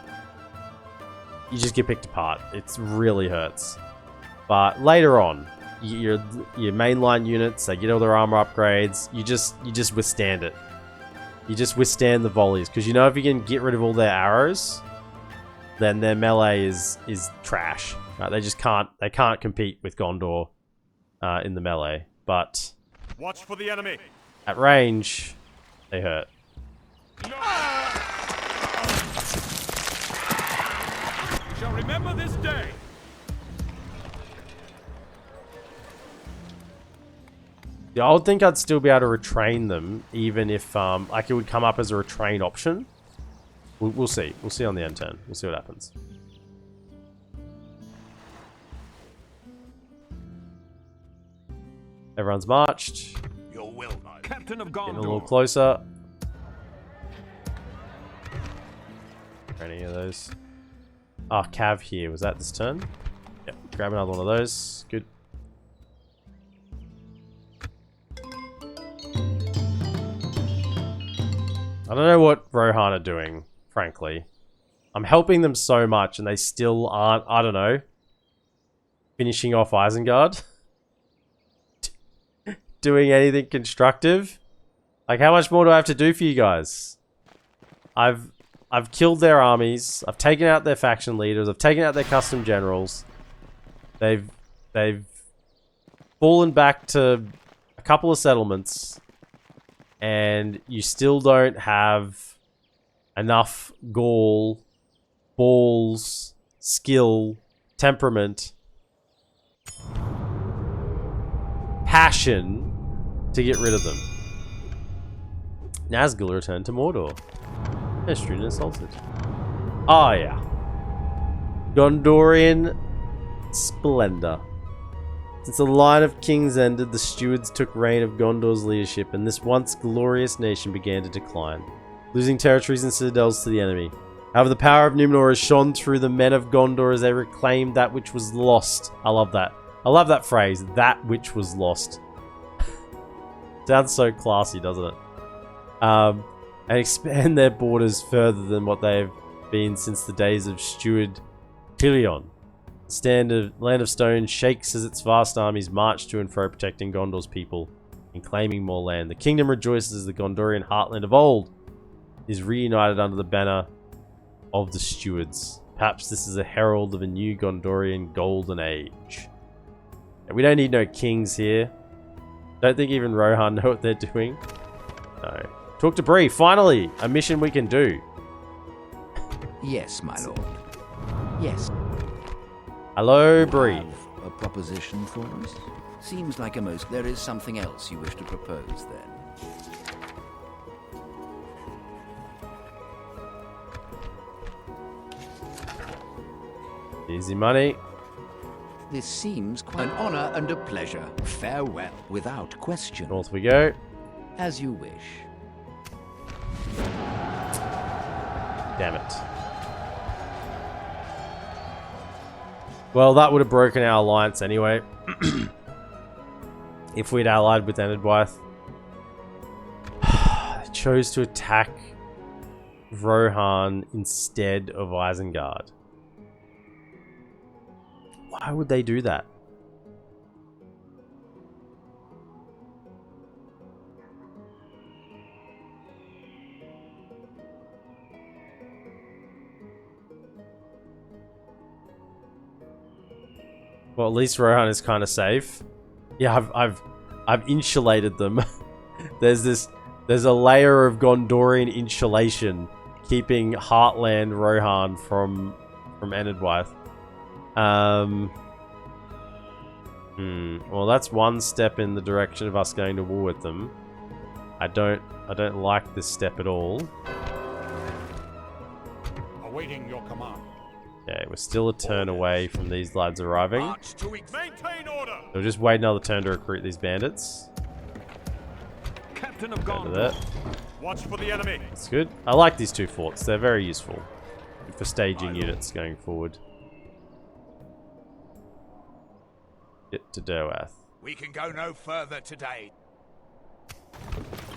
you just get picked apart. It really hurts. But later on, your mainline units, they get all their armor upgrades. You just withstand it. You just withstand the volleys. Because you know if you can get rid of all their arrows, then their melee is trash. Right? They just can't compete with Gondor in the melee. But Watch for the enemy. at range, they hurt. You shall remember this day. Yeah, I would think I'd still be able to retrain them, even if like it would come up as a retrain option. We'll see. We'll see on the end turn. We'll see what happens. Everyone's marched. Your will, my lord. Captain of Getting a little Gondor. closer. Any of those? Ah, Cav here. Was that this turn? Yep. Grab another one of those. Good. I don't know what Rohan are doing, frankly. I'm helping them so much and they still aren't, I don't know, finishing off Isengard. Doing anything constructive. Like, how much more do I have to do for you guys? I've killed their armies. I've taken out their faction leaders. I've taken out their custom generals. They've fallen back to a couple of settlements. And you still don't have enough gall, balls, skill, temperament, passion to get rid of them. Nazgul returned to Mordor. Their student assaulted. Oh yeah. Gondorian splendor. Since the line of kings ended, the stewards took reign of Gondor's leadership, and this once glorious nation began to decline, losing territories and citadels to the enemy. However, the power of Numenor has shone through the men of Gondor as they reclaimed that which was lost. I love that. I love that phrase, that which was lost. Sounds so classy, doesn't it? And expand their borders further than what they have been since the days of Steward Tilion. The Land of Stone shakes as its vast armies march to and fro, protecting Gondor's people and claiming more land. The kingdom rejoices as the Gondorian heartland of old is reunited under the banner of the stewards. Perhaps this is a herald of a new Gondorian golden age. And we don't need no kings here. Don't think even Rohan know what they're doing. No. Talk to Bree. Finally, a mission we can do. Yes, my lord. Yes. Hello, Bree. Have a proposition for us? Seems like a most... There is something else you wish to propose, then. Easy money. This seems quite... An honor and a pleasure. Farewell. Without question. North we go. As you wish. Damn it. Well, that would have broken our alliance anyway. If we'd allied with Enedwyth. They chose to attack Rohan instead of Isengard. Why would they do that? Well, at least Rohan is kind of safe. Yeah, I've insulated them. There's a layer of Gondorian insulation keeping Heartland Rohan from Enedwyth. Well, that's one step in the direction of us going to war with them. I don't like this step at all. Awaiting your command. Okay, we're still a turn away from these lads arriving. March to maintain order. So we'll just wait another turn to recruit these bandits. Captain of Go to Gondor. that. Watch for the enemy. That's good. I like these two forts. They're very useful for staging units going forward. Get to Derwath. We can go no further today.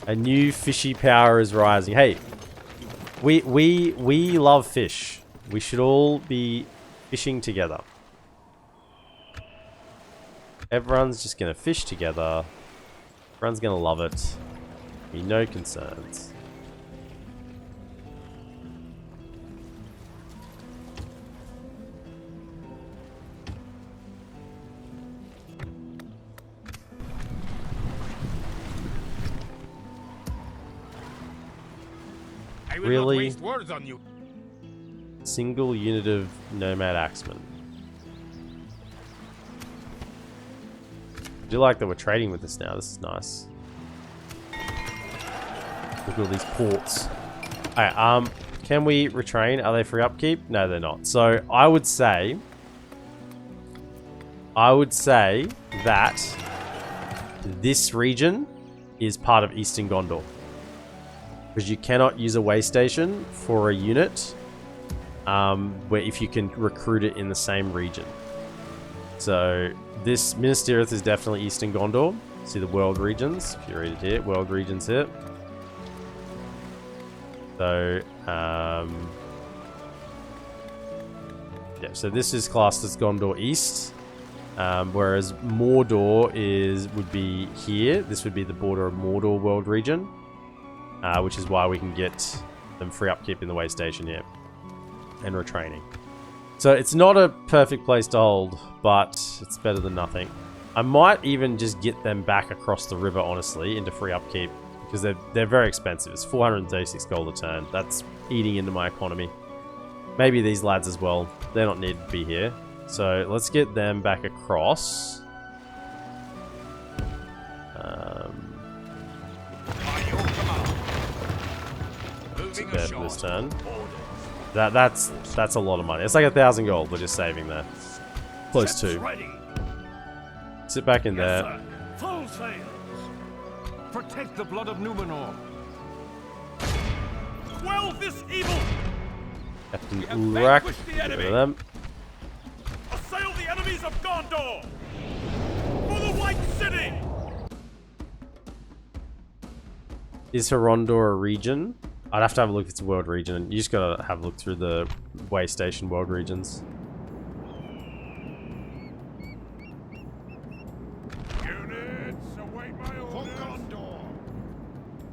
A new fishy power is rising. Hey, we love fish. We should all be fishing together. Everyone's just gonna fish together. Everyone's gonna love it. Be no concerns. I will Really? not waste words on you. Single unit of nomad axemen. I do like that we're trading with this now. This is nice. Look at all these ports. Alright, can we retrain? Are they free upkeep? No, they're not. So I would say that this region is part of Eastern Gondor. Because you cannot use a way station for a unit where if you can recruit it in the same region. So this Minas Tirith is definitely Eastern Gondor. See the world regions, if you read it here, world regions here. So, yeah, so this is classed as Gondor East, whereas Mordor would be here. This would be the border of Mordor world region, which is why we can get them free upkeep in the way station here and retraining. So it's not a perfect place to hold, but it's better than nothing. I might even just get them back across the river, honestly, into free upkeep, because they're very expensive. It's 436 gold a turn. That's eating into my economy. Maybe these lads as well. They're not needed to be here. So let's get them back across. That's bad for this turn. That's a lot of money. It's like 1,000 gold we're just saving there. Close to. Sit back in there. Full sails. Protect the blood of Numenor. Quell this evil! Captain Urak. Get rid of them. Assail the enemies of Gondor! For the White City! Is Horondor a region? I'd have to have a look if it's a world region. You just gotta have a look through the way station world regions. Units, await my orders.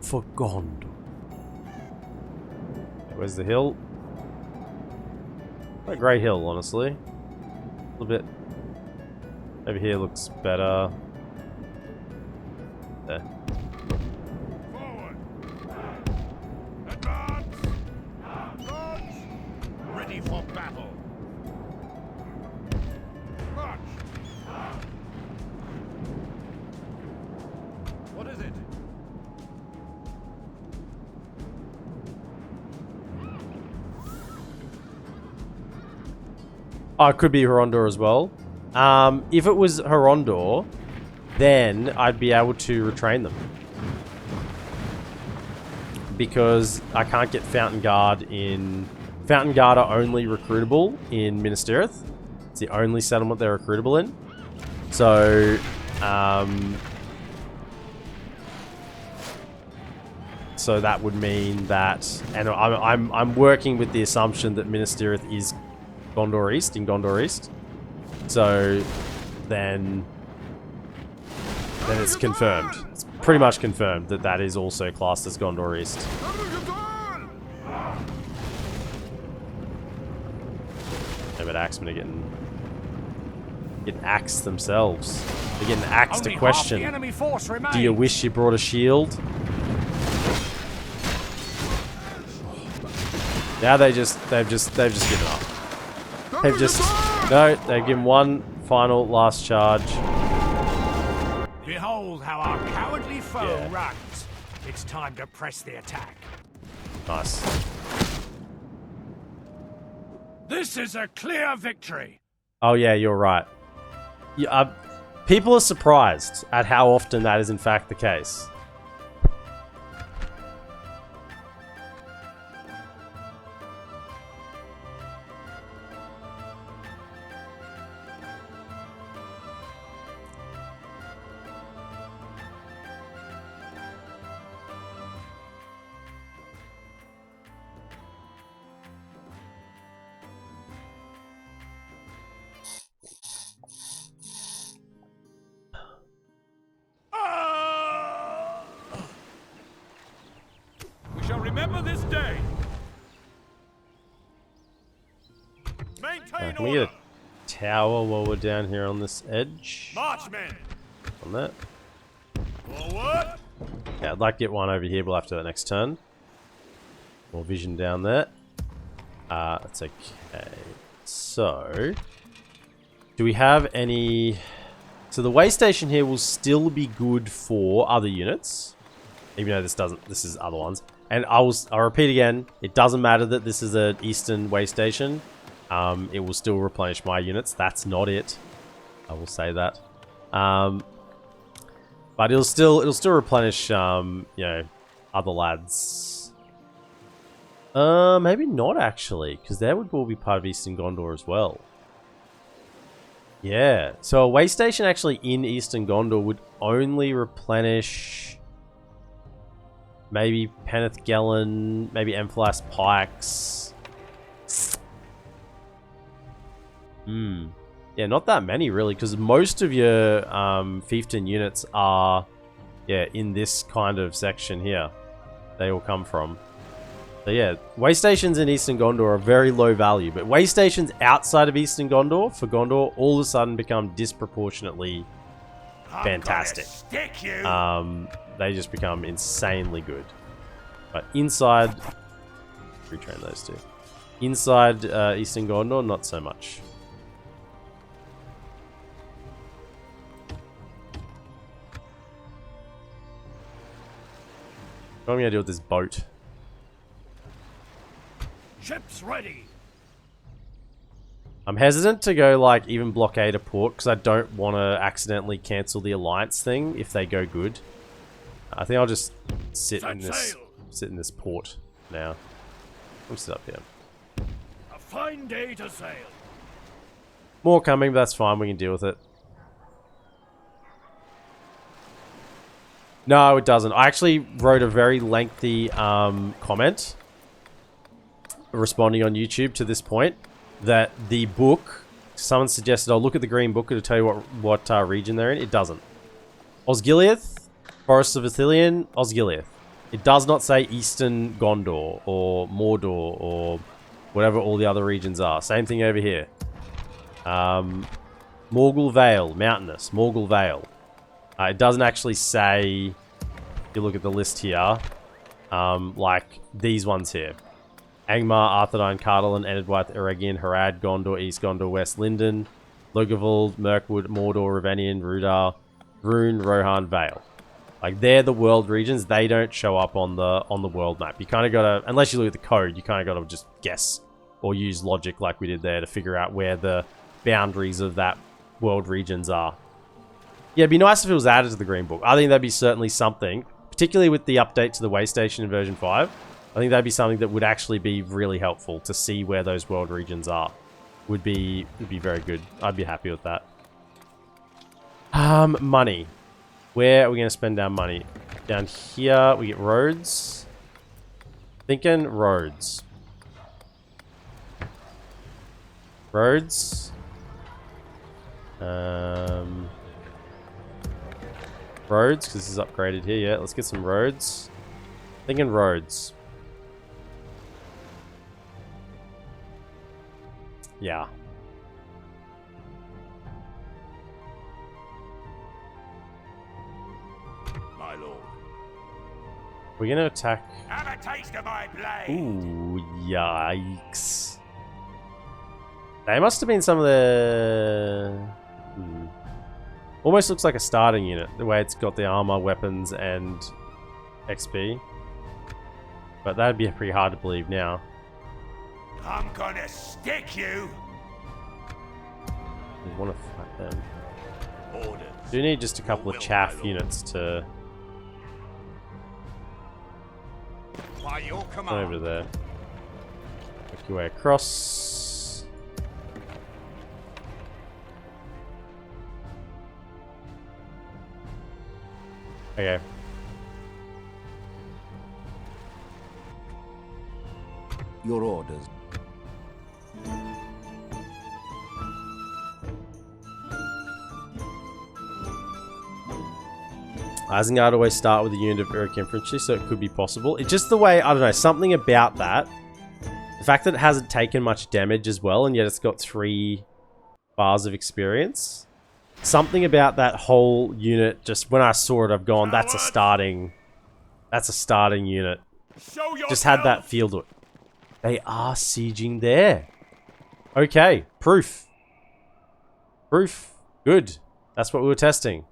For Gondor. Where's the hill? Not a great hill, honestly. A little bit. Over here looks better. There. Forward! Advance! Launch! Ready for battle! March! What is it? Oh, it could be Horondor as well. If it was Horondor, then I'd be able to retrain them. Because I can't get Fountain Guard in... Fountain Guard are only recruitable in Minas Tirith. It's the only settlement they're recruitable in. So, so that would mean that... And I'm working with the assumption that Minas Tirith is Gondor East, in Gondor East. So, then it's confirmed. It's pretty much confirmed that that is also classed as Gondor East. Yeah, but Axemen are getting axed themselves. They're getting axed a question. Do you wish you brought a shield? Now they've just given up. They've given one final last charge. Behold how our cowardly foe runs. It's time to press the attack. Nice. This is a clear victory. Oh yeah, you're right. Yeah, people are surprised at how often that is in fact the case. We shall remember this day. Maintain Can we get order. a tower while we're down here on this edge? Marchmen. On that? Forward. Yeah, I'd like to get one over here, but we'll have to do that next turn. More vision down there. That's okay. So, do we have any... So the way station here will still be good for other units. Even though this doesn't, this is other ones. And I'll repeat again, it doesn't matter that this is an eastern way station. It will still replenish my units. That's not it. I will say that. But it'll still replenish, you know, other lads. Maybe not actually, because they would all be part of Eastern Gondor as well. Yeah, so a way station actually in Eastern Gondor would only replenish maybe Peneth Gelen, maybe Emphalas Pikes. Yeah, not that many really, because most of your fiefdom units are, yeah, in this kind of section here. They all come from. So yeah, way stations in Eastern Gondor are very low value, but way stations outside of Eastern Gondor, for Gondor, all of a sudden become disproportionately fantastic. They just become insanely good. But inside... retrain those two. Inside Eastern Gondor, not so much. What am I going to do with this boat? Ships ready. I'm hesitant to go, like, even blockade a port, because I don't want to accidentally cancel the alliance thing if they go good. I think I'll just sit in this port now. I'll sit up here. A fine day to sail. More coming, but that's fine. We can deal with it. No, it doesn't. I actually wrote a very lengthy comment responding on YouTube to this point, that the book, someone suggested, I'll look at the green book, it'll tell you what region they're in. It doesn't. Osgiliath, Forests of Ithilien, Osgiliath. It does not say Eastern Gondor or Mordor or whatever all the other regions are. Same thing over here. Morgul Vale, mountainous, Morgul Vale. It doesn't actually say, if you look at the list here, like these ones here. Angmar, Arthedain, Cardolan, Enedwaith, Eregion, Harad, Gondor, East Gondor, West Linden, Lugavald, Mirkwood, Mordor, Rivenian, Rudar, Rune, Rohan, Vale. Like, they're the world regions. They don't show up on the world map. You kind of gotta, unless you look at the code, you kind of gotta just guess or use logic like we did there to figure out where the boundaries of that world regions are. Yeah, it'd be nice if it was added to the Green Book. I think that'd be certainly something, particularly with the update to the way station in version 5. I think that'd be something that would actually be really helpful to see where those world regions are. Would be very good. I'd be happy with that. Money. Where are we going to spend our money? Down here, we get roads. Thinking roads. Roads. Roads, because this is upgraded here. Yeah, let's get some roads. Thinking roads. Yeah. My lord. We're gonna attack. Have a taste of my blade. Ooh, yikes. They must have been some of the... Almost looks like a starting unit, the way it's got the armor, weapons, and XP. But that'd be pretty hard to believe now. I'm gonna stick you. We want to fight them. Orders. Do need just a couple of chaff units to... By your Come command. over there. Make your way across. Okay. Your orders. Isengard always start with a unit of Uruk infantry, so it could be possible. It's just the way, I don't know, something about that. The fact that it hasn't taken much damage as well, and yet it's got 3 bars of experience. Something about that whole unit, just when I saw it, I've gone, that's a starting unit. Show Just had that feel to it. They are sieging there. Okay, proof. Proof. Good. That's what we were testing.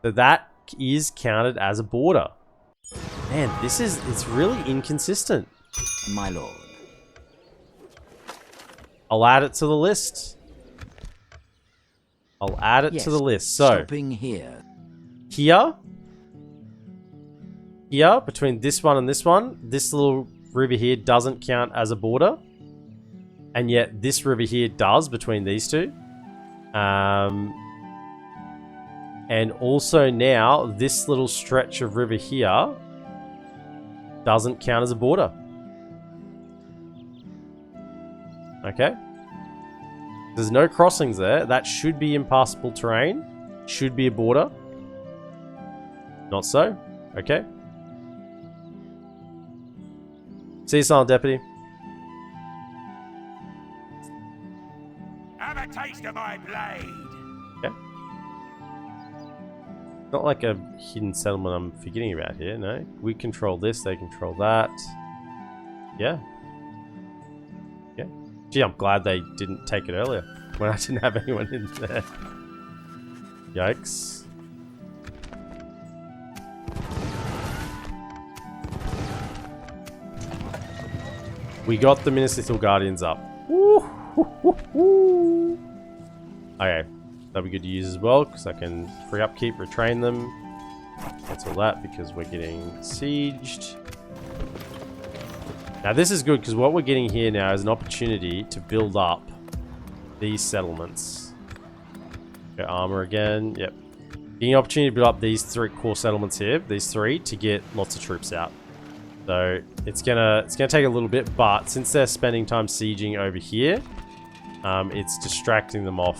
So that is counted as a border. Man, it's really inconsistent. My lord. I'll add it to the list. I'll add it to the list. So, Stopping here. Here, between this one and this one, this little river here doesn't count as a border. And yet this river here does between these two. And also now, this little stretch of river here doesn't count as a border. Okay. There's no crossings there. That should be impassable terrain. Should be a border. Not so. Okay. See you, Silent Deputy. Have a taste of my blade. Okay. Not like a hidden settlement I'm forgetting about here, no. We control this, they control that. Yeah. Yeah. Gee, I'm glad they didn't take it earlier when I didn't have anyone in there. Yikes. We got the Minas Ithil Guardians up. Woo! Okay, that'll be good to use as well, because I can free upkeep, retrain them. Cancel that because we're getting sieged. Now this is good, because what we're getting here now is an opportunity to build up these settlements. Okay, armor again, yep. Getting an opportunity to build up these three core settlements here, these three, to get lots of troops out. So it's gonna take a little bit, but since they're spending time sieging over here, it's distracting them off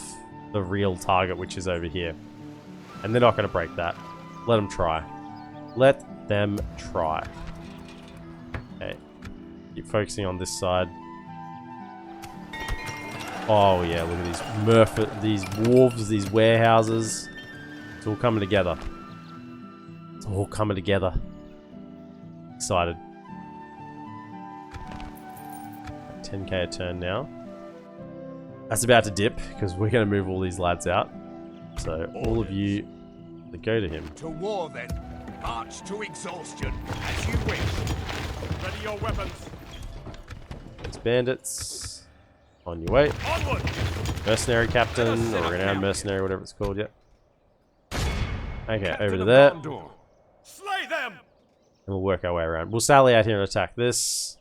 the real target, which is over here. And they're not gonna break that. Let them try. Let them try. Okay. Keep focusing on this side. Oh yeah, look at these wharves, these warehouses. It's all coming together. It's all coming together. Excited. 10k a turn now. That's about to dip because we're going to move all these lads out. So all of you go to him. To war then. March to exhaustion as you wish. Ready your weapons. Those bandits. On your way. Onward. Mercenary captain or renowned mercenary, whatever it's called. Yep. Okay, over to there. And Slay them. we'll work our way around. We'll sally out here and attack this.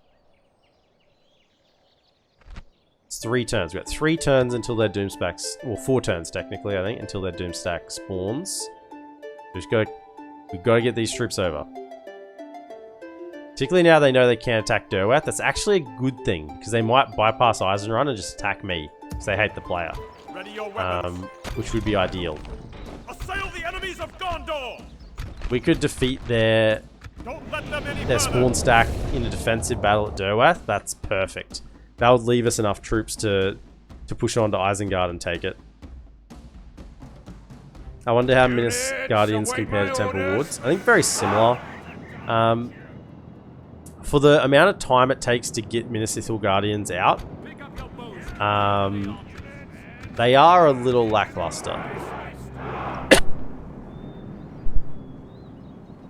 It's 3 turns. We've got 3 turns until their Doomstack... Well, 4 turns technically, I think, until their Doomstack spawns. We've got to get these troops over. Particularly now they know they can't attack Derwath. That's actually a good thing, because they might bypass Isengard and just attack me, because they hate the player. Ready your weapons. Which would be ideal. Assail the enemies of Gondor. We could defeat their spawn stack in a defensive battle at Derwath. That's perfect. That would leave us enough troops to push on to Isengard and take it. I wonder how Minas Guardians compare to Temple Wards. I think very similar. For the amount of time it takes to get Minas Ithil Guardians out, they are a little lackluster.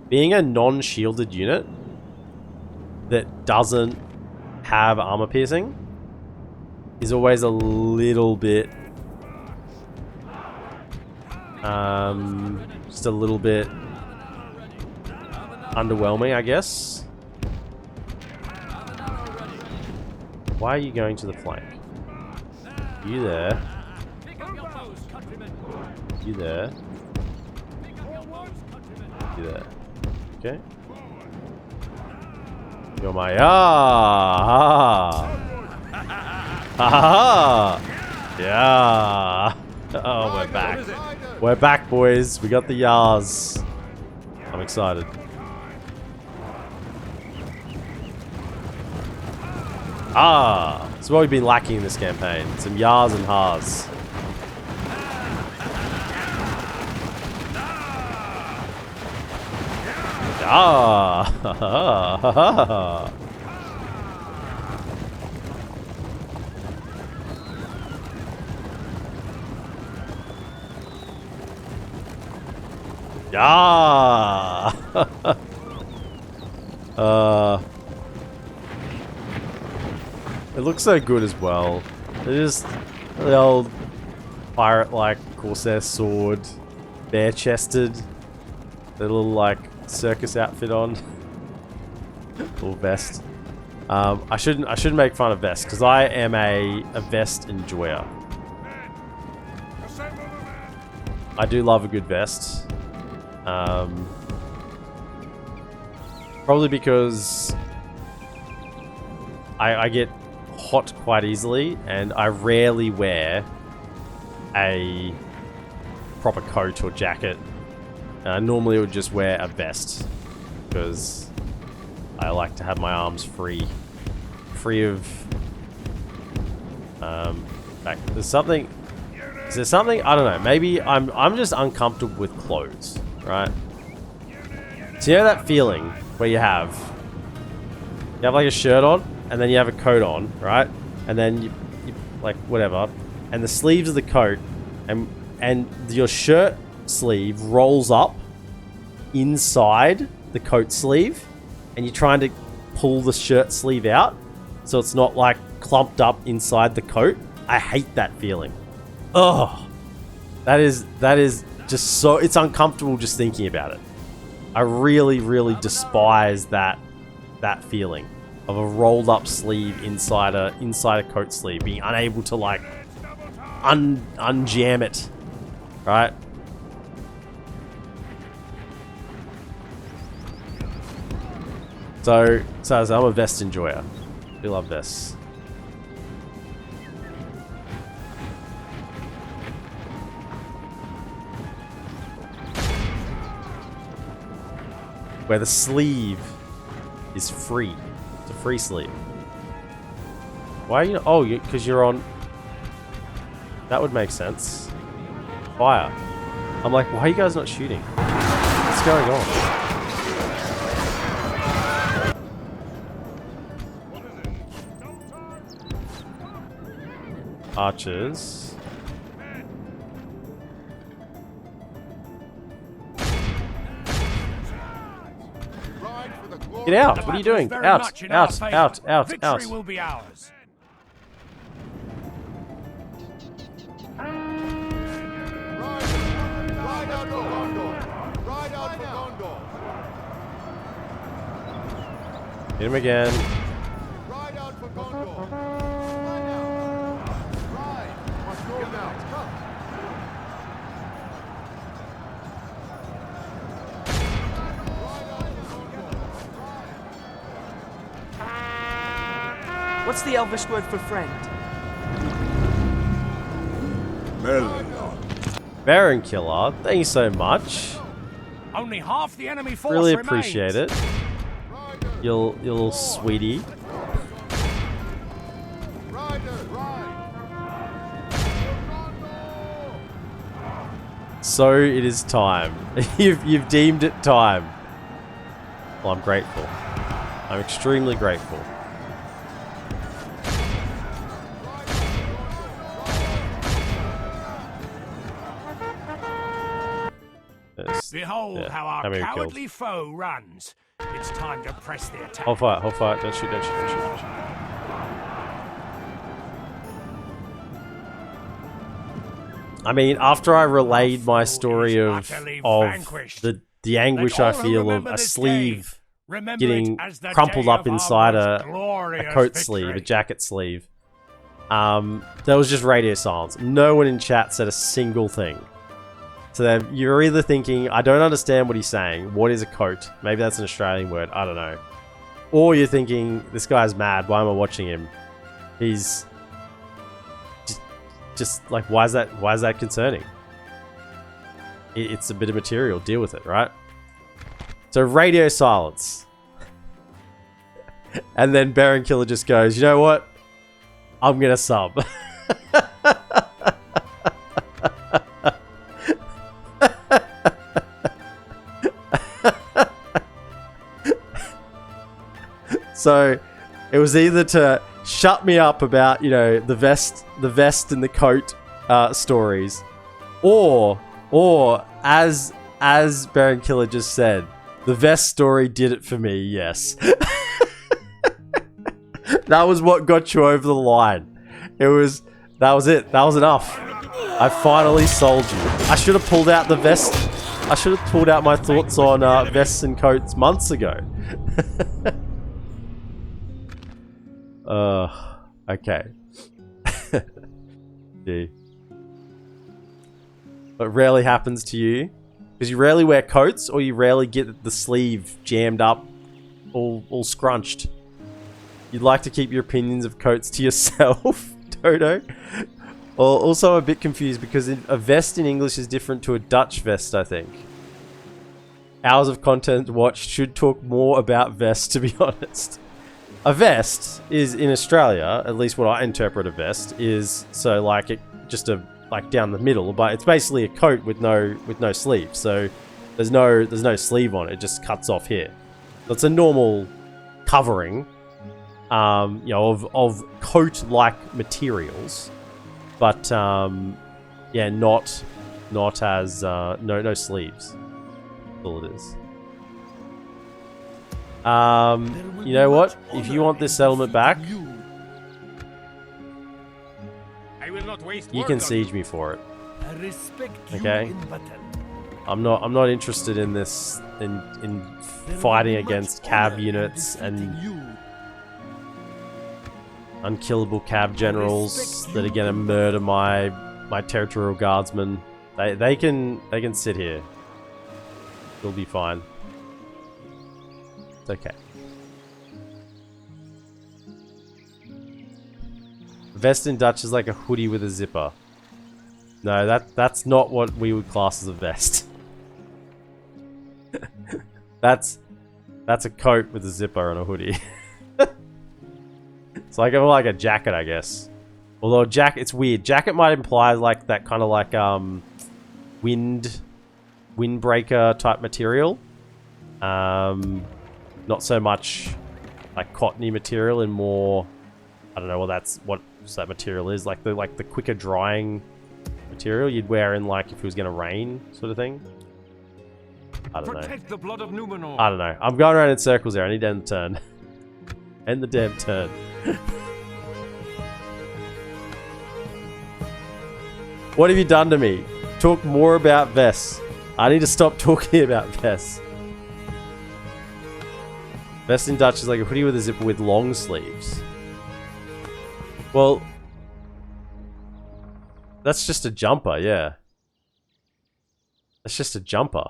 Being a non-shielded unit that doesn't have armor piercing is always a little bit just a little bit underwhelming, I guess. Why are you going to the flank? You there. You there. You there. Okay. You're my yeah. Oh, we're back. We're back, boys. We got the yars. I'm excited. That's what we've been lacking in this campaign. Some yars and ha's. Ah! Yeah! It looks so good as well. They're just the old pirate-like Corsair sword, bare-chested, the little like circus outfit on, little vest. I shouldn't make fun of vests because I am a vest enjoyer. I do love a good vest. Probably because I get hot quite easily, and I rarely wear a proper coat or jacket. Normally I would just wear a vest because I like to have my arms free of back. Is there something I don't know, maybe I'm just uncomfortable with clothes, right? So you know that feeling where you have like a shirt on and then you have a coat on, right? And then you like whatever, and the sleeves of the coat and your shirt sleeve rolls up inside the coat sleeve, and you're trying to pull the shirt sleeve out so it's not like clumped up inside the coat. I hate that feeling. Oh, that is just so, it's uncomfortable just thinking about it. I really, really despise that feeling of a rolled up sleeve inside a coat sleeve, being unable to like unjam it, right? So I'm a vest enjoyer. I do love vests. Where the sleeve is free. It's a free sleeve. Why are you... Oh, because you're on... That would make sense. Fire. I'm like, why are you guys not shooting? What's going on? Archers. Get out! What are you doing? Out! Out! Out! Out! Victory will be ours. Ride out for Gondor! Ride out for Gondor! Hit him again. Ride out for Gondor! Ride out! Ride! Must go now! Come! What's the Elvish word for friend? Baron Killer, thank you so much. Only half the enemy force Really remains. appreciate it. You little sweetie. So it is time. You've deemed it time. Well, I'm grateful. I'm extremely grateful. Behold how our cowardly foe runs. It's time to press the attack. Hold fire, hold fire. Don't shoot, don't shoot, don't shoot, don't shoot. I mean, after I relayed my story of the anguish I feel of a sleeve getting crumpled up inside a coat sleeve, a jacket sleeve, there was just radio silence. No one in chat said a single thing. So you're either thinking, I don't understand what he's saying. What is a coat? Maybe that's an Australian word. I don't know. Or you're thinking, this guy's mad. Why am I watching him? He's just like, why is that concerning? It's a bit of material. Deal with it, right? So radio silence. And then Baron Killer just goes, you know what? I'm gonna sub. So it was either to shut me up about, you know, the vest and the coat stories, or as Baron Killer just said, the vest story did it for me. Yes. That was what got you over the line. That was it. That was enough. I finally sold you. I should have pulled out the vest. I should have pulled out my thoughts on vests and coats months ago. Okay. Gee. It rarely happens to you. Because you rarely wear coats, or you rarely get the sleeve jammed up, all scrunched. You'd like to keep your opinions of coats to yourself, Dodo? Well, also I'm a bit confused because a vest in English is different to a Dutch vest, I think. Hours of content watched should talk more about vests, to be honest. A vest is, in Australia, at least what I interpret a vest, is so like it just like down the middle, but it's basically a coat with no sleeve. So there's no sleeve on it, it just cuts off here. So it's a normal covering, you know, of coat-like materials. But, yeah, not as, no sleeves. That's all it is. You know what? If you want this settlement back, you can siege me for it. Okay? I'm not interested in this, in fighting against cab units and unkillable cab generals that are gonna murder my territorial guardsmen. They can sit here. It'll be fine. It's okay. Vest in Dutch is like a hoodie with a zipper. No, that's not what we would class as a vest. That's a coat with a zipper and a hoodie. It's like a jacket, I guess. Although jacket, it's weird. Jacket might imply like that kind of like windbreaker type material. Not so much like cottony material, and more, I don't know what that material is, like the quicker drying material you'd wear in like if it was gonna rain sort of thing. I don't know. Protect the blood of Numenor. I don't know. I'm going around in circles there. I need to end the turn. End the damn turn. What have you done to me? Talk more about vests. I need to stop talking about vests. Vest in Dutch is like a hoodie with a zipper with long sleeves. Well, that's just a jumper, yeah. That's just a jumper.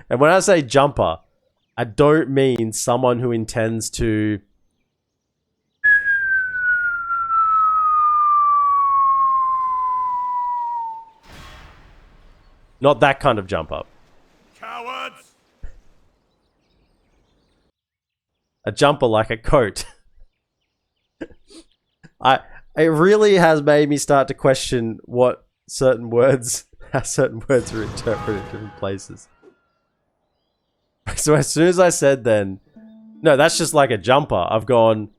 And when I say jumper, I don't mean someone who intends to... Not that kind of jump up. Cowards! A jumper like a coat. It really has made me start to question what certain words, how certain words are interpreted in different places. So as soon as I said then, no, that's just like a jumper, I've gone,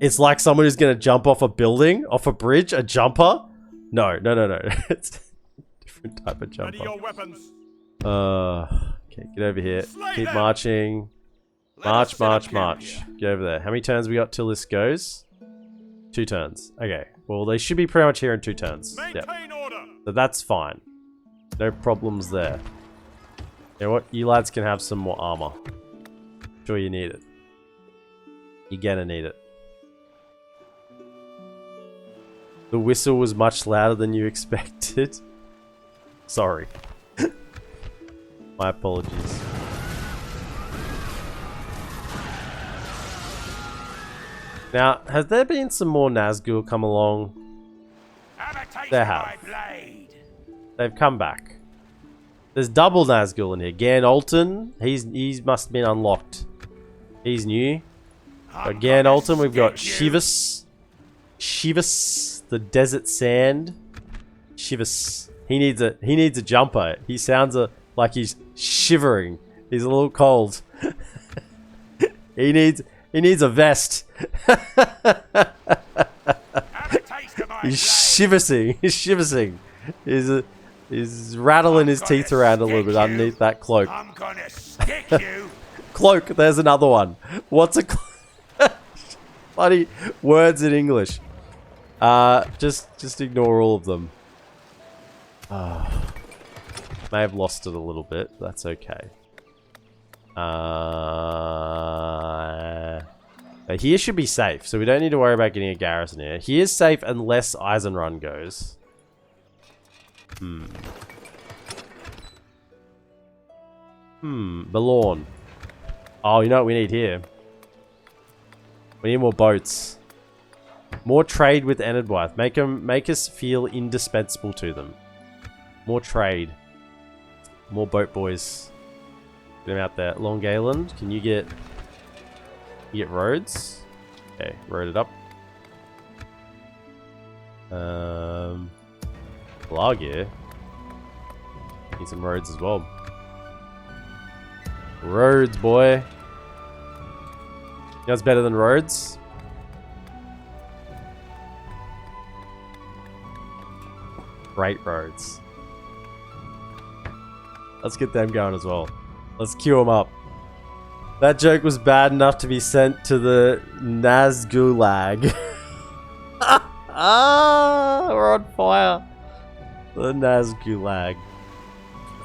it's like someone who's going to jump off a building, off a bridge, a jumper? No. It's a different type of jumper. Ready your weapons. Okay, get over here. Keep marching. March. Get over there. How many turns we got till this goes? 2 turns. Okay. Well, they should be pretty much here in 2 turns. Yep. So that's fine. No problems there. You know what? You lads can have some more armor. Sure you need it. You're gonna need it. The whistle was much louder than you expected. Sorry. My apologies. Now, has there been some more Nazgul come along? There have. They've come back. There's double Nazgul in here. Ganolton, he's must have been unlocked. He's new. But Ganolton, we've got Shivas, the desert sand. Shivas. He needs a jumper. He sounds like he's shivering. He's a little cold. He needs a vest. He's shivering. He's shivering. He's rattling his teeth around a little bit underneath that cloak. I'm gonna stick you. Cloak. There's another one. What's a bloody words in English? Just ignore all of them. May have lost it a little bit. That's okay. But here should be safe, so we don't need to worry about getting a garrison here. He is safe unless Eisenrun goes. Belawn. Oh, you know what we need here? We need more boats. More trade with Enedwyth. Make us feel indispensable to them. More trade. More boat boys. Get them out there. Long Gayland, can you get roads? Okay, road it up. Blargir. Need some roads as well. Roads, boy. You know what's better than roads? Great roads. Let's get them going as well. Let's queue them up. That joke was bad enough to be sent to the Nazgulag. We're on fire. The Nazgulag.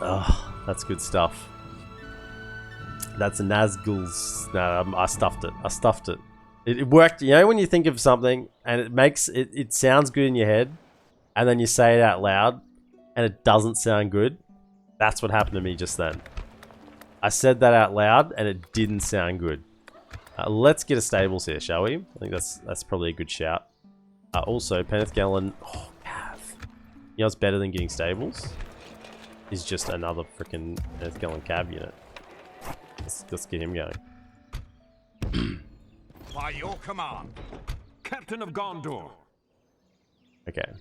Ugh, that's good stuff. That's a Nazgul's. No, I stuffed it. I stuffed it. It worked. You know when you think of something and it sounds good in your head, and then you say it out loud, and it doesn't sound good? That's what happened to me just then. I said that out loud, and it didn't sound good. Let's get a stables here, shall we? I think that's probably a good shout. Also, Penethgalen. Oh, Cav. You know what's better than getting stables? Is just another freaking Penethgalen Cav unit. Let's get him going. By your command, Captain of Gondor. Okay.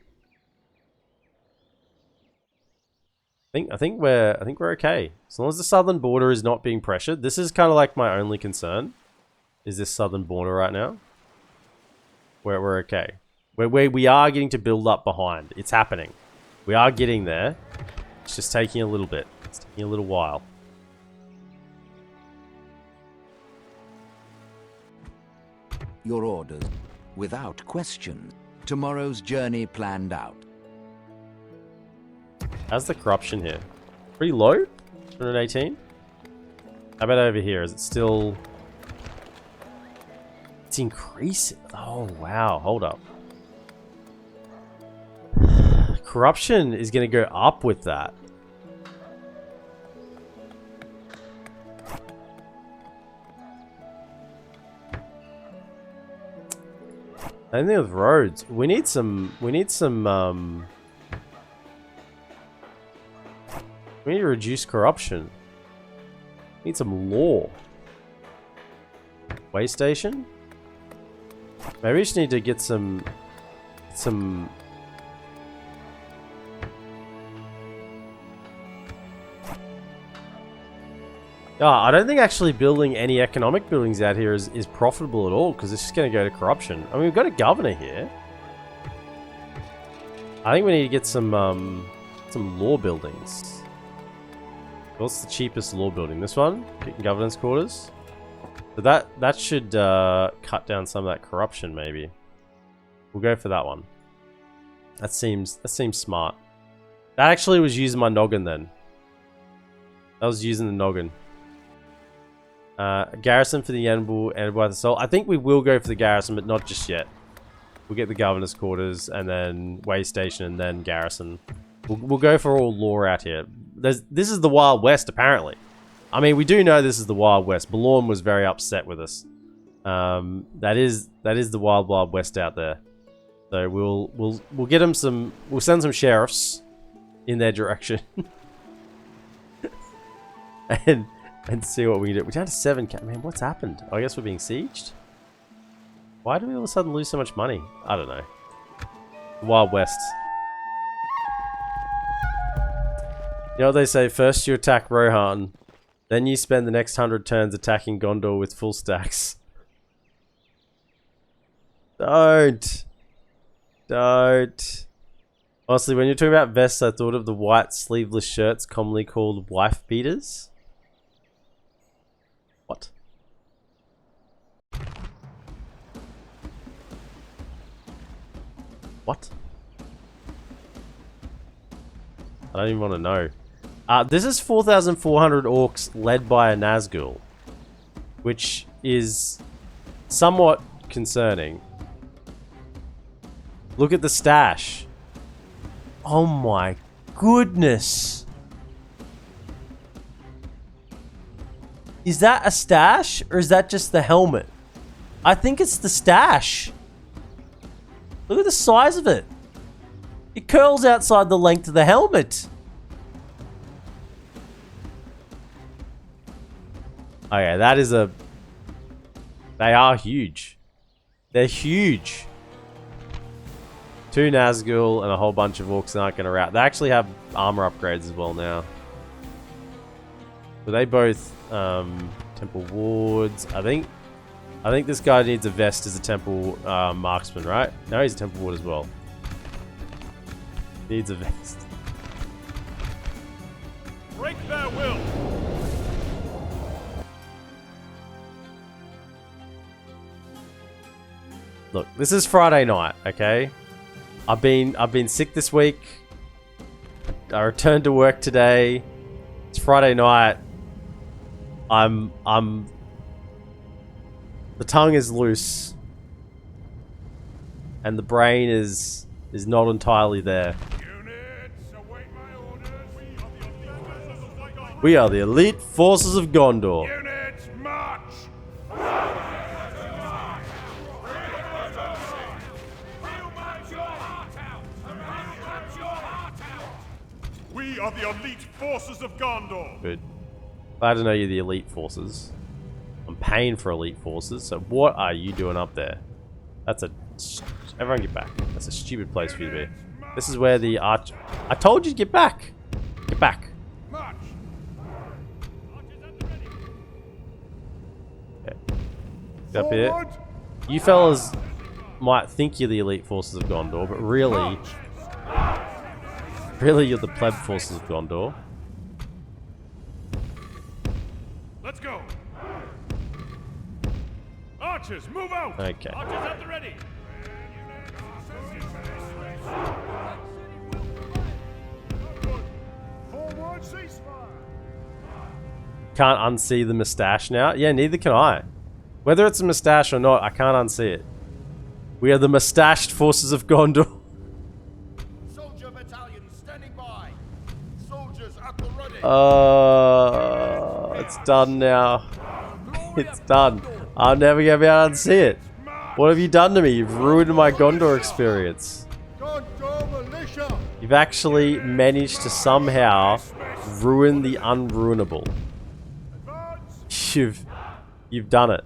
I think we're okay. As long as the southern border is not being pressured. This is kind of like my only concern. Is this southern border right now? Where we're okay. We are getting to build up behind. It's happening. We are getting there. It's just taking a little bit. It's taking a little while. Your orders, without question. Tomorrow's journey planned out. How's the corruption here? Pretty low? 118? How about over here? Is it still... It's increasing. Oh, wow. Hold up. Corruption is going to go up with that. Same thing with roads. We need some we need to reduce corruption. We need some law. Way station? Maybe we just need to get some I don't think actually building any economic buildings out here is profitable at all, because it's just going to go to corruption. I mean, we've got a governor here. I think we need to get some law buildings. What's the cheapest law building? This one? Governance quarters? So that should cut down some of that corruption, maybe. We'll go for that one. That seems smart. That actually was using my noggin then. That was using the noggin. Garrison for the Enedwyth Assault. I think we will go for the garrison, but not just yet. We'll get the governor's quarters, and then way station, and then garrison. We'll go for all law out here. This is the Wild West, apparently. I mean, we do know this is the Wild West. Balorn was very upset with us. That is the Wild West out there. So we'll get them some. We'll send some sheriffs in their direction, and see what we can do. We're down to 7. Man, what's happened? I guess we're being sieged. Why do we all of a sudden lose so much money? I don't know. Wild West. You know what they say? First you attack Rohan, Then you spend the next 100 turns attacking Gondor with full stacks. Don't. Honestly, when you're talking about vests, I thought of the white sleeveless shirts commonly called wife beaters. What? What? I don't even want to know. This is 4,400 orcs led by a Nazgul, which is somewhat concerning. Look at the stash. Oh my goodness. Is that a stash or is that just the helmet? I think it's the stash. Look at the size of it. It curls outside the length of the helmet. Okay, that is a... They are huge. They're huge. 2 Nazgul and a whole bunch of orcs aren't going to rout. They actually have armor upgrades as well now. But they both temple wards. I think this guy needs a vest as a temple marksman, right? No, he's a temple ward as well. Needs a vest. Break their will. Look, this is Friday night, okay? I've been sick this week. I returned to work today. It's Friday night. The tongue is loose. And the brain is not entirely there. We are the elite forces of Gondor. Units, march! We are the elite forces of Gondor. Good. Glad to know you're the elite forces. I'm paying for elite forces, so what are you doing up there? That's a... Everyone get back. That's a stupid place for you to be. This is where the arch... I told you to get back! Get back. March. Okay. Get up here. You fellas might think you're the elite forces of Gondor, but really... Really, you're the pleb forces of Gondor. Let's go. Archers, move out. Okay. Archers at the ready. Forward, ceasefire. Can't unsee the moustache now? Yeah, neither can I. Whether it's a moustache or not, I can't unsee it. We are the moustached forces of Gondor. Soldier battalion standing by. Soldiers at the ready. It's done now. It's done. I'm never gonna be able to unsee it. What have you done to me? You've ruined my Gondor experience. Gondor militia. You've actually managed to somehow ruin the unruinable. You've done it.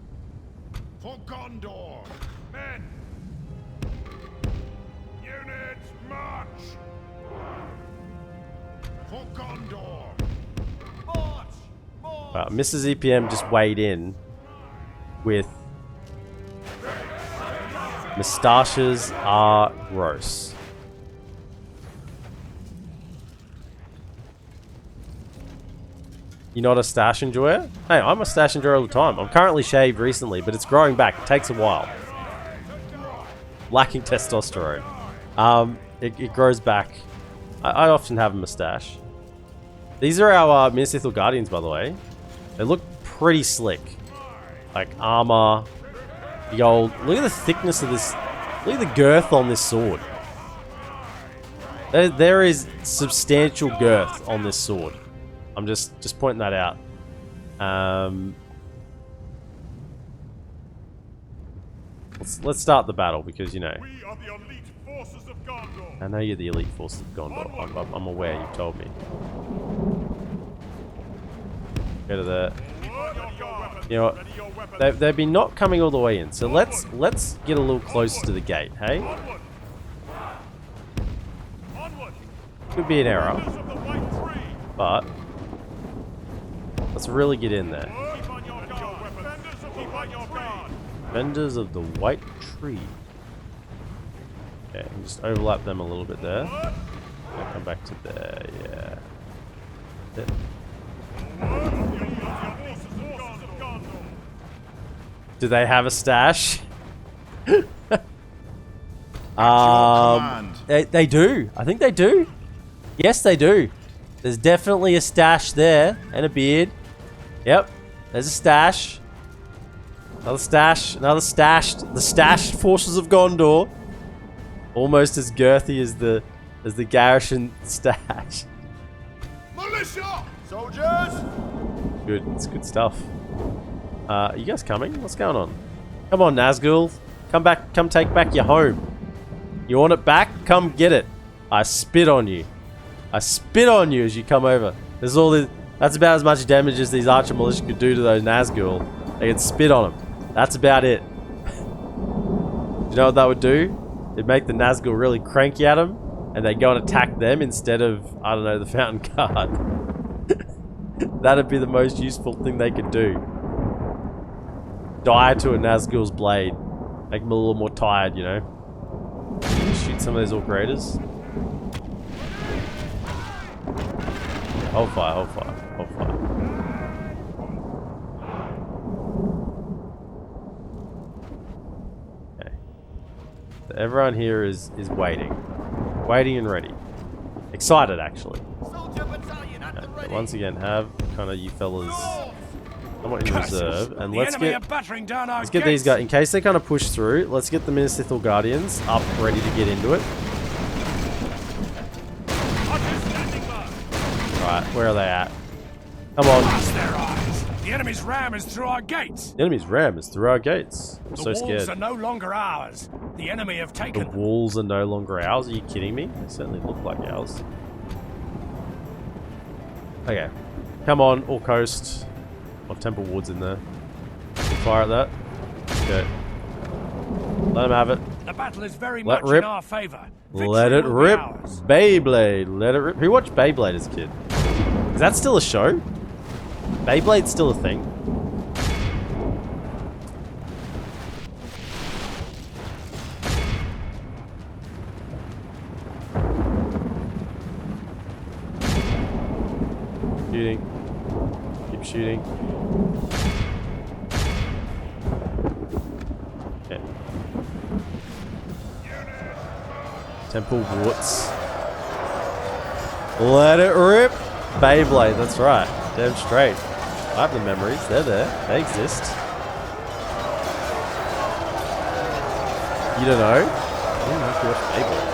For Gondor. Men. Units, march. For Gondor. March. March. Mrs. EPM just weighed in with moustaches are gross. You're not a stash enjoyer? Hey, I'm a stash enjoyer all the time. I'm currently shaved recently, but it's growing back. It takes a while. Lacking testosterone. It grows back. I often have a moustache. These are our Minas Ithil Guardians, by the way. They look pretty slick. Like armor. The old... Look at the thickness of this... Look at the girth on this sword. There is substantial girth on this sword. I'm just pointing that out. Let's start the battle because, you know... We are the elite forces of Gondor. I know you're the elite forces of Gondor. I'm aware, you've told me. Go to the... You know what? They've been not coming all the way in, so let's get a little closer to the gate, hey? Onward. Onward. Could be an error, Of the white tree. but Let's really get in there. Vendors of the White Tree. Okay, just overlap them a little bit there. I'll come back to there, yeah. Do they have a stash? They do. I think they do. Yes, they do. There's definitely a stash there and a beard. Yep, there's a stash. Another stash. Another stash. The stashed forces of Gondor. Almost as girthy as the garrison stash. Militia! Soldiers! Good. It's good stuff. Are you guys coming? What's going on? Come on, Nazgul. Come back. Come take back your home. You want it back? Come get it. I spit on you. I spit on you as you come over. There's all this. That's about as much damage as these archer militia could do to those Nazgul. They can spit on them. That's about it. You know what that would do? It'd make the Nazgul really cranky at them, and they go and attack them instead of, I don't know, the Fountain Guard. That'd be the most useful thing they could do. Die to a Nazgul's blade. Make them a little more tired, you know? Shoot some of these Orc Raiders. Hold fire, hold fire, hold fire. Okay. So everyone here is waiting. Waiting and ready. Excited, actually. Once again, have kind of you fellas somewhat in reserve. And let's get these guys, in case they kind of push through, let's get the Minas Ithil Guardians up, ready to get into it. Right, where are they at? Come on. The enemy's ram is through our gates. The enemy's ram is through our gates. I'm so scared. The walls are no longer ours. The enemy have taken them. The walls are no longer ours? Are you kidding me? They certainly look like ours. Okay. Come on, all coast. Oh, Temple Ward's in there. Fire at that. Okay. Let them have it. The battle is very much in our favor. Let it rip. Beyblade. Let it rip. Who watched Beyblade as a kid? Is that still a show? Beyblade's still a thing. Shooting. Keep shooting. Okay. Temple Warts. Let it rip. Beyblade, that's right. Damn straight. I have the memories. They're there. They exist. You don't know? I don't know if you watch Beyblade.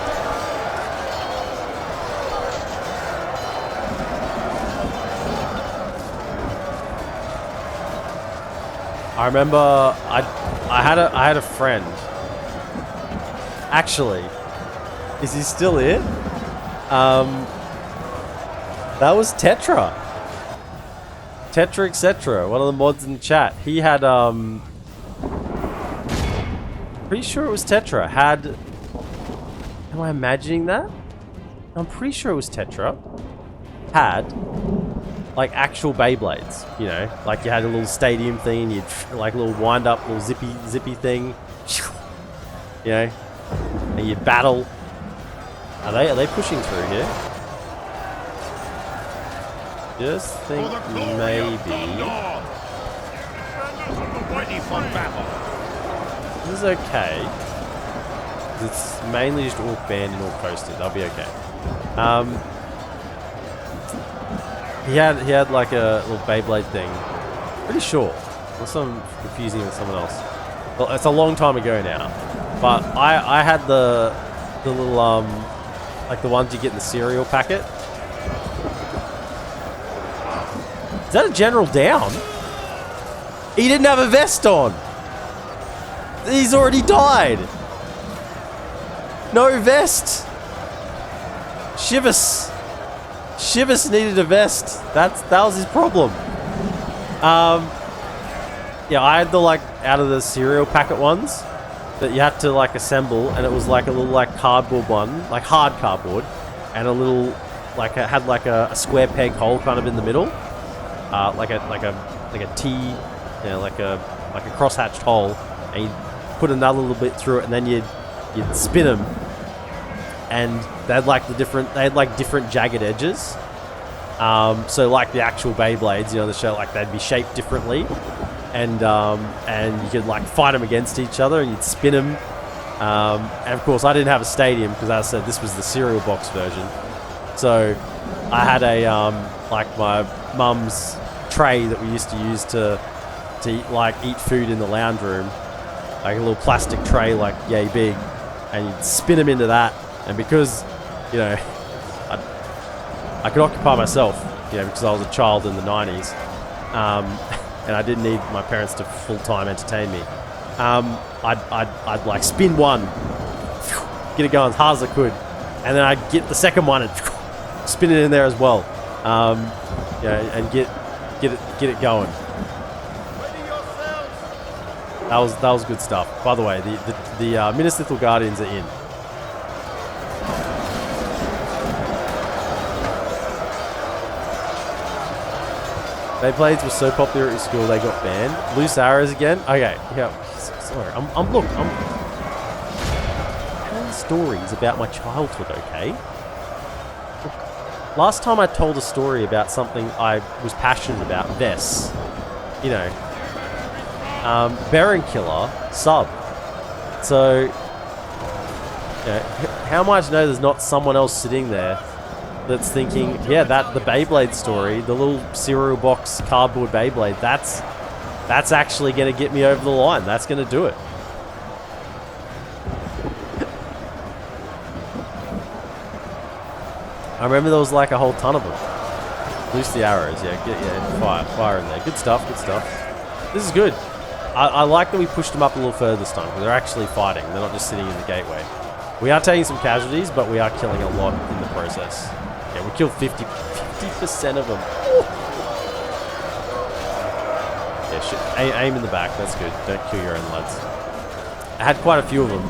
I remember I had a friend. Actually, is he still here? That was Tetra. Tetra, etc. One of the mods in the chat. He had, pretty sure it was Tetra. Am I imagining that? I'm pretty sure it was Tetra. Had, like, actual Beyblades. You know, like you had a little stadium thing, and you'd, like, a little wind-up, little zippy thing. You know, and you'd battle. Are they pushing through here? Just think maybe this is okay. It's mainly just Orc Band and Orc Coasted. They'll be okay. He had like a little Beyblade thing. Pretty sure. Unless I'm confusing with someone else. Well, it's a long time ago now. But I had the little like the ones you get in the cereal packet. Is that a general down? He didn't have a vest on. He's already died. No vest. Shivas needed a vest. That was his problem. Yeah, I had the like out of the cereal packet ones that you had to like assemble, and it was like a little like cardboard one, like hard cardboard, and a little like it had like a square peg hole kind of in the middle. like a T, like a crosshatched hole, and you'd put another little bit through it, and then you'd spin them, and they had like different jagged edges. So like the actual Beyblades, the show, like they'd be shaped differently, and you could like fight them against each other, and you'd spin them. And of course, I didn't have a stadium because, as I said, this was the cereal box version. So I had a like my mum's tray that we used to use to eat food in the lounge room, like a little plastic tray, like yay big, and you'd spin them into that. And because I could occupy myself, because I was a child in the 90s, and I didn't need my parents to full-time entertain me. I'd like spin one, get it going as hard as I could, and then I'd get the second one and spin it in there as well, and get it going. That was good stuff. By the way, the Minas Ithil Guardians are in. Beyblades were so popular at school they got banned. Loose arrows again. Okay, yeah. Sorry, I'm telling stories about my childhood. Okay. Look, last time I told a story about something I was passionate about, Vess. Baron Killer sub. So, how am I to know there's not someone else sitting there that's thinking, yeah, the Beyblade story, the little cereal box cardboard Beyblade, that's actually going to get me over the line. That's going to do it. I remember there was like a whole ton of them. Loose the arrows, fire in there. Good stuff. This is good. I like that we pushed them up a little further this time, because they're actually fighting. They're not just sitting in the gateway. We are taking some casualties, but we are killing a lot in the process. Yeah, we killed 50% of them. Yeah, shit. Aim in the back. That's good. Don't kill your own lads. I had quite a few of them,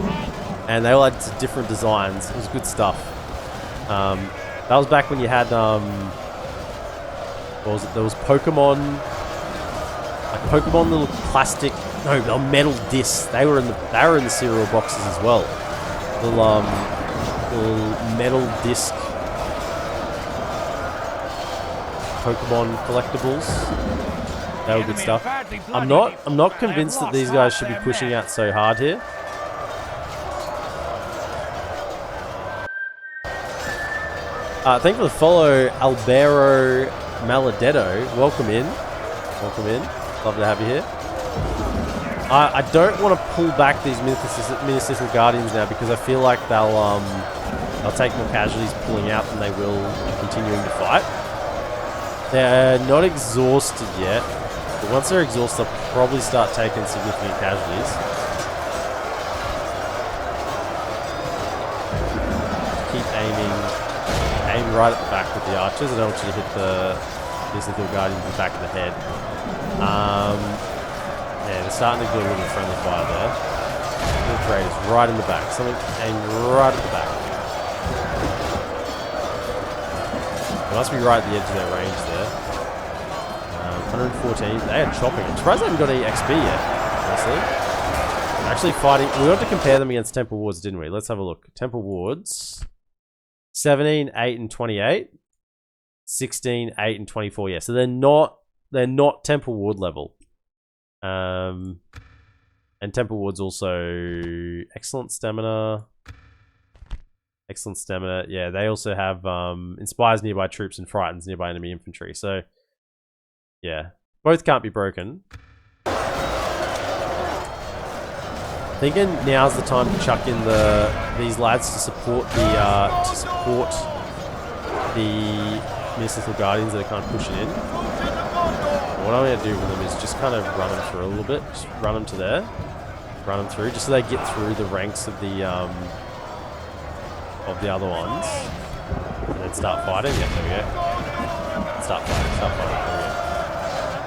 and they all had different designs. It was good stuff. That was back when you had what was it? There was Pokemon, like Pokemon little plastic, no, they were metal discs. They were in the cereal boxes as well. Little metal disc Pokemon collectibles. They were good stuff. I'm not convinced that these guys should be pushing out so hard here. Thank you for the follow, Albero Maladetto. Welcome in. Love to have you here. I don't want to pull back these Minas Ithil Guardians now, because I feel like they'll take more casualties pulling out than they will continuing to fight. They're not exhausted yet, but once they're exhausted, they'll probably start taking significant casualties. Keep aiming. Aim right at the back with the archers. I don't want you to hit the Minas Ithil Guardians in the back of the head. Yeah, they're starting to do a little friendly fire there. Little raiders right in the back. Something aimed right at the back. They must be right at the edge of their range there. 114. They are chopping. I'm surprised they haven't got any XP yet, honestly. Actually fighting. We want to compare them against Temple Wards, didn't we? Let's have a look. Temple Wards. 17, 8, and 28. 16, 8, and 24. Yeah, so they're not Temple Ward level. And Temple Ward's also excellent stamina. Yeah, they also have inspires nearby troops and frightens nearby enemy infantry. So yeah, both can't be broken. Thinking now's the time to chuck in these lads to support the Minas Ithil Guardians that are kind of pushing in. What I'm going to do with them is just kind of run them through a little bit. Just run them to there. Run them through, just so they get through the ranks of the other ones. And then start fighting. Yeah, there we go. Start fighting. There we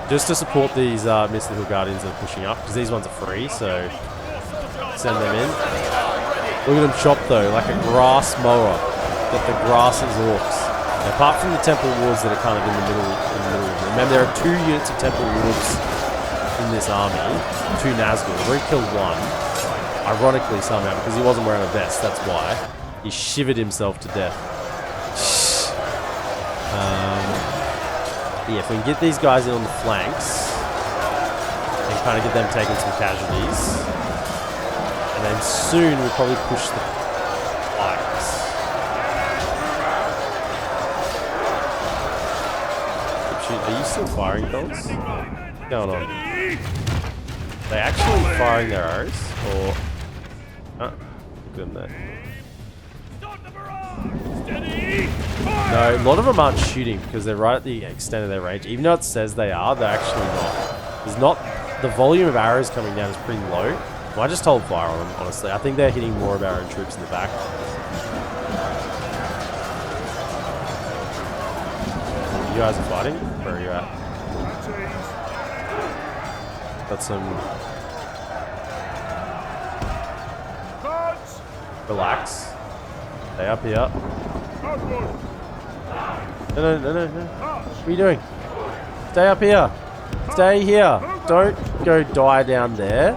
go. Just to support these Minas Ithil Guardians that are pushing up, because these ones are free, so send them in. Look at them chop though, like a grass mower that the grass absorbs. Apart from the temple wards that are kind of in the middle. Remember, there are 2 units of temple wards in this army. 2 Nazgul. I've already killed 1. Ironically, somehow, because he wasn't wearing a vest. That's why. He shivered himself to death. Yeah, if we can get these guys in on the flanks and kind of get them taking some casualties, and then soon we'll probably push the pikes. Are you still firing those? What's going on? Are they actually firing their arrows? Or... Oh, good in there. No, a lot of them aren't shooting because they're right at the extent of their range. Even though it says they are, they're actually not. There's not... The volume of arrows coming down is pretty low. Well, I just hold fire on them, honestly. I think they're hitting more of our own troops in the back. You guys are fighting? Where are you at? Got some... Relax. Stay up here. No. What are you doing? Stay up here. Stay here. Don't go die down there.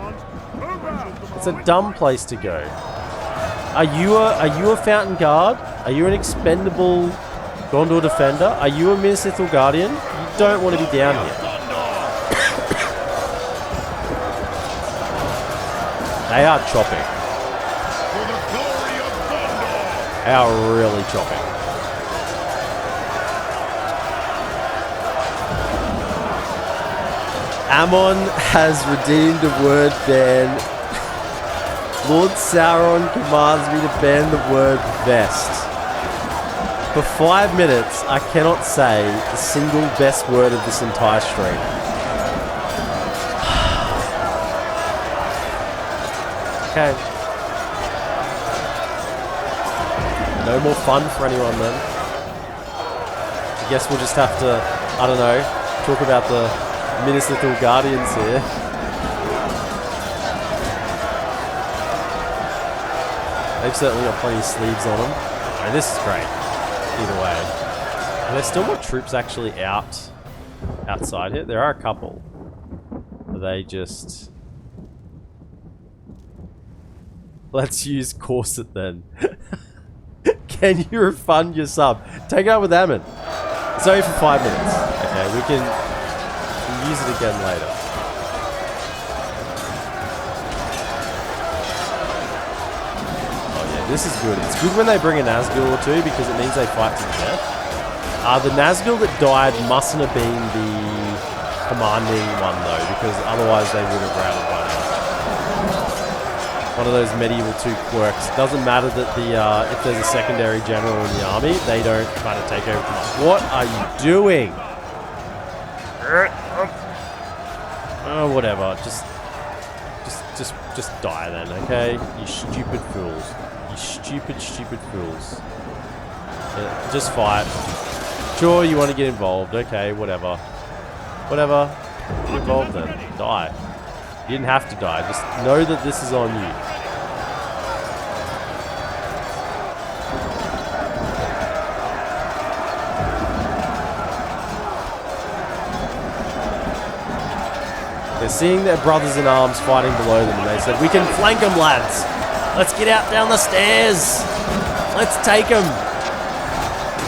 It's a dumb place to go. Are you a Fountain Guard? Are you an expendable Gondor defender? Are you a Minas Ithil Guardian? You don't want to be down here. They are chopping. They are really chopping. Ammon has redeemed a word ban. Lord Sauron commands me to ban the word vest. For 5 minutes, I cannot say the single best word of this entire stream. Okay. No more fun for anyone then. I guess we'll just have to, I don't know, talk about the Minas Ithil Guardians here. They've certainly got plenty of sleeves on them. And this is great. Either way. Are there still more troops actually outside here? There are a couple. Are they just... Let's use Corset then. Can you refund your sub? Take it out with Ammon. It's only for 5 minutes. Okay, we can use it again later. Oh yeah, this is good. It's good when they bring a Nazgul or 2 because it means they fight to the death. The Nazgul that died mustn't have been the commanding one though, because otherwise they would have routed by now. One of those medieval 2 quirks. Doesn't matter that the if there's a secondary general in the army, they don't kind of take over command. What are you doing? Oh, whatever. Just die then, okay? You stupid fools. You stupid fools. Yeah, just fight. Sure, you want to get involved. Okay, whatever. Whatever. Get involved then. Die. You didn't have to die. Just know that this is on you. They're seeing their brothers in arms fighting below them and they said, we can flank them, lads. Let's get out down the stairs. Let's take them.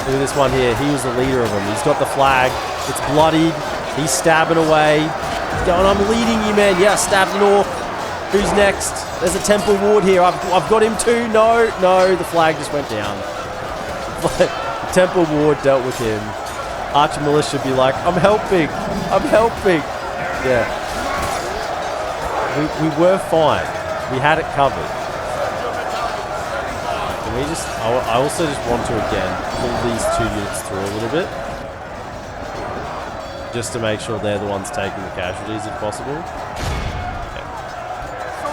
Look at this one here. He was the leader of them. He's got the flag. It's bloodied. He's stabbing away. He's going, I'm leading you, man. Yeah, stabbed an orc. Who's next? There's a temple ward here. I've got him too. No, the flag just went down. The temple ward dealt with him. Archer militia be like, I'm helping. Yeah. We were fine. We had it covered. Can we just... I also just want to, again, pull these 2 units through a little bit. Just to make sure they're the ones taking the casualties, if possible. Okay.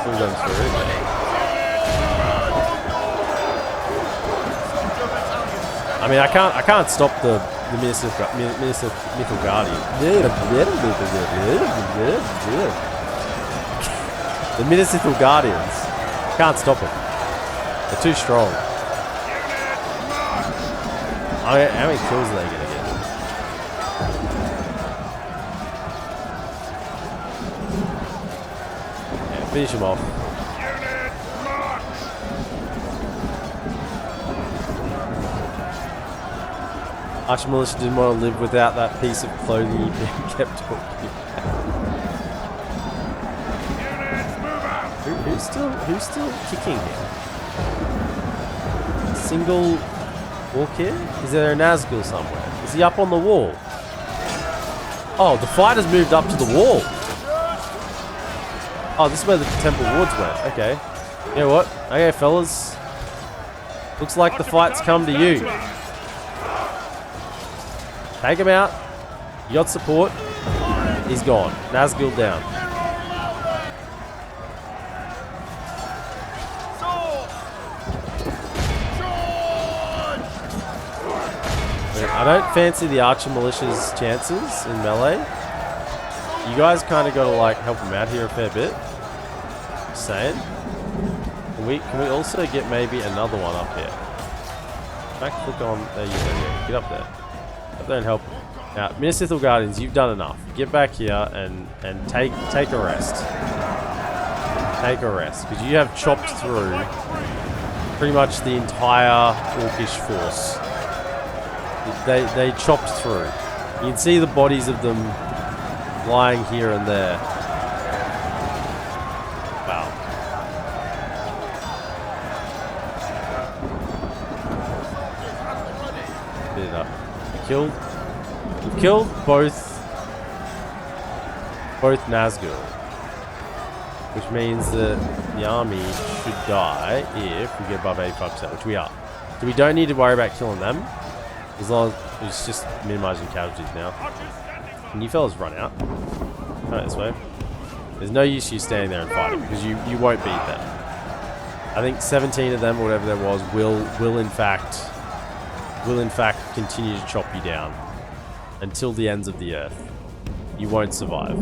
Pull them through. I mean, I can't stop the Minas Ithil Guardian. The Minas Ithil Guardians. Can't stop it. They're too strong. How many kills are they gonna get? Yeah, finish him off. Archimilitia didn't want to live without that piece of clothing he kept talking about. Who's still kicking here? Single walk here? Is there a Nazgul somewhere? Is he up on the wall? Oh, the fight has moved up to the wall. Oh, this is where the Temple Wards went. Okay. You know what? Okay, fellas. Looks like the fight's come to you. Take him out. You got support. He's gone. Nazgul down. I don't fancy the Archer Militia's chances in melee. You guys kind of got to like help them out here a fair bit. Just saying. Can we also get maybe another one up here? Back click on. There you go. Yeah, get up there. Up there and help. Now, Minas Ithil Guardians, you've done enough. Get back here and take a rest. Take a rest, because you have chopped through pretty much the entire Orcish force. They chopped through. You can see the bodies of them lying here and there. Wow. Bit enough. We've killed both Nazgul, which means that the army should die if we get above 85%, which we are. So we don't need to worry about killing them. As long as it's just minimizing casualties now. Can you fellas run out? Right this way. There's no use you standing there and fighting because you won't beat them. I think 17 of them or whatever there was will in fact continue to chop you down until the ends of the earth. You won't survive.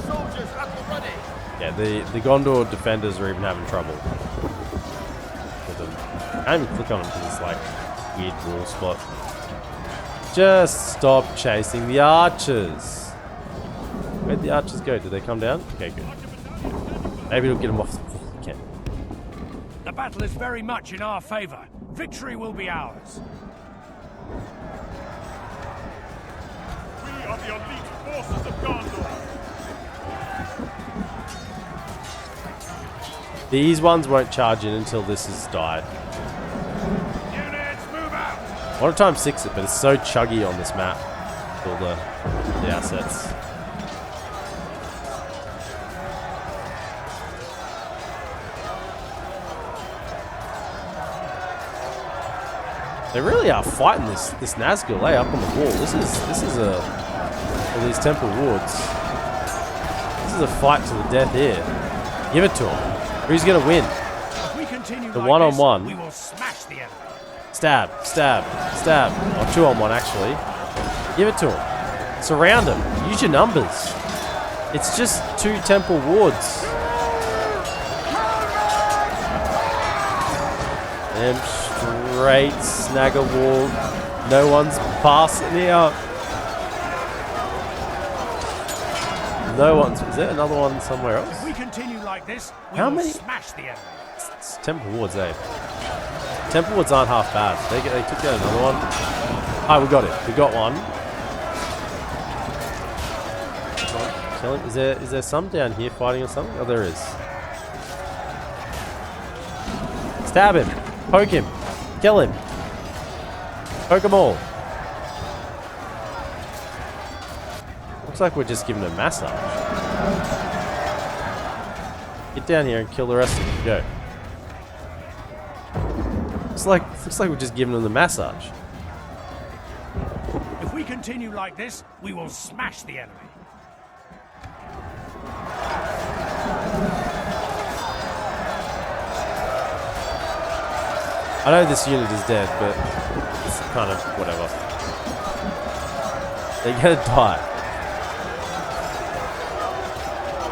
Soldiers at the ready. Yeah, the Gondor defenders are even having trouble with them. I can't even click on them because it's like weird wall spot. Just stop chasing the archers. Where'd the archers go? Did they come down? Okay, good. Maybe it'll get them off the wall again. The battle is very much in our favor. Victory will be ours. We are the elite forces of Gondor. These ones won't charge in until this has died. Units, move out! I want to time 6 it, but it's so chuggy on this map. All the assets. They really are fighting this Nazgul up on the wall. This is all these temple wards. This is a fight to the death here. Give it to him. Who's gonna win? If we continue The like one-on-one. this, we will smash the enemy. Stab, stab, stab. Or 2-on-1 actually. Give it to him. Surround him. Use your numbers. It's just 2 temple wards. And straight snag a wall. No one's passing here. No one's. Is there another one somewhere else? If we continue like this, we How will many? smash the enemy. It's temple wards, eh? Temple wards aren't half bad. They took down another one. Ah, we got it. We got one. Kill him. Is there some down here fighting or something? Oh, there is. Stab him. Poke him. Kill him. Poke them all. Looks like we're just giving him a massage. Get down here and kill the rest of them. Go. Looks like we're just giving them the massage. If we continue like this, we will smash the enemy. I know this unit is dead, but it's kind of whatever. They're gonna die.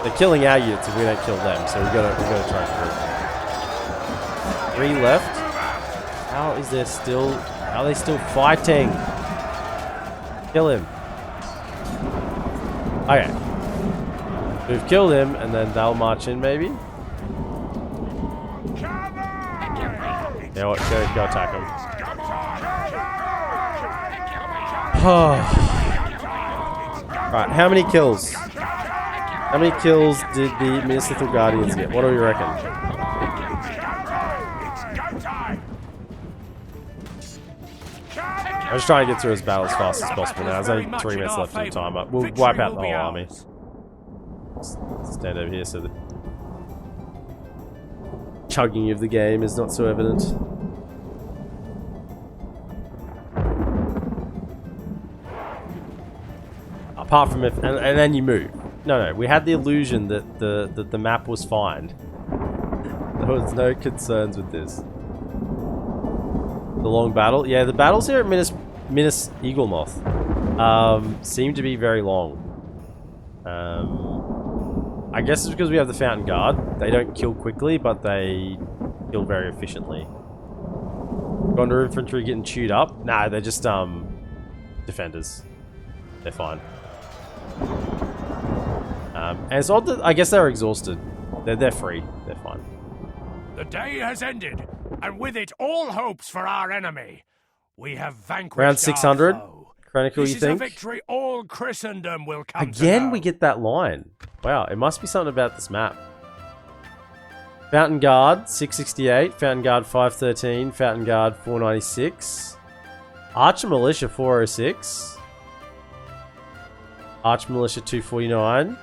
They're killing our units if we don't kill them, so we gotta try and kill them. 3 left. How is there still... How are they still fighting? Kill him. Okay. We've killed him, and then they'll march in, maybe? Yeah, what? Go attack him. Right, how many kills? How many kills did the Minas Ithil Guardians get? What do we reckon? I'm just trying to get through his battle as fast as possible now. There's only 3 minutes left in the timer. We'll wipe out the whole army. Stand over here so the chugging of the game is not so evident. Apart from if... And then you move. No, we had the illusion that the map was fine. There was no concerns with this. The long battle? Yeah, the battles here at Minas Eaglemoth seem to be very long. I guess it's because we have the Fountain Guard. They don't kill quickly, but they kill very efficiently. Gondor infantry getting chewed up? Nah, they're just defenders. They're fine. And it's odd that I guess they're exhausted. They're free. They're fine. The day has ended, and with it all hopes for our enemy. We have vanquished Round 600. our foe. Chronicle, This you is think? a victory all Christendom will come to Again, know. we get that line. Wow, it must be something about this map. Fountain Guard, 668. Fountain Guard, 513. Fountain Guard, 496. Archer Militia, 406. Archer Militia, 249.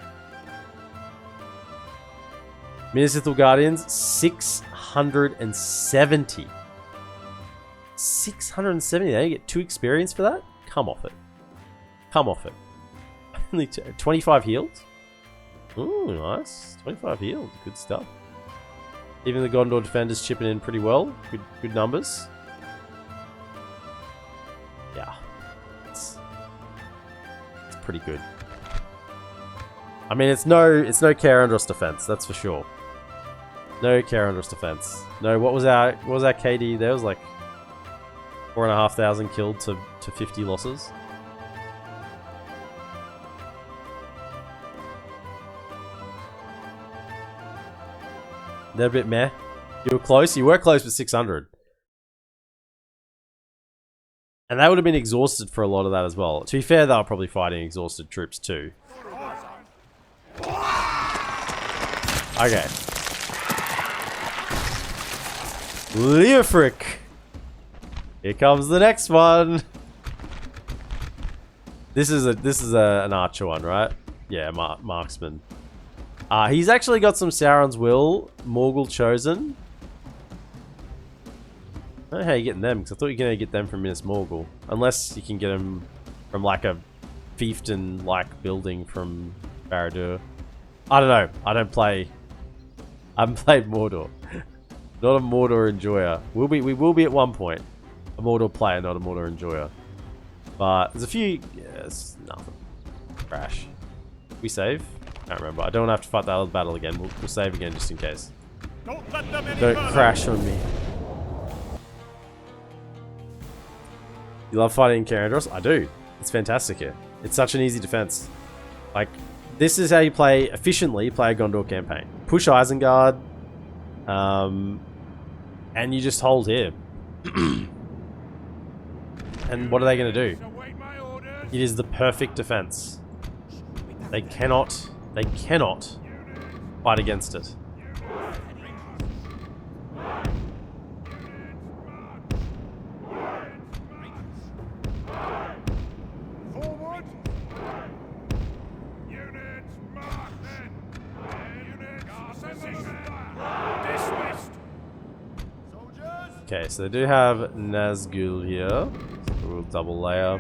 Minas Ithil Guardians, 670. 670. They get 2 experience for that? Come off it. Come off it. Only 25 healed? Ooh, nice. 25 healed. Good stuff. Even the Gondor defenders chipping in pretty well. Good numbers. Yeah. It's pretty good. I mean, it's no Karandros defense, that's for sure. No Karandros defense. No, what was our KD? There was like 4,500 killed to 50 losses. They're a bit meh. You were close. You were close with 600. And they would have been exhausted for a lot of that as well. To be fair, they were probably fighting exhausted troops too. Okay. Leofric. Here comes the next one. This is an archer one, right? Yeah, marksman. He's actually got some Sauron's Will, Morgul Chosen. I don't know how you're getting them, because I thought you were going to get them from Minas Morgul. Unless you can get them from like a fiefdom-like building from Barad-dûr. I don't know. I haven't played Mordor. Not a Mordor enjoyer. We will be at one point. A Mordor player, not a Mordor enjoyer. But there's a few... Yeah, it's nothing. Crash. We save? Can't remember. I don't have to fight that other battle again. We'll save again just in case. Don't let them any Don't further. crash on me. You love fighting in Karandros? I do. It's fantastic here. It's such an easy defense. Like, this is how you play efficiently, play a Gondor campaign. Push Isengard, and you just hold here. And what are they going to do? Await my orders. It is the perfect defense. They cannot fight against it. Forward. Units march then. Units position. Dismissed. Soldiers, Okay, so they do have Nazgul here. So we'll double layer.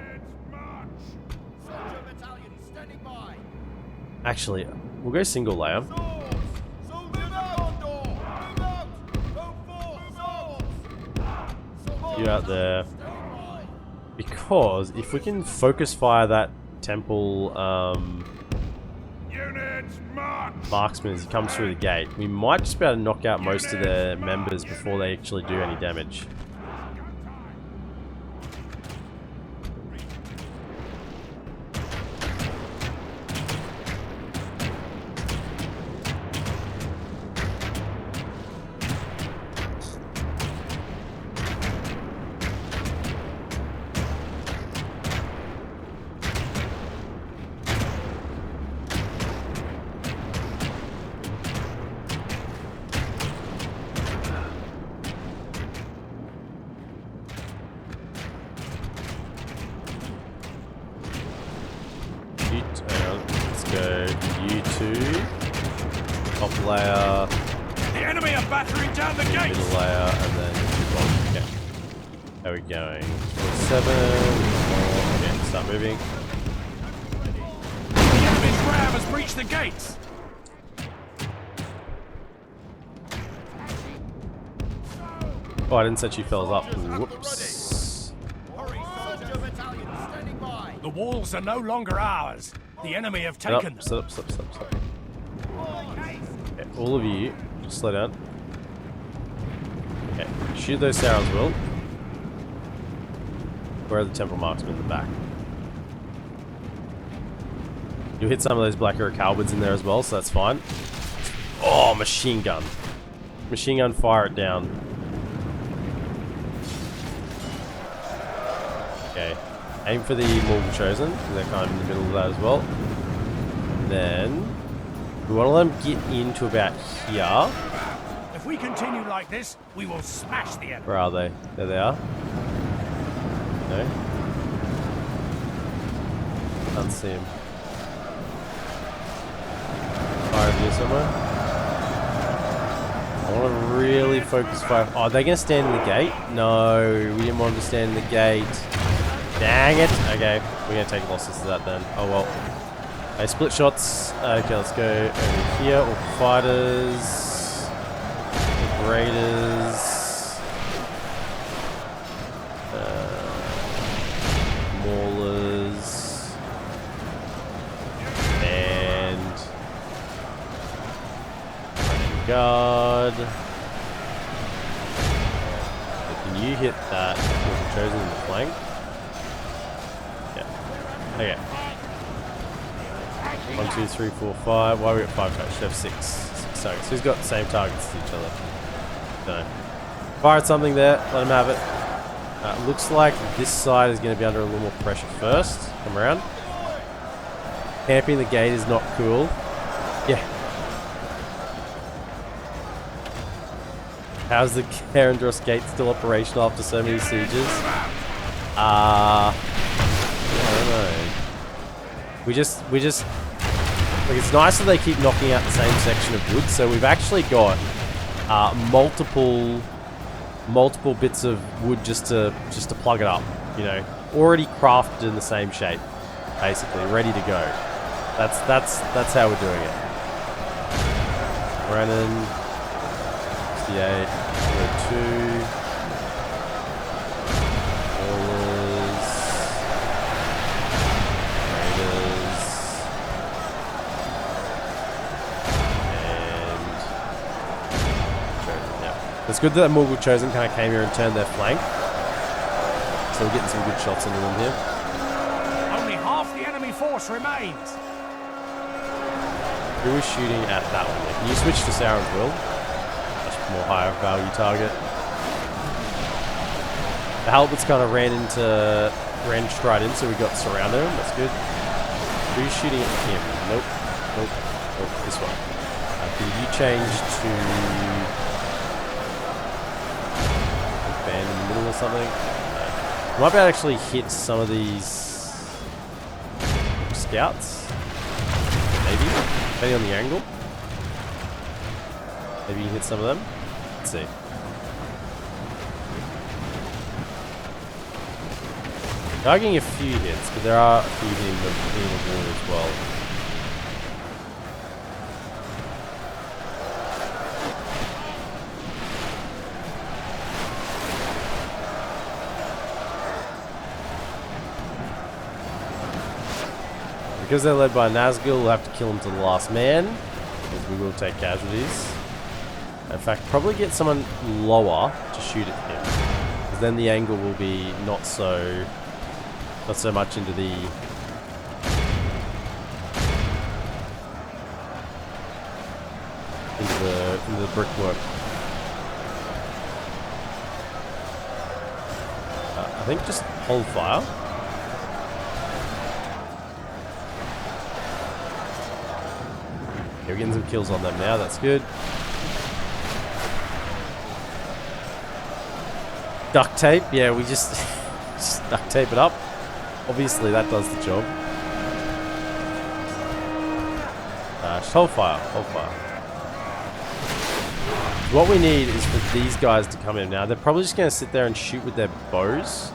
March. soldier battalion standing by. Actually, we'll go single layer. Swords, soldiers out. Gondor, move out. Go forth, swords. You out there. Standing by. Because if we can focus fire that temple, Units Let's march! marksman as he comes through the gate. We might just be able to knock out most of their members before they actually do any damage. Let's go you two. Top layer. The enemy are battering down the gates! Middle layer, and then okay. How are we going? 7. Okay, start moving. The enemy's ram has breached the gates! Oh, I didn't set you fellas up. Whoops. The walls are no longer ours. The enemy have taken them. Stop. Okay, all of you, just slow down. Okay, shoot those Sarons, Will. Where are the temple marksmen in the back? You'll hit some of those black arrow halberds in there as well, so that's fine. Oh, machine gun. Machine gun, fire it down. Okay. Aim for the Morgul Chosen, because they're kind of in the middle of that as well. And then we want to let them get into about here. If we continue like this, we will smash the enemy. Where are they? There they are. No. Can't see him. Fire here somewhere. I want to really focus fire. Oh, are they going to stand in the gate? No, we didn't want them to stand in the gate. Dang it! Okay, we're gonna take losses to that then. Oh well. Okay, split shots. Okay, let's go over here. All fighters. The raiders. Maulers. And guard. Can you hit that? We've chosen in the flank. Okay. 1, 2, 3, 4, 5. Why are we at 5 targets? We have 6 targets. Who's got the same targets as each other? No. Fire at something there. Let him have it. Looks like this side is going to be under a little more pressure first. Come around. Camping the gate is not cool. Yeah. How's the Karendros gate still operational after so many sieges? I don't know. We just like, it's nice that they keep knocking out the same section of wood, so we've actually got multiple bits of wood just to plug it up, you know, already crafted in the same shape, basically ready to go. That's how we're doing it. Brennan, 68, 2. It's good that Morgul Chosen kind of came here and turned their flank. So we're getting some good shots into them here. Only half the enemy force remains. Who is shooting at that one there? Can you switch to Sauron's Will? Much more higher value target. The halberds kind of ran straight in, so we got surrounded him. That's good. Who's shooting at him? Nope. This one. Can you change to band in the middle or something? No. Might be able to actually hit some of these scouts. Maybe. Depending on the angle. Maybe you can hit some of them. Let's see. They're getting a few hits, but there are a few hitting the wall as well. Because they're led by Nazgul, we'll have to kill them to the last man. Because we will take casualties. In fact, probably get someone lower to shoot at him. Because then the angle will be not so much into the brickwork. I think just hold fire. Okay, we're getting some kills on them now, that's good. Duct tape, yeah, we just duct tape it up. Obviously that does the job. Just hold fire, hold fire. What we need is for these guys to come in. Now, they're probably just going to sit there and shoot with their bows.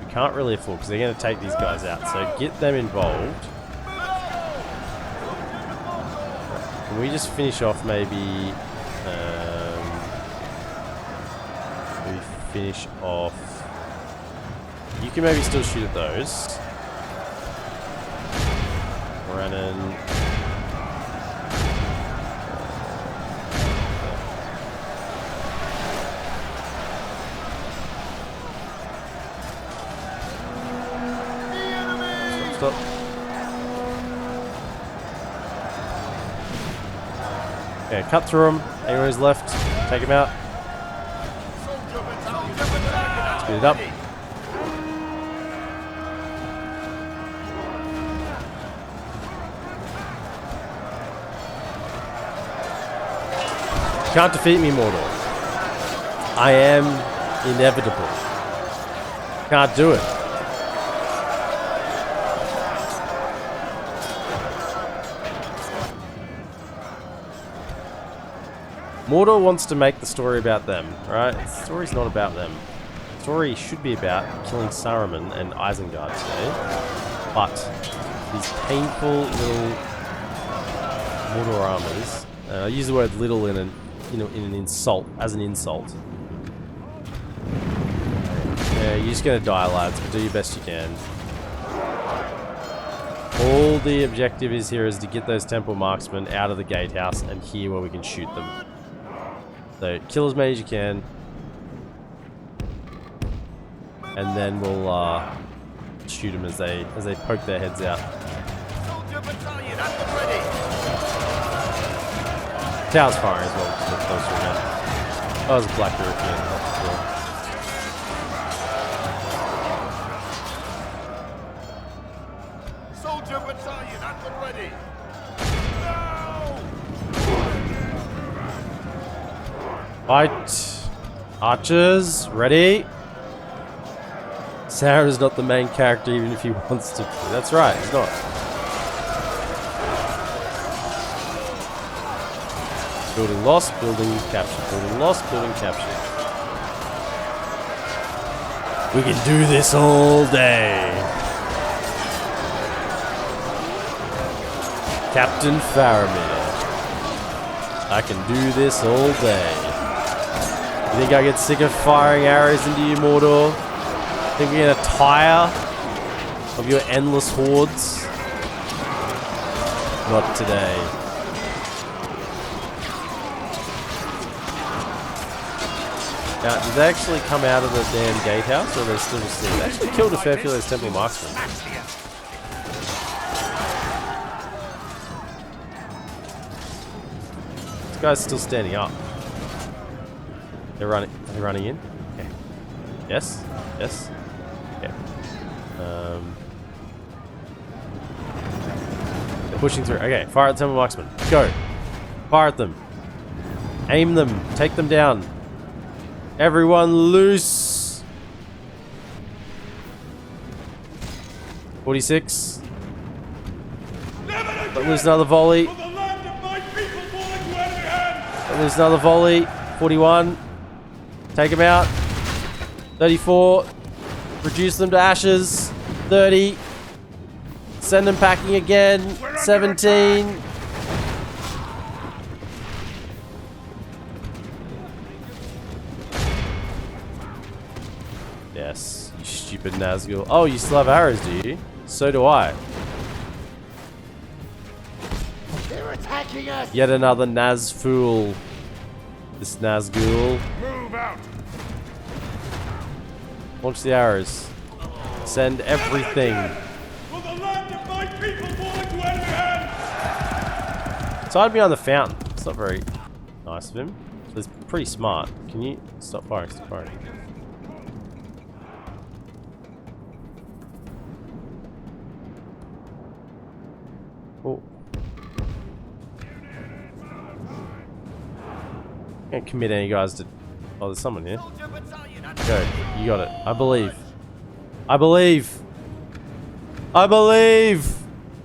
We can't really afford because they're going to take these guys out. So get them involved. Can we just finish off maybe... we finish off... You can maybe still shoot at those. Brennan... Stop. Okay, cut through them. Anyone who's left, take him out. Speed it up. You can't defeat me, Mordor. I am inevitable. Can't do it. Mordor wants to make the story about them, right? The story's not about them. The story should be about killing Saruman and Isengard today. But these painful little Mordor armors. I use the word little in an insult, as an insult. Yeah, you're just gonna die, lads, but do your best you can. All the objective is here is to get those temple marksmen out of the gatehouse and here where we can shoot them. So kill as many as you can, and then we'll shoot them as they poke their heads out. Tower's firing as well, just look closer again. That was a Black European. Soldier battalion up and ready. Fight! Archers, ready? Sarah's not the main character even if he wants to be. That's right, he's not. Building lost, building captured. Building lost, building captured. We can do this all day. Captain Faramir. I can do this all day. You think I get sick of firing arrows into you, Mordor? Think we're gonna tire of your endless hordes? Not today. Now, did they actually come out of the damn gatehouse, or are they still just there? They actually killed a fair few of those temple marksmen. This guy's still standing up. They're running. Are they running in? Okay. Yes. Yes. Okay. They're pushing through. Okay. Fire at the temple marksmen. Go. Fire at them. Aim them. Take them down. Everyone loose. 46. Don't lose another volley. Don't lose another volley. 41. Take them out. 34. Reduce them to ashes. 30. Send them packing again. 17. Yes, you stupid Nazgul. Oh, you still have arrows, do you? So do I. They're attacking us! Yet another Nazfool. This Nazgul. Move out! Launch the arrows. Send everything. Will the land of my people fall into enemy hands? It's hide behind the fountain. It's not very nice of him. It's pretty smart. Can you stop firing? Stop firing. Oh. Can't commit any guys to. Oh, there's someone here. Go. You got it. I believe. I believe. I believe.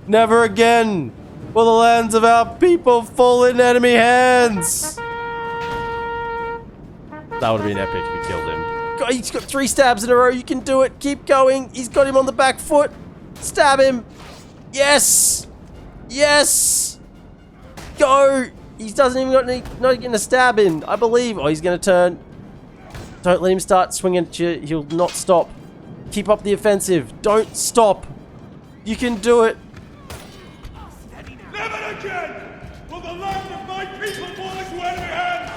Never again will the lands of our people fall in enemy hands. That would have been epic if we killed him. God, he's got 3 stabs in a row. You can do it. Keep going. He's got him on the back foot. Stab him. Yes. Yes. Go. He doesn't even got not getting a stab in. I believe. Oh, he's going to turn. Don't let him start swinging at you. He'll not stop. Keep up the offensive. Don't stop. You can do it. Never again will the land of my people fall into enemy hands!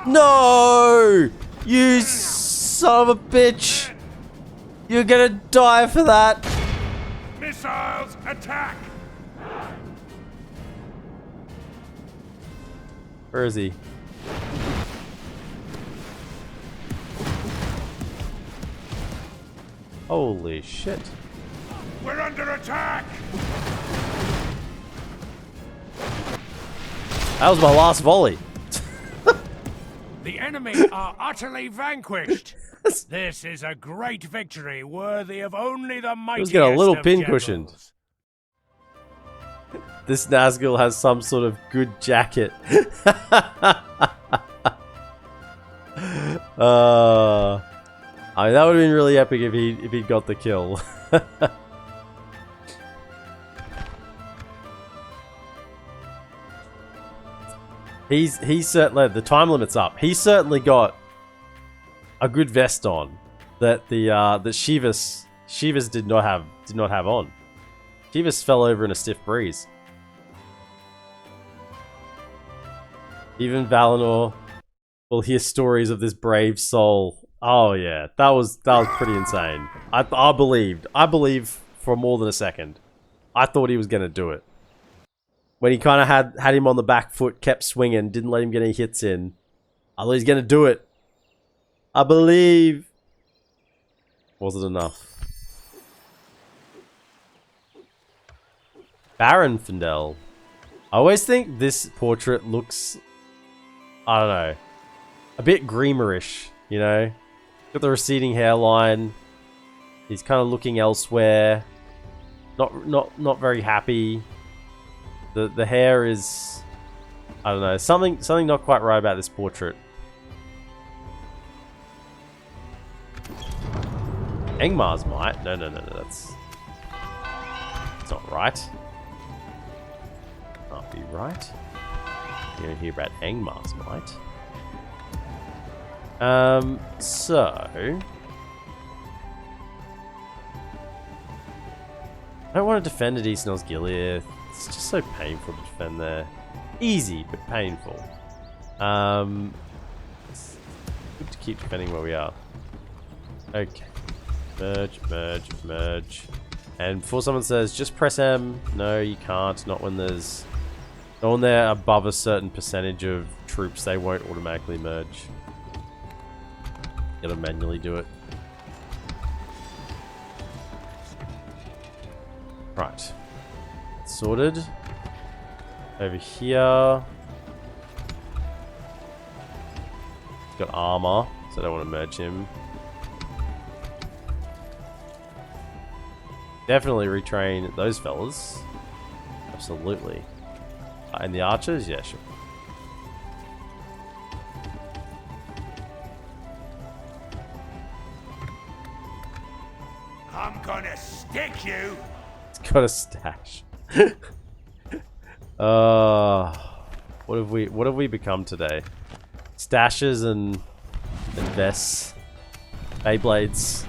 No! You son of a bitch. You're going to die for that. Missiles, attack! Where is he? Holy shit. We're under attack! That was my last volley. The enemy are utterly vanquished. This is a great victory worthy of only the mightiest. He's got a little of pincushion. generals. This Nazgul has some sort of good jacket. I mean, that would have been really epic if he got the kill. he's certainly, the time limit's up. He's certainly got a good vest on that that Shivas did not have on. Shivas fell over in a stiff breeze. Even Valinor will hear stories of this brave soul. Oh yeah, that was pretty insane. I believed for more than a second. I thought he was gonna do it. When he kind of had him on the back foot, kept swinging, didn't let him get any hits in. I thought he's gonna do it. I believe. Was it enough? Baron Findel. I always think this portrait looks, I don't know, a bit Greemerish, you know? Got the receding hairline. He's kind of looking elsewhere. Not very happy. The hair is, I don't know, something not quite right about this portrait. Angmar's might. No, that's not right. Can't be right. You're gonna hear about Angmar's might. So I don't want to defend at East Osgiliath. It's just so painful to defend there. Easy, but painful. It's good to keep defending where we are. Okay. Merge. And before someone says, just press M. No, you can't. Not when they're above a certain percentage of troops, they won't automatically merge. Gotta manually do it. Right. Sorted. Over here. He's got armor, so I don't want to merge him. Definitely retrain those fellas. Absolutely. And the archers? Yeah, sure. I'm gonna stick you. It's got a stash. What have we become today? Stashes and vests. Beyblades.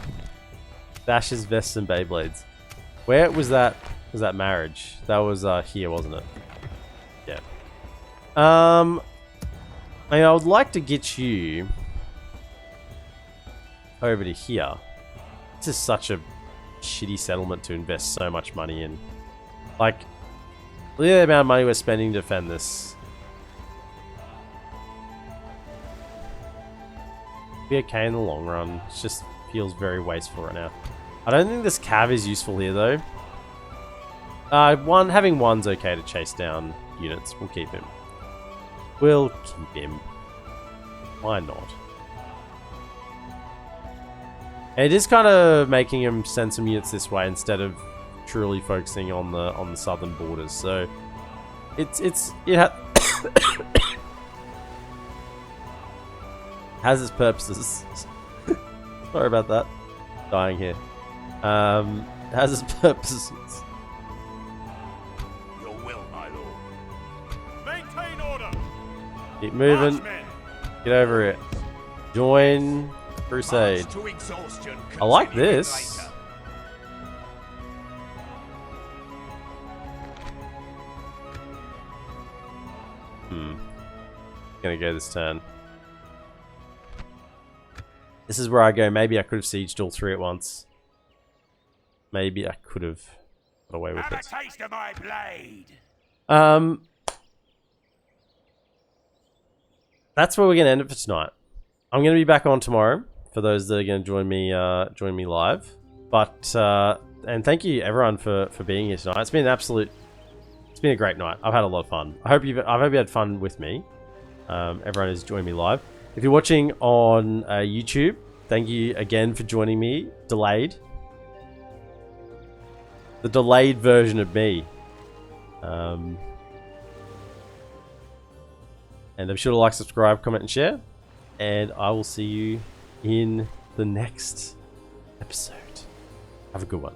Dashes, vests, and Beyblades. Where was that? Was that marriage? That was here, wasn't it? Yeah. I mean, I would like to get you over to here. This is such a shitty settlement to invest so much money in. Like, look at the amount of money we're spending to defend this. Be okay in the long run. It just feels very wasteful right now. I don't think this cav is useful here though. Having one's okay to chase down units. We'll keep him. We'll keep him. Why not? And it is kind of making him send some units this way instead of truly focusing on the southern borders. So it has its purposes. Sorry about that. Dying here. Has its purposes. Your will, my lord. Maintain order. Keep moving. Marchmen, Get over it. Join Crusade. march to exhaustion. I like Continuing this. later. Gonna go this turn. This is where I go. Maybe I could have sieged all three at once. Maybe I could have got away with Have a it. taste of my blade. That's where we're gonna end it for tonight. I'm gonna be back on tomorrow for those that are gonna join me live. But and thank you everyone for being here tonight. It's been a great night. I've had a lot of fun. I hope you had fun with me. Everyone who's joined me live. If you're watching on YouTube, thank you again for joining me. Delayed. The delayed version of me. And be sure to like, subscribe, comment, and share. And I will see you in the next episode. Have a good one.